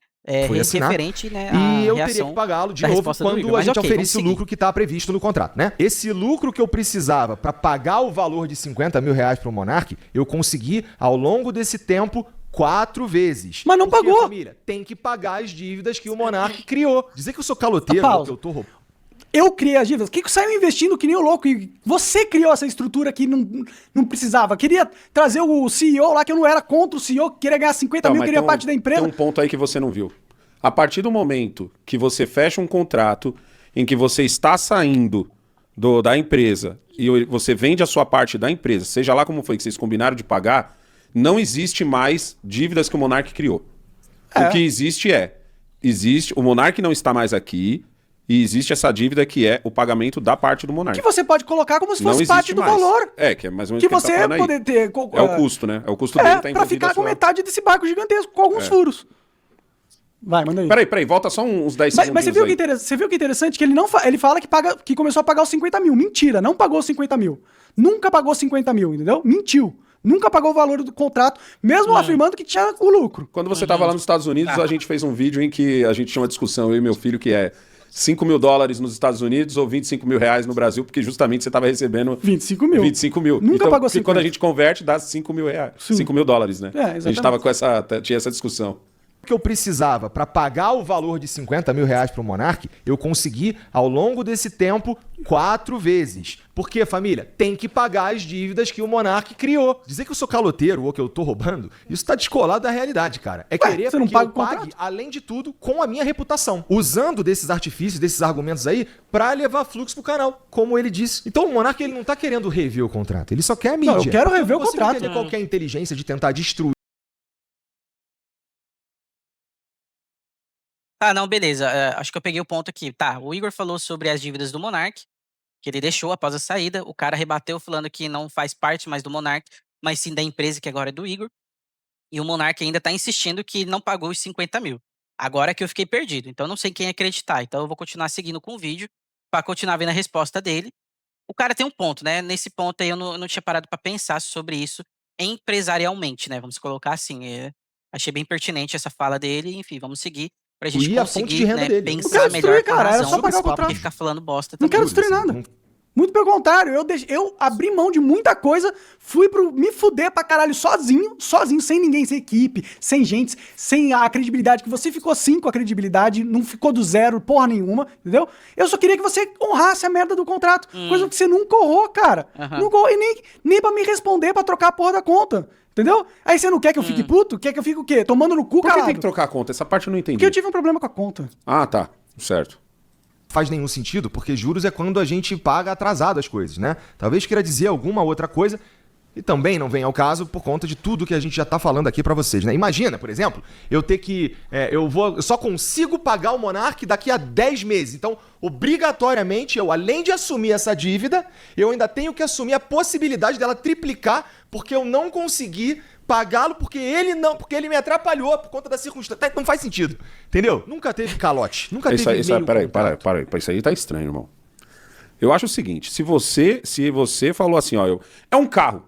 Foi assinar. Referente, né, E à eu teria reação que pagá-lo de da novo resposta do quando Igor. a Mas gente ok, oferece o vamos lucro que está previsto no contrato, né? Esse lucro que eu precisava para pagar o valor de 50 mil reais para o Monark, eu consegui ao longo desse tempo 4 vezes. Mas não Porque, pagou. família, tem que pagar as dívidas que o Monark criou. Dizer que eu sou caloteiro, Pausa. que eu tô roubando. Eu criei as dívidas. O que saiu investindo que nem o louco? E você criou essa estrutura que não precisava. Queria trazer o CEO lá, que eu não era contra o CEO, que queria ganhar 50 mil, mas queria tem parte da empresa. Tem um ponto aí que você não viu. A partir do momento que você fecha um contrato em que você está saindo da empresa e você vende a sua parte da empresa, seja lá como foi que vocês combinaram de pagar, não existe mais dívidas que o Monark criou. O que existe o Monark não está mais aqui e existe essa dívida que é o pagamento da parte do Monark. Que você pode colocar como se Não fosse existe parte do mais. valor. Que é mais ou menos Que o que ele você tá falando aí. poder ter. É o custo, né? É o custo dele tá pra envolvido ficar a com sua... metade desse barco gigantesco, com alguns furos. Vai, manda aí. Peraí, volta só uns 10 segundos. Mas você viu que interessante? Que ele fala que começou a pagar os 50 mil. Mentira, não pagou os 50 mil. Nunca pagou 50 mil, entendeu? Mentiu. Nunca pagou o valor do contrato, mesmo afirmando que tinha o lucro. Quando você estava lá nos Estados Unidos, a gente fez um vídeo em que a gente tinha uma discussão, eu e meu filho, que é $5 mil nos Estados Unidos ou 25 mil reais no Brasil, porque justamente você estava recebendo 25 mil. 25 mil. Nunca pagou porque quando 50. a gente converte, dá 5 mil reais. 5 mil dólares, né? É, exatamente. A gente tinha essa discussão. que eu precisava para pagar o valor de 50 mil reais pro Monark, eu consegui, ao longo desse tempo, 4 vezes. Porque, família, tem que pagar as dívidas que o Monark criou. Dizer que eu sou caloteiro ou que eu tô roubando, isso tá descolado da realidade, cara. É querer você não que paga eu o contrato? pague, além de tudo, com a minha reputação. Usando desses artifícios, desses argumentos aí, pra levar fluxo pro canal, como ele disse. Então o Monark, ele não tá querendo rever o contrato, ele só quer a mídia. Não, eu quero rever o não consigo contrato. entender qual que é a inteligência de tentar destruir. Tá, não, beleza. Acho que eu peguei o ponto aqui. Tá, o Igor falou sobre as dívidas do Monark, que ele deixou após a saída. O cara rebateu falando que não faz parte mais do Monark, mas sim da empresa que agora é do Igor. E o Monark ainda tá insistindo que não pagou os 50 mil. Agora que eu fiquei perdido. Então eu não sei quem acreditar. Então eu vou continuar seguindo com o vídeo pra continuar vendo a resposta dele. O cara tem um ponto, né? Nesse ponto aí eu não tinha parado pra pensar sobre isso empresarialmente, né? Vamos colocar assim. Achei bem pertinente essa fala dele. Enfim, vamos seguir pra gente Destruir a fonte de conseguir, renda né, dele. Não pensar quero melhor destruir, com a cara. Era razão só pagar o Esse papo contrato. e ficar falando bosta Não também. quero destruir nada. Muito pelo contrário, eu abri mão de muita coisa, fui pro me fuder pra caralho sozinho, sem ninguém, sem equipe, sem gente, sem a credibilidade, que você ficou sim com a credibilidade, não ficou do zero porra nenhuma, entendeu? Eu só queria que você honrasse a merda do contrato, coisa que você nunca honrou, cara. Aham. Nunca honrou, e nem pra me responder pra trocar a porra da conta, entendeu? Aí você não quer que eu fique puto? Quer que eu fique o quê? Tomando no cu, Por que calado? tem que trocar a conta? Essa parte eu não entendi. Porque eu tive um problema com a conta. Ah, tá. Certo. Faz nenhum sentido, porque juros é quando a gente paga atrasado as coisas, né? Talvez queira dizer alguma outra coisa e também não vem ao caso por conta de tudo que a gente já tá falando aqui pra vocês, né? Imagina, por exemplo, eu ter que... eu só consigo pagar o Monark daqui a 10 meses. Então, obrigatoriamente, eu, além de assumir essa dívida, eu ainda tenho que assumir a possibilidade dela triplicar porque eu não consegui pagá-lo porque ele me atrapalhou por conta da circunstância. Não faz sentido, entendeu? Nunca teve calote, nunca teve meio Peraí, contrato. isso aí tá estranho, irmão. Eu acho o seguinte, se você falou assim, ó, é um carro.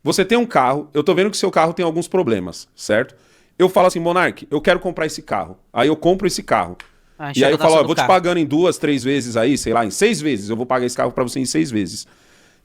Você tem um carro, eu tô vendo que seu carro tem alguns problemas, certo? Eu falo assim, Monark, eu quero comprar esse carro. Aí eu compro esse carro. Ah, E chega aí eu no falo, ó, assunto eu vou do te carro. pagando em 2, 3 vezes aí, sei lá, em 6 vezes. Eu vou pagar esse carro pra você em 6 vezes.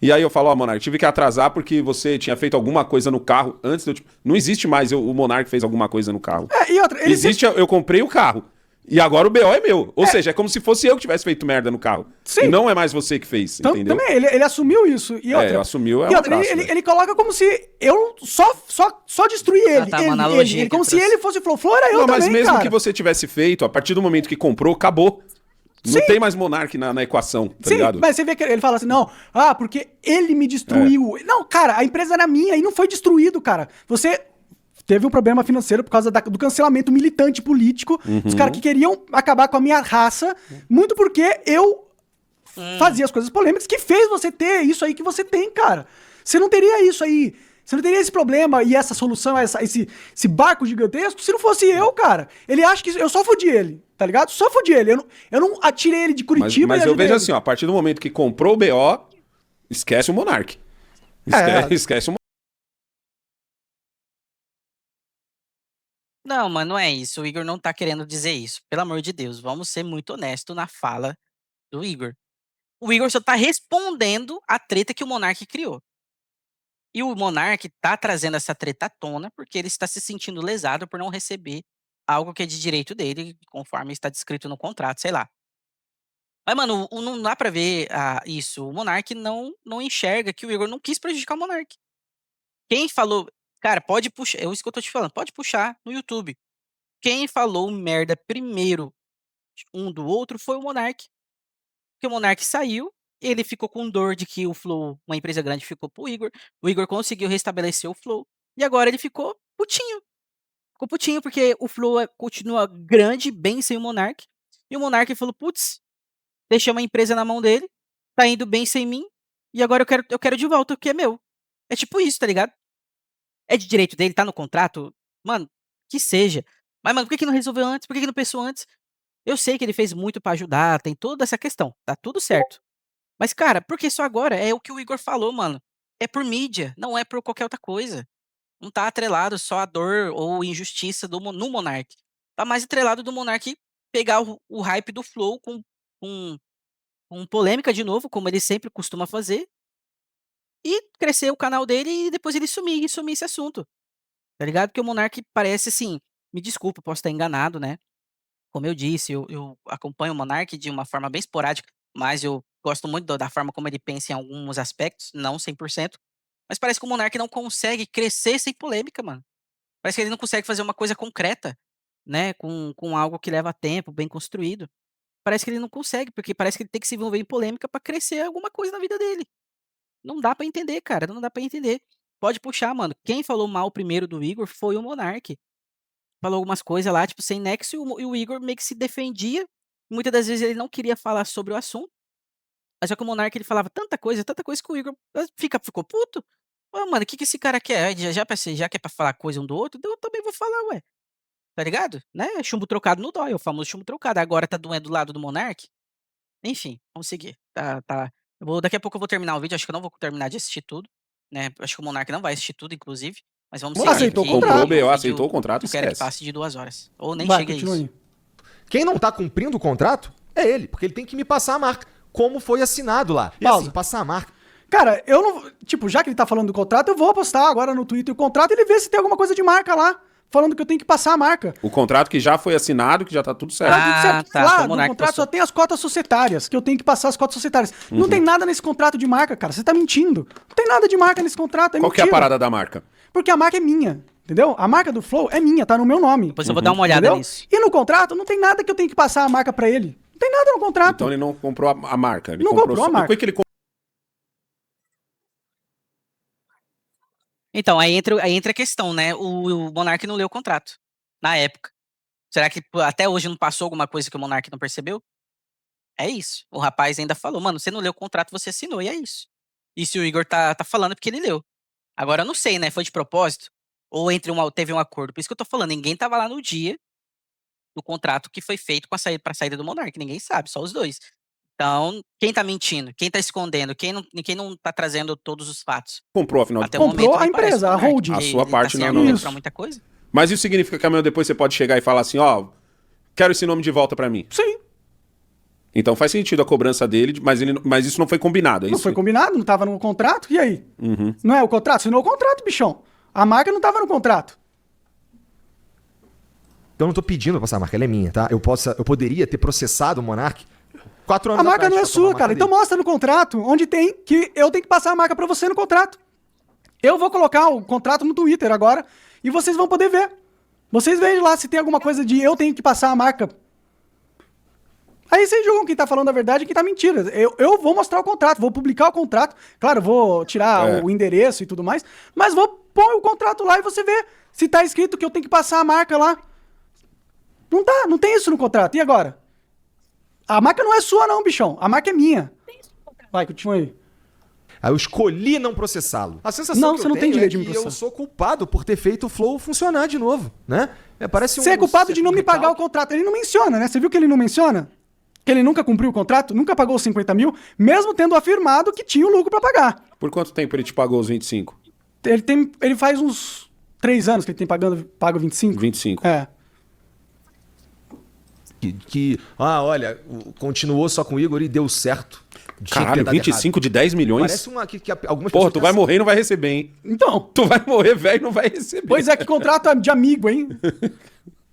E aí eu falo, ó, Monark, tive que atrasar porque você tinha feito alguma coisa no carro antes de eu... Não existe mais o Monark fez alguma coisa no carro. E outra, ele Existe, eu comprei o carro. E agora o BO é meu. Ou seja, é como se fosse eu que tivesse feito merda no carro. Sim. E não é mais você que fez, Então, entendeu? também, ele assumiu isso. E outra, assumiu, é e um outra, abraço, ele, velho. ele coloca como se eu só destruí ele. tá, uma ele, analogia ele, que como ele se trouxe. ele fosse o Flow, era eu Não, mas também, mesmo cara. que você tivesse feito, a partir do momento que comprou, acabou. Não Sim. tem mais Monark na equação, tá Sim, ligado? mas você vê que ele fala assim, não, porque ele me destruiu. Não, cara, a empresa era minha e não foi destruído, cara. Você teve um problema financeiro por causa do cancelamento militante político, os caras que queriam acabar com a minha raça, muito porque eu fazia as coisas polêmicas que fez você ter isso aí que você tem, cara. Você não teria isso aí. Você não teria esse problema e essa solução, esse barco gigantesco, se não fosse eu, cara. Ele acha que eu só fudi ele, tá ligado? Só fudi ele. Eu não atirei ele de Curitiba. Mas e eu ajudei vejo ele. assim, ó, a partir do momento que comprou o BO, esquece o Monark. Esquece o Monark. Não, mano, não é isso. O Igor não tá querendo dizer isso. Pelo amor de Deus, vamos ser muito honestos na fala do Igor. O Igor só tá respondendo a treta que o Monark criou. E o Monark tá trazendo essa treta à tona porque ele está se sentindo lesado por não receber algo que é de direito dele, conforme está descrito no contrato, sei lá. Mas, mano, não dá pra ver isso. O Monark não enxerga que o Igor não quis prejudicar o Monark. Quem falou. Cara, pode puxar. É isso que eu tô te falando. Pode puxar no YouTube. Quem falou merda primeiro um do outro foi o Monark. Porque o Monark saiu, ele ficou com dor de que o Flow, uma empresa grande, ficou pro Igor. O Igor conseguiu restabelecer o Flow. E agora ele ficou putinho. Ficou putinho porque o Flow continua grande, bem sem o Monark. E o Monark falou: putz, deixei uma empresa na mão dele, tá indo bem sem mim. E agora eu quero de volta o que é meu. É tipo isso, tá ligado? É de direito dele, tá no contrato. Mano, que seja. Mas, mano, por que não resolveu antes? Por que não pensou antes? Eu sei que ele fez muito pra ajudar, tem toda essa questão, tá tudo certo. Mas, cara, por que só agora? É o que o Igor falou, mano. É por mídia, não é por qualquer outra coisa. Não tá atrelado só a dor ou injustiça no Monark. Tá mais atrelado do Monark pegar o hype do Flow com, com polêmica de novo, como ele sempre costuma fazer, e crescer o canal dele e depois ele sumir esse assunto. Tá ligado? Porque o Monark parece assim. Me desculpa, posso estar enganado, né. Como eu disse, eu acompanho o Monark de uma forma bem esporádica, mas eu gosto muito da forma como ele pensa em alguns aspectos, não 100%, mas parece que o Monark não consegue crescer sem polêmica, mano. Parece que ele não consegue fazer uma coisa concreta, né, com algo que leva tempo, bem construído. Parece que ele não consegue, porque parece que ele tem que se envolver em polêmica pra crescer alguma coisa na vida dele. Não dá pra entender, cara, não dá pra entender. Pode puxar, mano, quem falou mal primeiro do Igor foi o Monark. Falou algumas coisas lá, tipo, sem nexo, e o Igor meio que se defendia. Muitas das vezes ele não queria falar sobre o assunto, mas só que o Monark ele falava tanta coisa que o Igor ficou puto. "Ô, mano, o que que esse cara quer? Já que é pra falar coisa um do outro, então eu também vou falar, ué", tá ligado? Né, chumbo trocado não dói, é o famoso chumbo trocado. Agora tá doendo do lado do Monark? Enfim, vamos seguir. Daqui a pouco eu vou terminar o vídeo, acho que eu não vou terminar de assistir tudo, né, acho que o Monark não vai assistir tudo inclusive, mas vamos Não seguir aceitou o aqui. contrato. Comprou, O BO, vídeo aceitou o contrato, eu quero que esquece. passe de 2 horas, ou nem Vai, chegue a continua isso. aí. Quem não tá cumprindo o contrato é ele, porque ele tem que me passar a marca, como foi assinado lá. E Pausa. assim, passar a marca. Cara, eu não. Tipo, já que ele tá falando do contrato, eu vou postar agora no Twitter o contrato e ele vê se tem alguma coisa de marca lá. Falando que eu tenho que passar a marca. O contrato que já foi assinado, que já tá tudo certo. Tá tudo certo. tá, Lá foi o no Monark que contrato postou. só tem as cotas societárias, que eu tenho que passar as cotas societárias. Não tem nada nesse contrato de marca, cara. Você tá mentindo. Não tem nada de marca nesse contrato, é Qual que é a mentira. parada da marca? Porque a marca é minha, entendeu? A marca do Flow é minha, tá no meu nome. Depois eu vou dar uma olhada Entendeu? nisso. E no contrato não tem nada que eu tenho que passar a marca pra ele. Não tem nada no contrato. Então ele não comprou a marca. Ele Não comprou a marca. Por que ele Então, aí entra a questão, né, o Monark não leu o contrato, na época. Será que até hoje não passou alguma coisa que o Monark não percebeu? É isso. O rapaz ainda falou: "Mano, você não leu o contrato, você assinou e é isso". E se o Igor tá falando é porque ele leu. Agora eu não sei, né, foi de propósito? Ou teve um acordo? Por isso que eu tô falando, ninguém estava lá no dia do contrato que foi feito pra saída do Monark, ninguém sabe, só os 2. Então, quem tá mentindo? Quem tá escondendo? Quem não tá trazendo todos os fatos? comprou, afinal de Até contas? o Comprou momento a me parece empresa, o a Monark, holding. porque A sua ele parte tá sem não é argumento nossa. pra muita coisa. Mas isso significa que amanhã depois você pode chegar e falar assim, ó, quero esse nome de volta pra mim. Sim. Então faz sentido a cobrança dele, mas isso não foi combinado, é Não isso? foi combinado, não tava no contrato, e aí? Não é o contrato? Assinou o contrato, bichão. A marca não tava no contrato. Eu não tô pedindo pra passar a marca, ela é minha, tá? Eu poderia ter processado o Monark 4 anos A marca atrás não é pra tomar sua, a cara. marca Então dele. mostra no contrato onde tem que eu tenho que passar a marca pra você no contrato. Eu vou colocar o contrato no Twitter agora e vocês vão poder ver. Vocês veem lá se tem alguma coisa de eu tenho que passar a marca. Aí vocês julgam quem tá falando a verdade e quem tá mentira. Eu vou mostrar o contrato, vou publicar o contrato. Claro, vou tirar o endereço e tudo mais, mas vou pôr o contrato lá e você vê se tá escrito que eu tenho que passar a marca lá. Não tá, não tem isso no contrato. E agora? A marca não é sua não, bichão. A marca é minha. Vai, continua aí. Aí eu escolhi não processá-lo. A sensação Não, que você eu não tem tenho direito de é me que eu processar. sou culpado por ter feito o Flow funcionar de novo, né? Parece Você é culpado de não me pagar o contrato. Ele não menciona, né? Você viu que ele não menciona? Que ele nunca cumpriu o contrato, nunca pagou os 50 mil, mesmo tendo afirmado que tinha o lucro pra pagar. Por quanto tempo ele te pagou os 25? Ele faz uns 3 anos que ele tem pago 25. 25. É. olha, continuou só com o Igor e deu certo. Tinha que ter Caralho, dado 25 de 10 milhões? Parece uma que algumas Porra, pessoas tu vai pensam- morrer e não vai receber, hein? Então, Tu vai morrer velho e não vai receber. pois é, que contrato é de amigo, hein?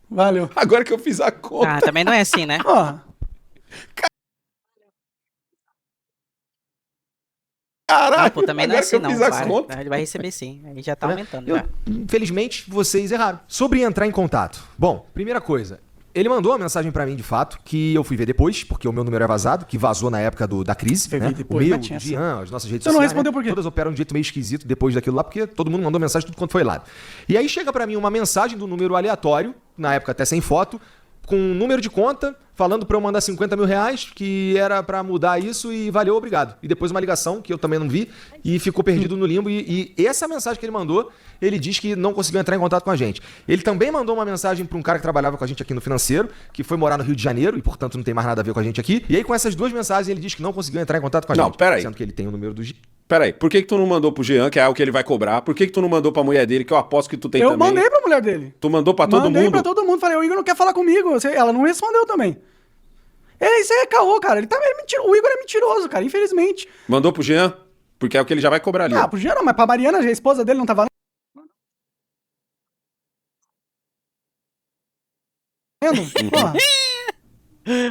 Valeu. Agora que eu fiz a conta. Ah, também não é assim, né? Ó, Caralho, Ah, pô, também não é agora assim que não, eu fiz a para. conta. Ele vai receber sim, aí já tá né? aumentando Eu- já. Infelizmente, vocês erraram. Sobre entrar em contato. Bom, primeira coisa. Ele mandou uma mensagem pra mim, de fato, que eu fui ver depois, porque o meu número é vazado, que vazou na época da crise, Foi né? ver depois, o meu, mas tinha o Jean, as nossas redes Você não sociais, respondeu né? por quê? Todas operam de um jeito meio esquisito depois daquilo lá, porque todo mundo mandou mensagem tudo quanto foi lado. E aí chega pra mim uma mensagem do número aleatório, na época até sem foto, com um número de conta, falando pra eu mandar 50 mil reais, que era pra mudar isso e valeu, obrigado. E depois uma ligação, que eu também não vi, e ficou perdido no limbo. E essa mensagem que ele mandou, ele diz que não conseguiu entrar em contato com a gente. Ele também mandou uma mensagem pra um cara que trabalhava com a gente aqui no Financeiro, que foi morar no Rio de Janeiro, e portanto não tem mais nada a ver com a gente aqui. E aí com essas duas mensagens ele diz que não conseguiu entrar em contato com a Não, gente. pera aí. Sendo que ele tem o número do... Pera aí, por que tu não mandou pro Jean, que é o que ele vai cobrar? Por que tu não mandou pra mulher dele, que eu aposto que tu tem eu também? mandei pra mulher dele. Tu mandou pra todo Mandei mundo? pra todo mundo. Falei, o Igor não quer falar comigo. Ela não respondeu também. Isso aí é caô, cara. O Igor é mentiroso, cara, infelizmente. Mandou pro Jean? Porque é o que ele já vai cobrar ali. Ah, pro Jean não, mas pra Mariana, a esposa dele, não tava... Porra.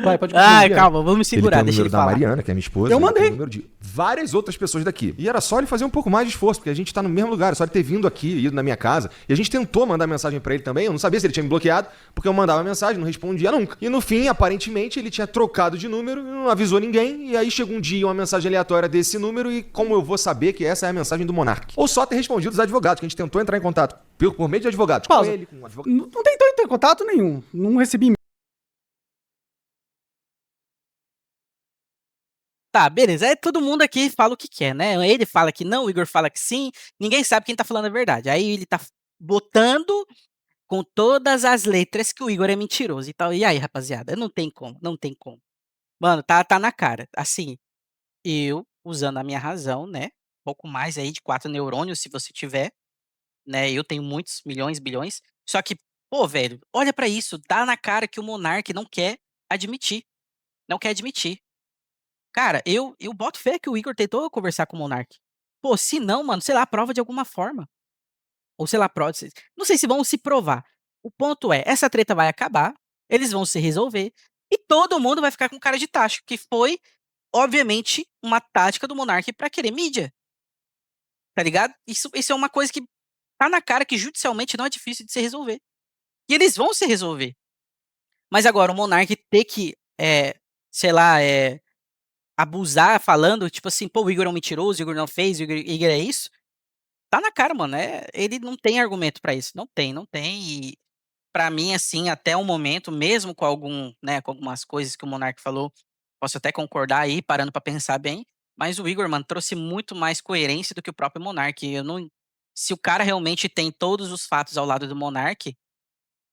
Vai, pode Ai, continuar. calma, vamos Ele tem segurar, o deixa número ele da falar. Mariana, que é minha esposa. Eu ele tem mandei. o número de várias outras pessoas daqui. E era só ele fazer um pouco mais de esforço, porque a gente tá no mesmo lugar. É só ele ter vindo aqui, ido na minha casa. E a gente tentou mandar mensagem pra ele também. Eu não sabia se ele tinha me bloqueado, porque eu mandava mensagem, não respondia nunca. E no fim, aparentemente, ele tinha trocado de número e não avisou ninguém. E aí chegou um dia uma mensagem aleatória desse número e como eu vou saber que essa é a mensagem do Monark? Ou só ter respondido os advogados, que a gente tentou entrar em contato por meio de advogados. Pausa. Com ele, com um advogado. Não tentou ter contato nenhum. Não recebi. Tá, beleza. Aí todo mundo aqui fala o que quer, né? Ele fala que não, o Igor fala que sim. Ninguém sabe quem tá falando a verdade. Aí ele tá botando com todas as letras que o Igor é mentiroso e tal. E aí, rapaziada? Não tem como, não tem como. Mano, tá na cara. Assim, eu, usando a minha razão, né? Pouco mais aí de 4 neurônios, se você tiver, né? Eu tenho muitos, milhões, bilhões. Só que, pô, velho, olha pra isso. Tá na cara que o Monark não quer admitir. Não quer admitir. Cara, eu boto fé que o Igor tentou conversar com o Monark. Pô, se não, mano, sei lá, prova de alguma forma. Ou sei lá, prova. Não sei se vão se provar. O ponto é, essa treta vai acabar, eles vão se resolver, e todo mundo vai ficar com cara de tacho, que foi, obviamente, uma tática do Monark pra querer mídia. Tá ligado? Isso é uma coisa que tá na cara que judicialmente não é difícil de se resolver. E eles vão se resolver. Mas agora, o Monark ter que, sei lá, abusar falando, tipo assim, pô, o Igor é um mentiroso, o Igor não fez, o Igor é isso. Tá na cara, mano. Ele não tem argumento pra isso. Não tem, não tem. E pra mim, assim, até o momento, mesmo com né, com algumas coisas que o Monark falou, posso até concordar aí, parando pra pensar bem. Mas o Igor, mano, trouxe muito mais coerência do que o próprio Monark. Eu não. Se o cara realmente tem todos os fatos ao lado do Monark,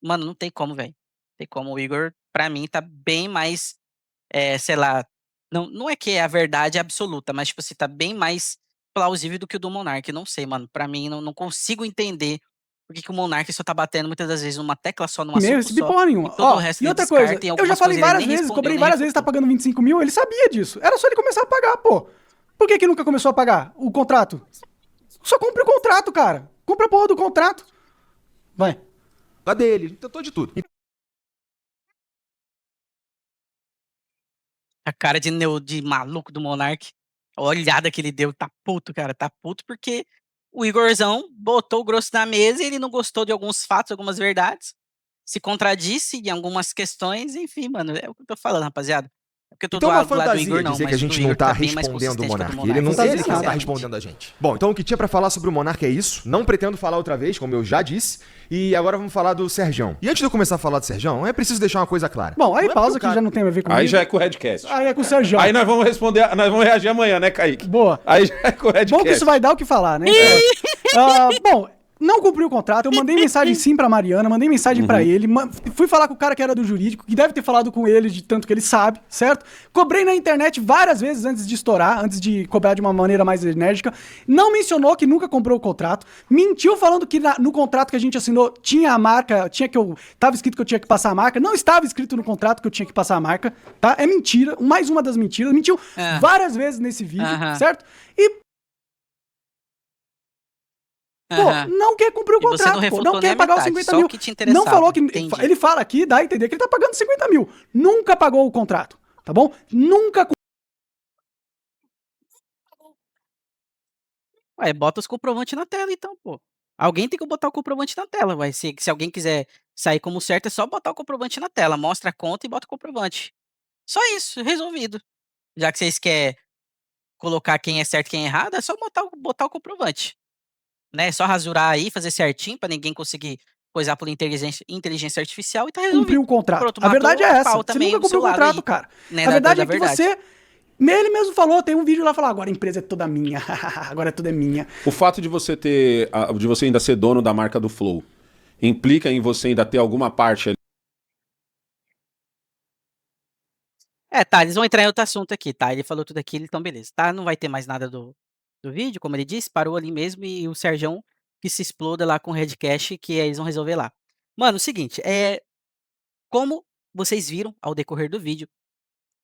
mano, não tem como, velho. Não tem como. O Igor, pra mim, tá bem mais sei lá, não é que é a verdade absoluta, mas, tipo assim, tá bem mais plausível do que o do Monark. Não sei, mano. Pra mim, não consigo entender por que o Monark só tá batendo muitas das vezes numa tecla só, num E-mail, assunto recebi só, porra e nenhuma. todo o Ó, resto e ele outra coisa, descarta, e eu já algumas falei coisas ele várias nem vezes, respondeu, cobrei nem várias vezes, tá refutou. pagando 25 mil, ele sabia disso. Era só ele começar a pagar, pô. Por que que nunca começou a pagar o contrato? Só compre o contrato, cara. Compra a porra do contrato. Vai. A dele, tentou de tudo. A cara de maluco do Monark, a olhada que ele deu, tá puto, cara, tá puto porque o Igorzão botou o grosso na mesa e ele não gostou de alguns fatos, algumas verdades, se contradisse em algumas questões, enfim, mano, é o que eu tô falando, rapaziada. É porque eu tô Então é uma do lado do Igor, fantasia não, dizer que a mas o do gente não Igor tá tá bem mais respondendo o consistente que o do Monark. Ele não, Fantasia ele que não tá nada. respondendo a gente. Bom, então o que tinha pra falar sobre o Monark é isso. Não pretendo falar outra vez, como eu já disse. E agora vamos falar do Serjão. E antes de eu começar a falar do Serjão, é preciso deixar uma coisa clara. Bom, aí Não é pausa porque o que cara- já não tem a ver comigo. Aí já é com o Redcast. Aí é com o Sérgio. Aí nós vamos responder, nós vamos reagir amanhã, né, Kaique? Boa. Aí já é com o Redcast. Bom que isso vai dar o que falar, né? Bom, não cumpri o contrato, eu mandei mensagem sim pra Mariana, mandei mensagem pra ele, fui falar com o cara que era do jurídico, que deve ter falado com ele de tanto que ele sabe, certo? Cobrei na internet várias vezes antes de estourar, antes de cobrar de uma maneira mais enérgica. Não mencionou que nunca comprou o contrato. Mentiu falando que no contrato que a gente assinou tinha a marca, tava escrito que eu tinha que passar a marca. Não estava escrito no contrato que eu tinha que passar a marca, tá? É mentira, mais uma das mentiras. Mentiu várias vezes nesse vídeo, Aham. certo? E pô, Aham. não quer cumprir o E você contrato, não pô, refutou não nem quer a pagar os metade, 50 só mil. o que te interessava, Não falou que. entendi. Ele fala aqui, dá a entender que ele tá pagando 50 mil. Nunca pagou o contrato, tá bom? Nunca. Ué, bota os comprovantes na tela então, pô. Alguém tem que botar o comprovante na tela, vai. Se alguém quiser sair como certo, é só botar o comprovante na tela. Mostra a conta e bota o comprovante. Só isso, resolvido. Já que vocês querem colocar quem é certo e quem é errado, é só botar o comprovante. Né? É só rasurar aí, fazer certinho pra ninguém conseguir coisar por inteligência artificial e tá Cumpriu resolvido. o contrato. Pronto, A verdade é matou a essa. pau Você também nunca do cumpriu seu o lado contrato, aí, cara. né, A verdade da é que verdade. você. Ele mesmo falou, tem um vídeo lá falando, agora a empresa é toda minha. Agora tudo é minha. O fato de você ter, de você ainda ser dono da marca do Flow, implica em você ainda ter alguma parte ali. Tá, eles vão entrar em outro assunto aqui, tá? Ele falou tudo aquilo, então beleza, tá? Não vai ter mais nada do vídeo, como ele disse, parou ali mesmo e o Serjão que se exploda lá com o Redcast, que eles vão resolver lá. Mano, o seguinte, como vocês viram ao decorrer do vídeo,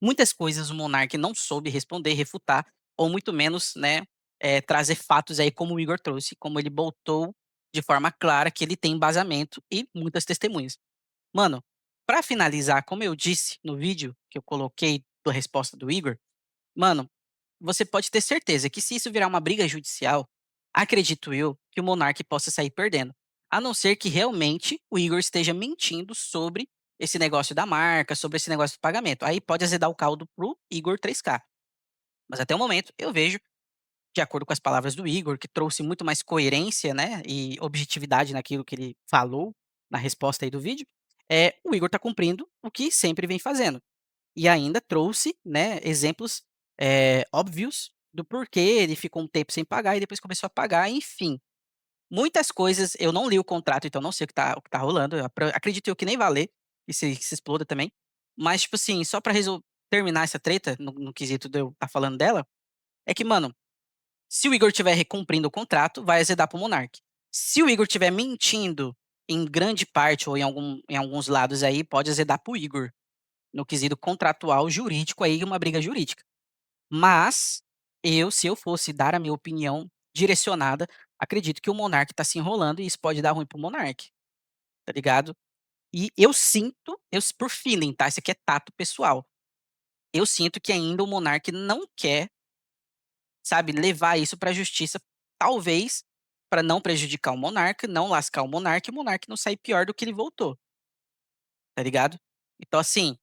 muitas coisas o Monark não soube responder, refutar, ou muito menos, né, trazer fatos aí como o Igor trouxe, como ele botou de forma clara que ele tem embasamento e muitas testemunhas. Mano, pra finalizar, como eu disse no vídeo que eu coloquei da resposta do Igor, mano, você pode ter certeza que se isso virar uma briga judicial, acredito eu que o Monark possa sair perdendo. A não ser que realmente o Igor esteja mentindo sobre esse negócio da marca, sobre esse negócio do pagamento. Aí pode azedar o caldo pro Igor 3K. Mas até o momento eu vejo, de acordo com as palavras do Igor, que trouxe muito mais coerência, né, e objetividade naquilo que ele falou na resposta aí do vídeo, o Igor tá cumprindo o que sempre vem fazendo. E ainda trouxe, né, exemplos, óbvios do porquê ele ficou um tempo sem pagar e depois começou a pagar, enfim. Muitas coisas eu não li o contrato, então não sei o que tá rolando, eu acredito eu que nem vai ler, e se exploda também. Mas, tipo assim, só pra terminar essa treta, no quesito de eu estar falando dela, é que, mano, se o Igor estiver cumprindo o contrato, vai azedar para o Monark. Se o Igor estiver mentindo em grande parte ou em alguns lados aí, pode azedar para o Igor, no quesito contratual, jurídico aí, uma briga jurídica. Mas se eu fosse dar a minha opinião direcionada, acredito que o Monark tá se enrolando e isso pode dar ruim para o Monark, tá ligado? E eu sinto, por feeling, tá? Isso aqui é tato pessoal. Eu sinto que ainda o Monark não quer, sabe, levar isso pra justiça, talvez pra não prejudicar o monarca, não lascar o monarca não sair pior do que ele voltou, tá ligado? Então, assim,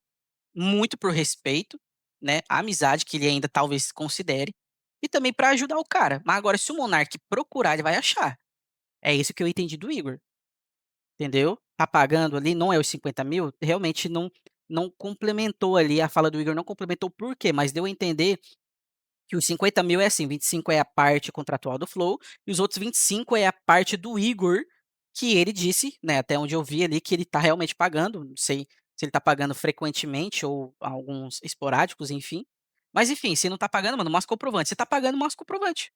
muito por respeito, né, a amizade que ele ainda talvez considere, e também pra ajudar o cara. Mas agora se o monarca procurar, ele vai achar. É isso que eu entendi do Igor, entendeu? Tá pagando ali, não é os 50.000, realmente não complementou ali, a fala do Igor não complementou o porquê, mas deu a entender que os 50.000 é assim, 25 é a parte contratual do Flow, e os outros 25 é a parte do Igor, que ele disse, né, até onde eu vi ali, que ele tá realmente pagando, não sei se ele tá pagando frequentemente ou alguns esporádicos, enfim. Mas enfim, se não tá pagando, mano, mostra o comprovante. Se tá pagando, mostra o comprovante.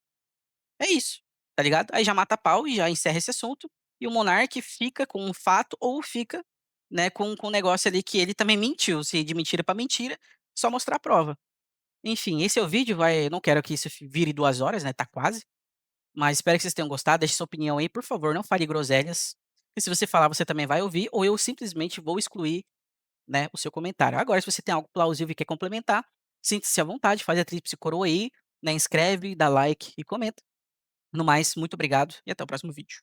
É isso, tá ligado? Aí já mata a pau e já encerra esse assunto, e o Monark fica com um fato ou fica, né, com um negócio ali que ele também mentiu, se de mentira pra mentira, só mostrar a prova. Enfim, esse é o vídeo, vai, eu não quero que isso vire 2 horas, né, tá quase, mas espero que vocês tenham gostado, deixe sua opinião aí, por favor, não fale groselhas, e se você falar, você também vai ouvir, ou eu simplesmente vou excluir, né, o seu comentário. Agora, se você tem algo plausível e quer complementar, sinta-se à vontade, faz a tríplice coroa aí, né, inscreve, dá like e comenta. No mais, muito obrigado e até o próximo vídeo.